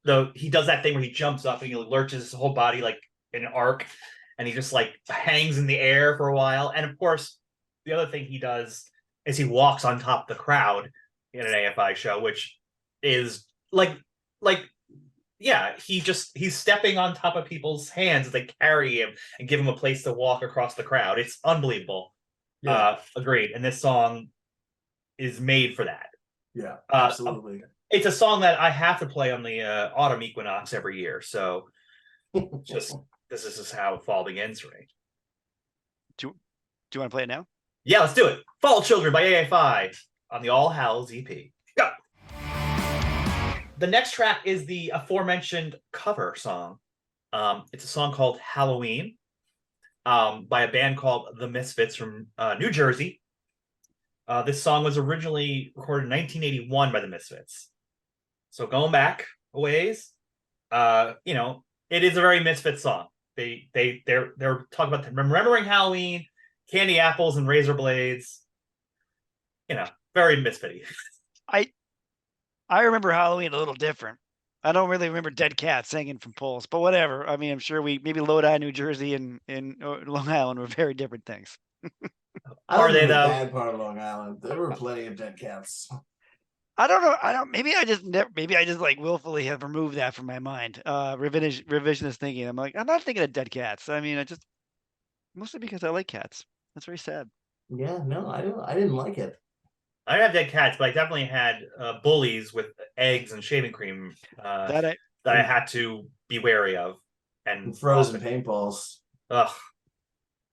the he does that thing where he jumps up and he lurches his whole body like in an arc, and he just like hangs in the air for a while. And of course, the other thing he does is he walks on top of the crowd in an AFI show, which is like yeah, he's stepping on top of people's hands as they carry him and give him a place to walk across the crowd. It's unbelievable. Yeah. Agreed. And this song is made for that. Yeah, absolutely. It's a song that I have to play on the autumn equinox every year. So just this is how fall begins for me. Do you want to play it now? Yeah, let's do it. Fall Children by AFI on the All Hallows EP. Go. The next track is the aforementioned cover song. It's a song called Halloween by a band called The Misfits from New Jersey. This song was originally recorded in 1981 by The Misfits. So going back a ways, it is a very Misfits song. They're talking about remembering Halloween, candy apples and razor blades. Very Misfit-y. I remember Halloween a little different. I don't really remember dead cats singing from poles, but whatever. I mean, I'm sure maybe Lodi, New Jersey, and Long Island were very different things. Are they though? Bad part of Long Island. There were plenty of dead cats. I don't know. Maybe I just like willfully have removed that from my mind. Revisionist thinking. I'm like, I'm not thinking of dead cats. I mean, mostly because I like cats. That's very sad. Yeah, no, I didn't like it. I didn't have dead cats, but I definitely had bullies with eggs and shaving cream that I had to be wary of. And frozen paintballs. Ugh.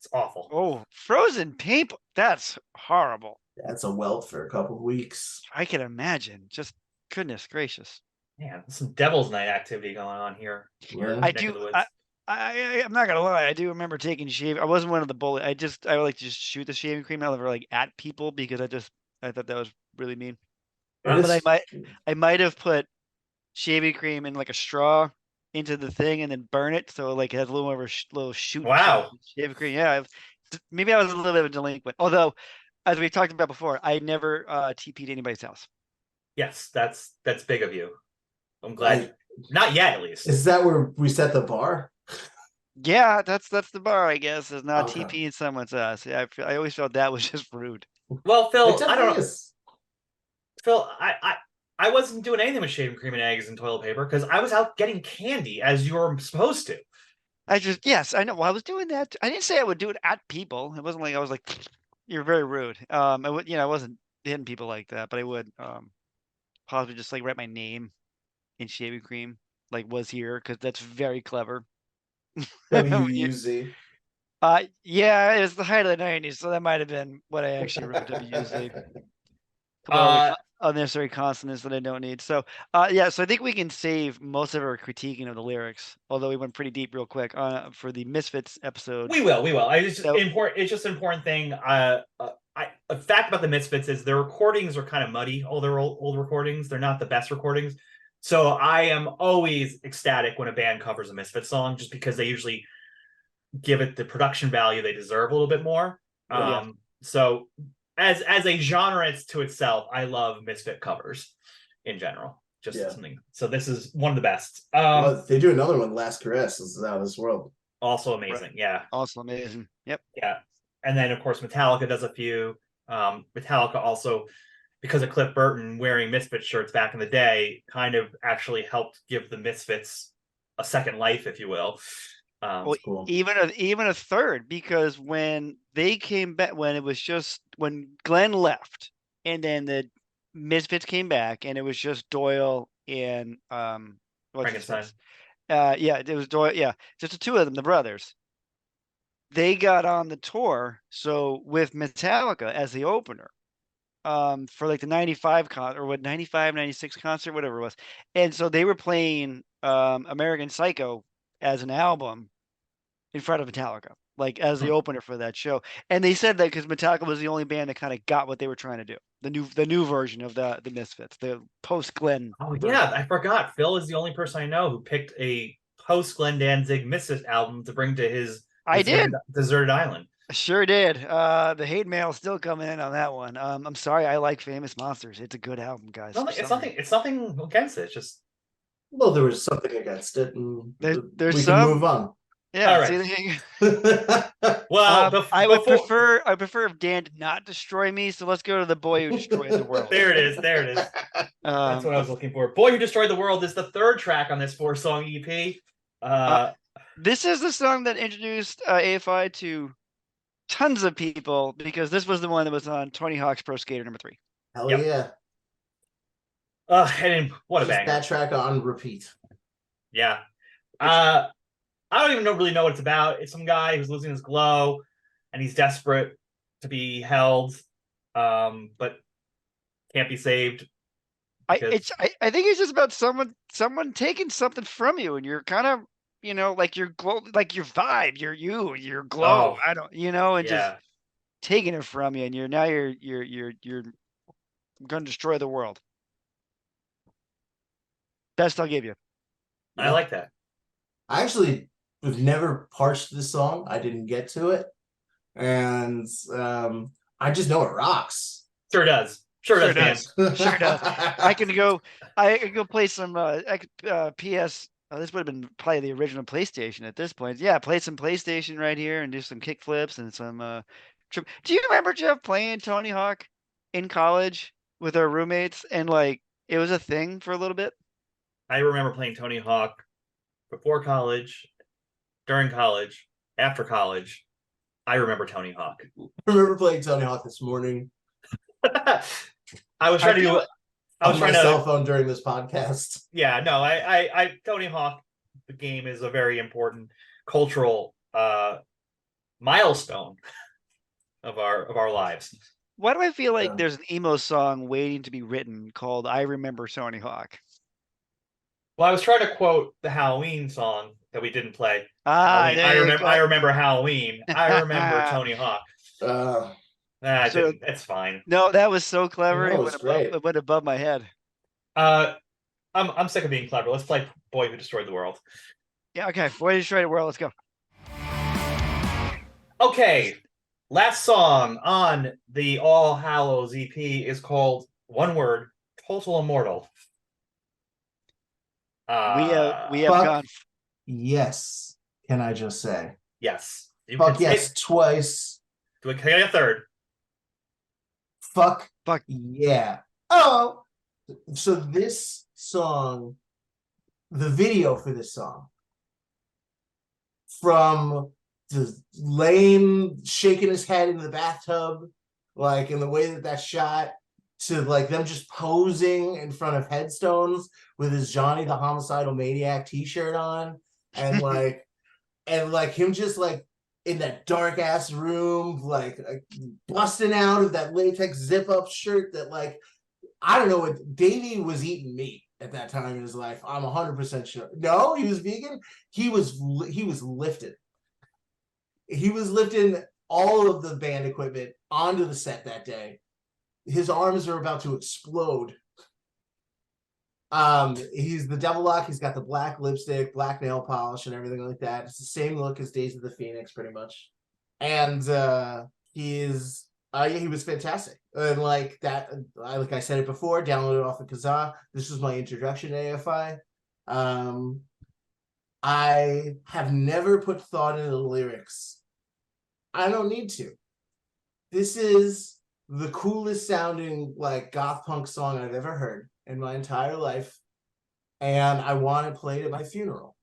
It's awful. Oh, frozen paint. That's horrible. That's a welt for a couple of weeks. I can imagine. Just goodness gracious. Man, some Devil's Night activity going on here. Yeah. I do. I'm not gonna lie. I do remember taking shave. I wasn't one of the bullies. I like to just shoot the shaving cream out of like at people because I thought that was really mean. It But is- I might have put shaving cream in like a straw into the thing and then burn it so like it has a little more of a little shoot. Wow. Shaving cream. Yeah, maybe I was a little bit of a delinquent. Although, as we talked about before, I never TP'd anybody's house. Yes, that's big of you. I'm glad. Not yet, at least. Is that where we set the bar? Yeah, that's the bar, I guess, is not Okay. TP in someone's house. Yeah, I always felt that was just rude. Well, It Phil, I definitely don't know. is. Phil, I wasn't doing anything with shaving cream and eggs and toilet paper because I was out getting candy as you were supposed to. Yes, I know. Well, I was doing that. I didn't say I would do it at people. It wasn't like I was like, you're very rude. I would, I wasn't hitting people like that, but I would possibly just like write my name in shaving cream, like was here, because that's very clever. WUZ. Yeah, it was the height of the 90s, so that might have been what I actually wrote WUZ. Couple other unnecessary consonants that I don't need. So, yeah, so I think we can save most of our critiquing of the lyrics, although we went pretty deep real quick for the Misfits episode. We will. It's just So- important. It's just an important thing. A fact about the Misfits is their recordings are kind of muddy. All their old recordings, they're not the best recordings. So I am always ecstatic when a band covers a Misfits song, just because they usually give it the production value they deserve a little bit more. Yeah. So as a genre to itself, I love Misfit covers in general. Just something. So this is one of the best. Well, they do another one, Last Caress, is out of this world. Also amazing. Right. Yeah. Also amazing. Yep. Yeah. And then of course Metallica does a few. Metallica also, because of Cliff Burton wearing Misfits shirts back in the day, kind of actually helped give the Misfits a second life, if you will. Well, cool. even a third, because when they came back, when Glenn left, and then the Misfits came back, and it was just Doyle and what's his Frankenstein. face? Yeah, it was Doyle. Yeah, just the two of them, the brothers. They got on the tour, so with Metallica as the opener, for like the 95 concert, or what, 95, 96 concert, whatever it was. And so they were playing American Psycho as an album in front of Metallica, like as the opener for that show. And they said that because Metallica was the only band that kind of got what they were trying to do. The new version of the Misfits, the post Glenn. Oh yeah, I forgot. Phil is the only person I know who picked a post Glenn Danzig Misfits album to bring to his I did. deserted island. Sure did. The hate mail still coming in on that one. I'm sorry. I like Famous Monsters. It's a good album, guys. It's nothing against it. It's just, Well, there was something against it, and there's we some. can move on. Yeah. All right. See, well, I would prefer if Dan did not destroy me. So let's go to the Boy Who Destroyed the World. There it is. That's what I was looking for. Boy Who Destroyed the World is the third track on this 4-song EP. This is the song that introduced AFI to tons of people, because this was the one that was on Tony Hawk's Pro Skater #3. Hell Yep. yeah. And what a Just banger. that track on repeat. Yeah. I don't even really know what it's about. It's some guy who's losing his glow and he's desperate to be held, but can't be saved. I think it's just about someone taking something from you, and you're kind of, like your glow, like your vibe, your glow. Oh, I don't, and just taking it from you, and you're going to destroy the world. Best I'll give you. I like that. I actually have never parsed this song. I didn't get to it. And I just know it rocks. Sure does. Sure does, man. Sure does. I can go play some PS. This would have been probably the original PlayStation at this point. Yeah, play some PlayStation right here and do some kick flips and some Do you remember, Jeff, playing Tony Hawk in college with our roommates, and like it was a thing for a little bit? I remember playing Tony Hawk before college, during college, after college. I remember Tony Hawk. I remember playing Tony Hawk this morning. I was trying to do. I was on trying my to cell phone during this podcast. Yeah, no, I Tony Hawk, the game, is a very important cultural milestone of our lives. Why do I feel like there's an emo song waiting to be written called "I Remember Tony Hawk"? Well, I was trying to quote the Halloween song that we didn't play. I remember Halloween. I remember Tony Hawk. So It's fine. no, that was so clever. No, it's great. It went above my head. Uh, I'm sick of being clever. Let's play Boy Who Destroyed the World. Yeah, okay. Boy Destroyed the World. Let's go. Okay, last song on the All Hallows EP is called one word, Total Immortal. We have Fuck gone. yes. Can I just say? Yes. You Fuck can yes, twice. Can I get a third? Fuck Fuck. yeah. Oh, so this song, the video for this song, from the Lane shaking his head in the bathtub, like in the way that shot, to like them just posing in front of headstones with his Johnny the Homicidal Maniac t-shirt on, and like him just like in that dark ass room, like busting out of that latex zip up shirt that like I don't know what Davey was eating meat at that time in his life. I'm 100% sure. No, he was vegan. He was lifted. He was lifting all of the band equipment onto the set that day. His arms are about to explode. He's the Devil Lock. He's got the black lipstick, black nail polish, and everything like that. It's the same look as Days of the Phoenix, pretty much. And he was fantastic. And like that, like I said it before, downloaded off of Kazaa. This was my introduction to AFI. I have never put thought into the lyrics. I don't need to. This is the coolest sounding like goth punk song I've ever heard in my entire life, and I want it played at my funeral.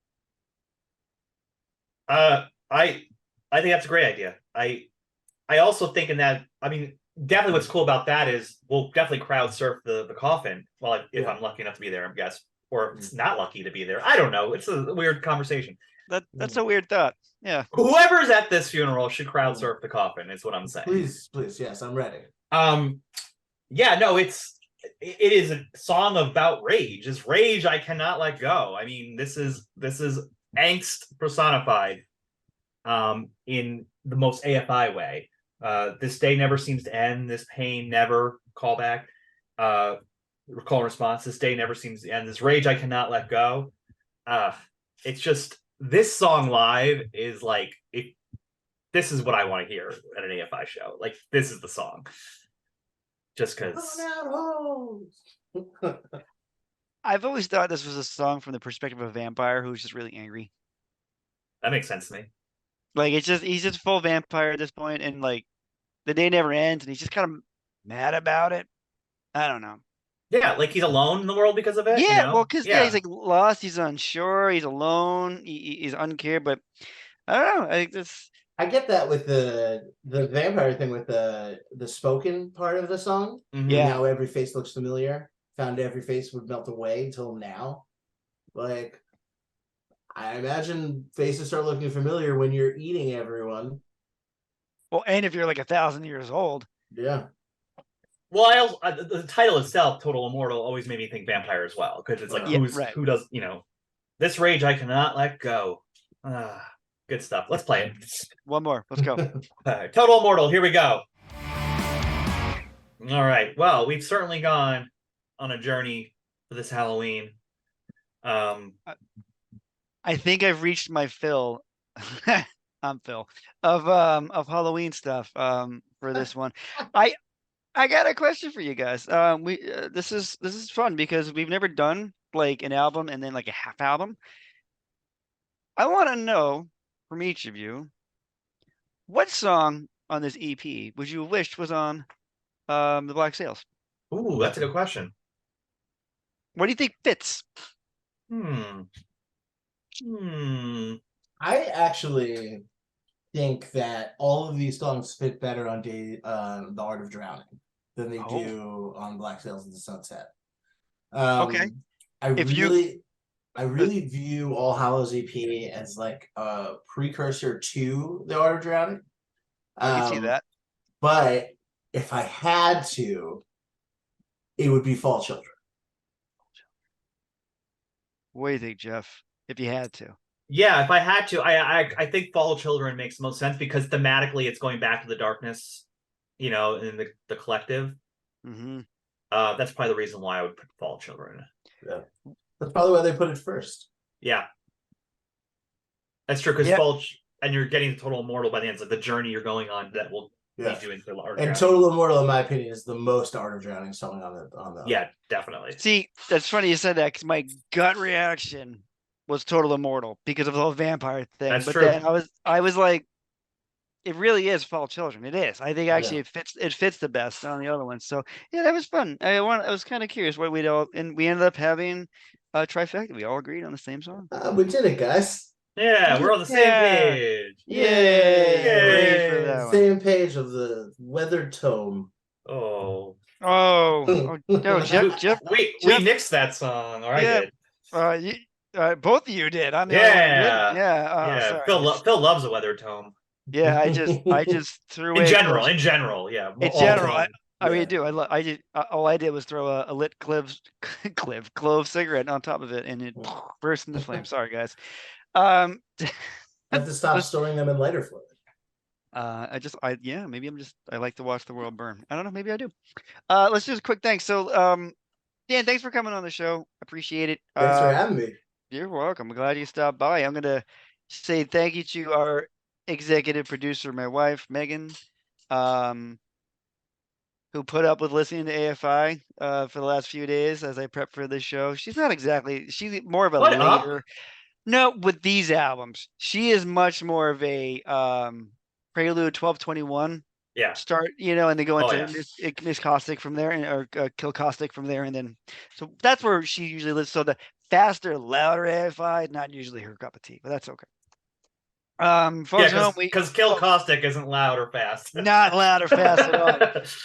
I think that's a great idea. I also think in that, I mean, definitely what's cool about that is we'll definitely crowd surf the coffin. Well, if I'm lucky enough to be there, I guess, or if it's not lucky to be there. I don't know. It's a weird conversation. That's a weird thought. Yeah. Whoever's at this funeral should crowd surf the coffin. Is what I'm saying. Please, yes, I'm ready. Yeah, no, it is a song about rage. It's rage I cannot let go. I mean, this is angst personified in the most AFI way. This day never seems to end. This pain never call back. Recall and response. This day never seems to end. This rage I cannot let go. It's just this song live is like this is what I want to hear at an AFI show. Like this is the song. Just because. I've always thought this was a song from the perspective of a vampire who's just really angry. That makes sense to me. Like he's just full vampire at this point, and like the day never ends, and he's just kind of mad about it. I don't know. Yeah, like he's alone in the world because of it. Yeah, you know? well, because he's like lost, he's unsure, he's alone, he's uncared. But I don't know. I think this. I get that with the vampire thing with the spoken part of the song. Mm-hmm. Yeah. Now every face looks familiar. Found every face would melt away until now. Like, I imagine faces start looking familiar when you're eating everyone. Well, and if you're like 1,000 years old. Yeah. Well, the title itself, Total Immortal, always made me think vampire as well, because it's like who does this rage I cannot let go. Good stuff. Let's play it. One more. Let's go. Total Immortal. Here we go. All right. Well, we've certainly gone on a journey for this Halloween. I think I've reached my fill. I'm Phil of Halloween stuff for this one. I got a question for you guys. This is fun because we've never done like an album and then like a half album. I want to know from each of you, what song on this EP would you have wished was on the Black Sails? Ooh, that's a good question. What do you think fits? I actually think that all of these songs fit better on The Art of Drowning than they do on Black Sails in the Sunset. Okay. I really view All Hallows EP as like a precursor to The Art of Drowning. I can see that. But if I had to, it would be Fall Children. What do you think, Jeff? If you had to. Yeah, if I had to, I think Fall Children makes the most sense because thematically it's going back to the darkness you know, in the collective. Mm-hmm. That's probably the reason why I would put Fall Children. Yeah. That's probably why they put it first. Yeah. That's true, because Yeah. and you're getting to Total Immortal by the end. It's like the journey you're going on that will lead you into Art of And Drowning. Total Immortal, in my opinion, is the most Art of Drowning song on the. Yeah, definitely. See, that's funny you said that because my gut reaction was Total Immortal because of the whole vampire thing. That's but true. then I was like, it really is Fall Children. It is. I think actually it fits the best on the other one. So yeah, that was fun. I was kind of curious what we'd all, and we ended up having a trifecta. We all agreed on the same song. We did it, guys. Yeah, we're on the same page. Yay! Yay! Hooray for that one. Same page of the weathered tome. Oh. Oh no, Jeff. We nixed that song, or Yeah. I did. Both of you did. I'm the only one who didn't. Yeah. Sorry. Phil loves a weather tome. Yeah, I just threw in general, yeah. In general, I really do. I did. All I did was throw a lit clove cigarette on top of it, and it burst into flames. Sorry, guys. I have to stop storing them in lighter fluid. Maybe I like to watch the world burn. I don't know. Maybe I do. Let's do a quick thanks. So, Dan, thanks for coming on the show. Appreciate it. Thanks for having me. You're welcome. I'm glad you stopped by. I'm gonna say thank you to our executive producer, my wife, Megan, who put up with listening to AFI for the last few days as I prep for this show. She's more of a later. No, with these albums, she is much more of a Prelude 1221. Yeah. Start, and they go into Miss Caustic from there, or Kill Caustic from there, and then so that's where she usually lives. So the faster, louder AFI, not usually her cup of tea, but that's okay. Folks, because Kill Caustic isn't loud or fast. Not loud or fast at all.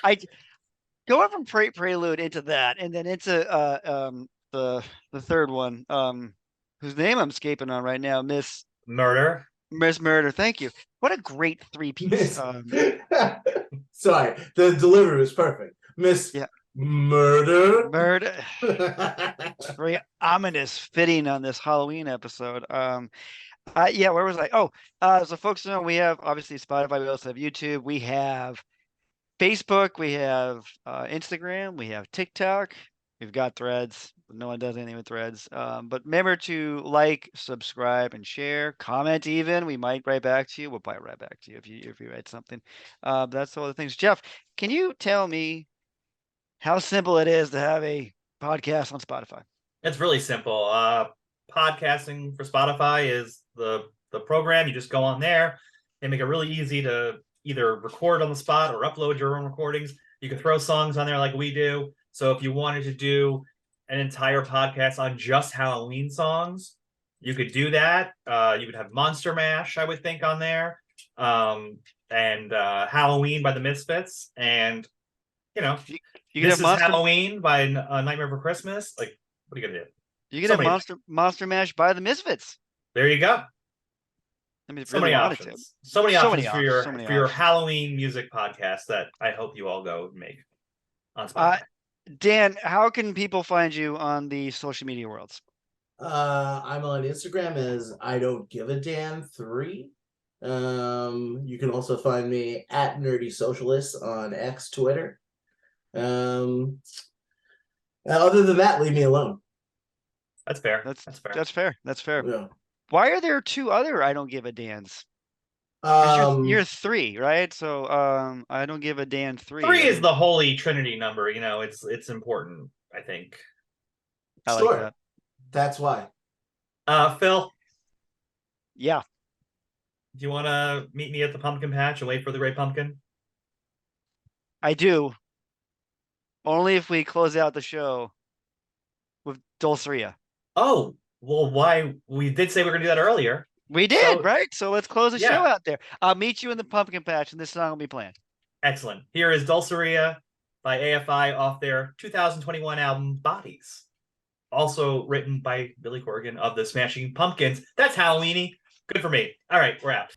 I go from Prelude into that, and then into the third one, whose name I'm escaping on right now, Miss Murder. Thank you. What a great three-piece. Sorry, the delivery was perfect. Miss Murder. Very ominous fitting on this Halloween episode. Where was I? So folks know we have obviously Spotify. We also have YouTube. We have Facebook. We have Instagram. We have TikTok. We've got Threads. No one does anything with Threads. But remember to like, subscribe, and share. Comment even. We might write back to you. We'll probably write back to you if you write something. That's all the things. Jeff, can you tell me how simple it is to have a podcast on Spotify? It's really simple. Podcasting for Spotify is the program. You just go on there. They make it really easy to either record on the spot or upload your own recordings. You can throw songs on there like we do. So if you wanted to do an entire podcast on just Halloween songs, you could do that. You could have Monster Mash, I would think, on there, and Halloween by the Misfits, and This Is Halloween by Nightmare Before Christmas. Like, what are you gonna do? You can have Monster Mash by the Misfits. There you go. I mean, so many options. So many options for your Halloween music podcast that I hope you all go make on Spotify. Dan, how can people find you on the social media worlds? I'm on Instagram as I Don't Give a Damn 3. You can also find me at Nerdy Socialist on X, Twitter. Other than that, leave me alone. That's fair. That's fair. Yeah. Why are there two other I Don't Give a Dans? You're 3, right? So I Don't Give a Dan 3. 3 is the holy trinity number. It's important, I think. I like that. That's why. Phil? Yeah. Do you want to meet me at the pumpkin patch and wait for the great pumpkin? I do. Only if we close out the show with Dulceria. Oh, well, why? We did say we were going to do that earlier. We did, right? So let's close the show out there. I'll meet you in the pumpkin patch, and this song will be playing. Excellent. Here is Dulceria by AFI off their 2021 album Bodies. Also written by Billy Corgan of the Smashing Pumpkins. That's Halloweeny. Good for me. All right, we're out.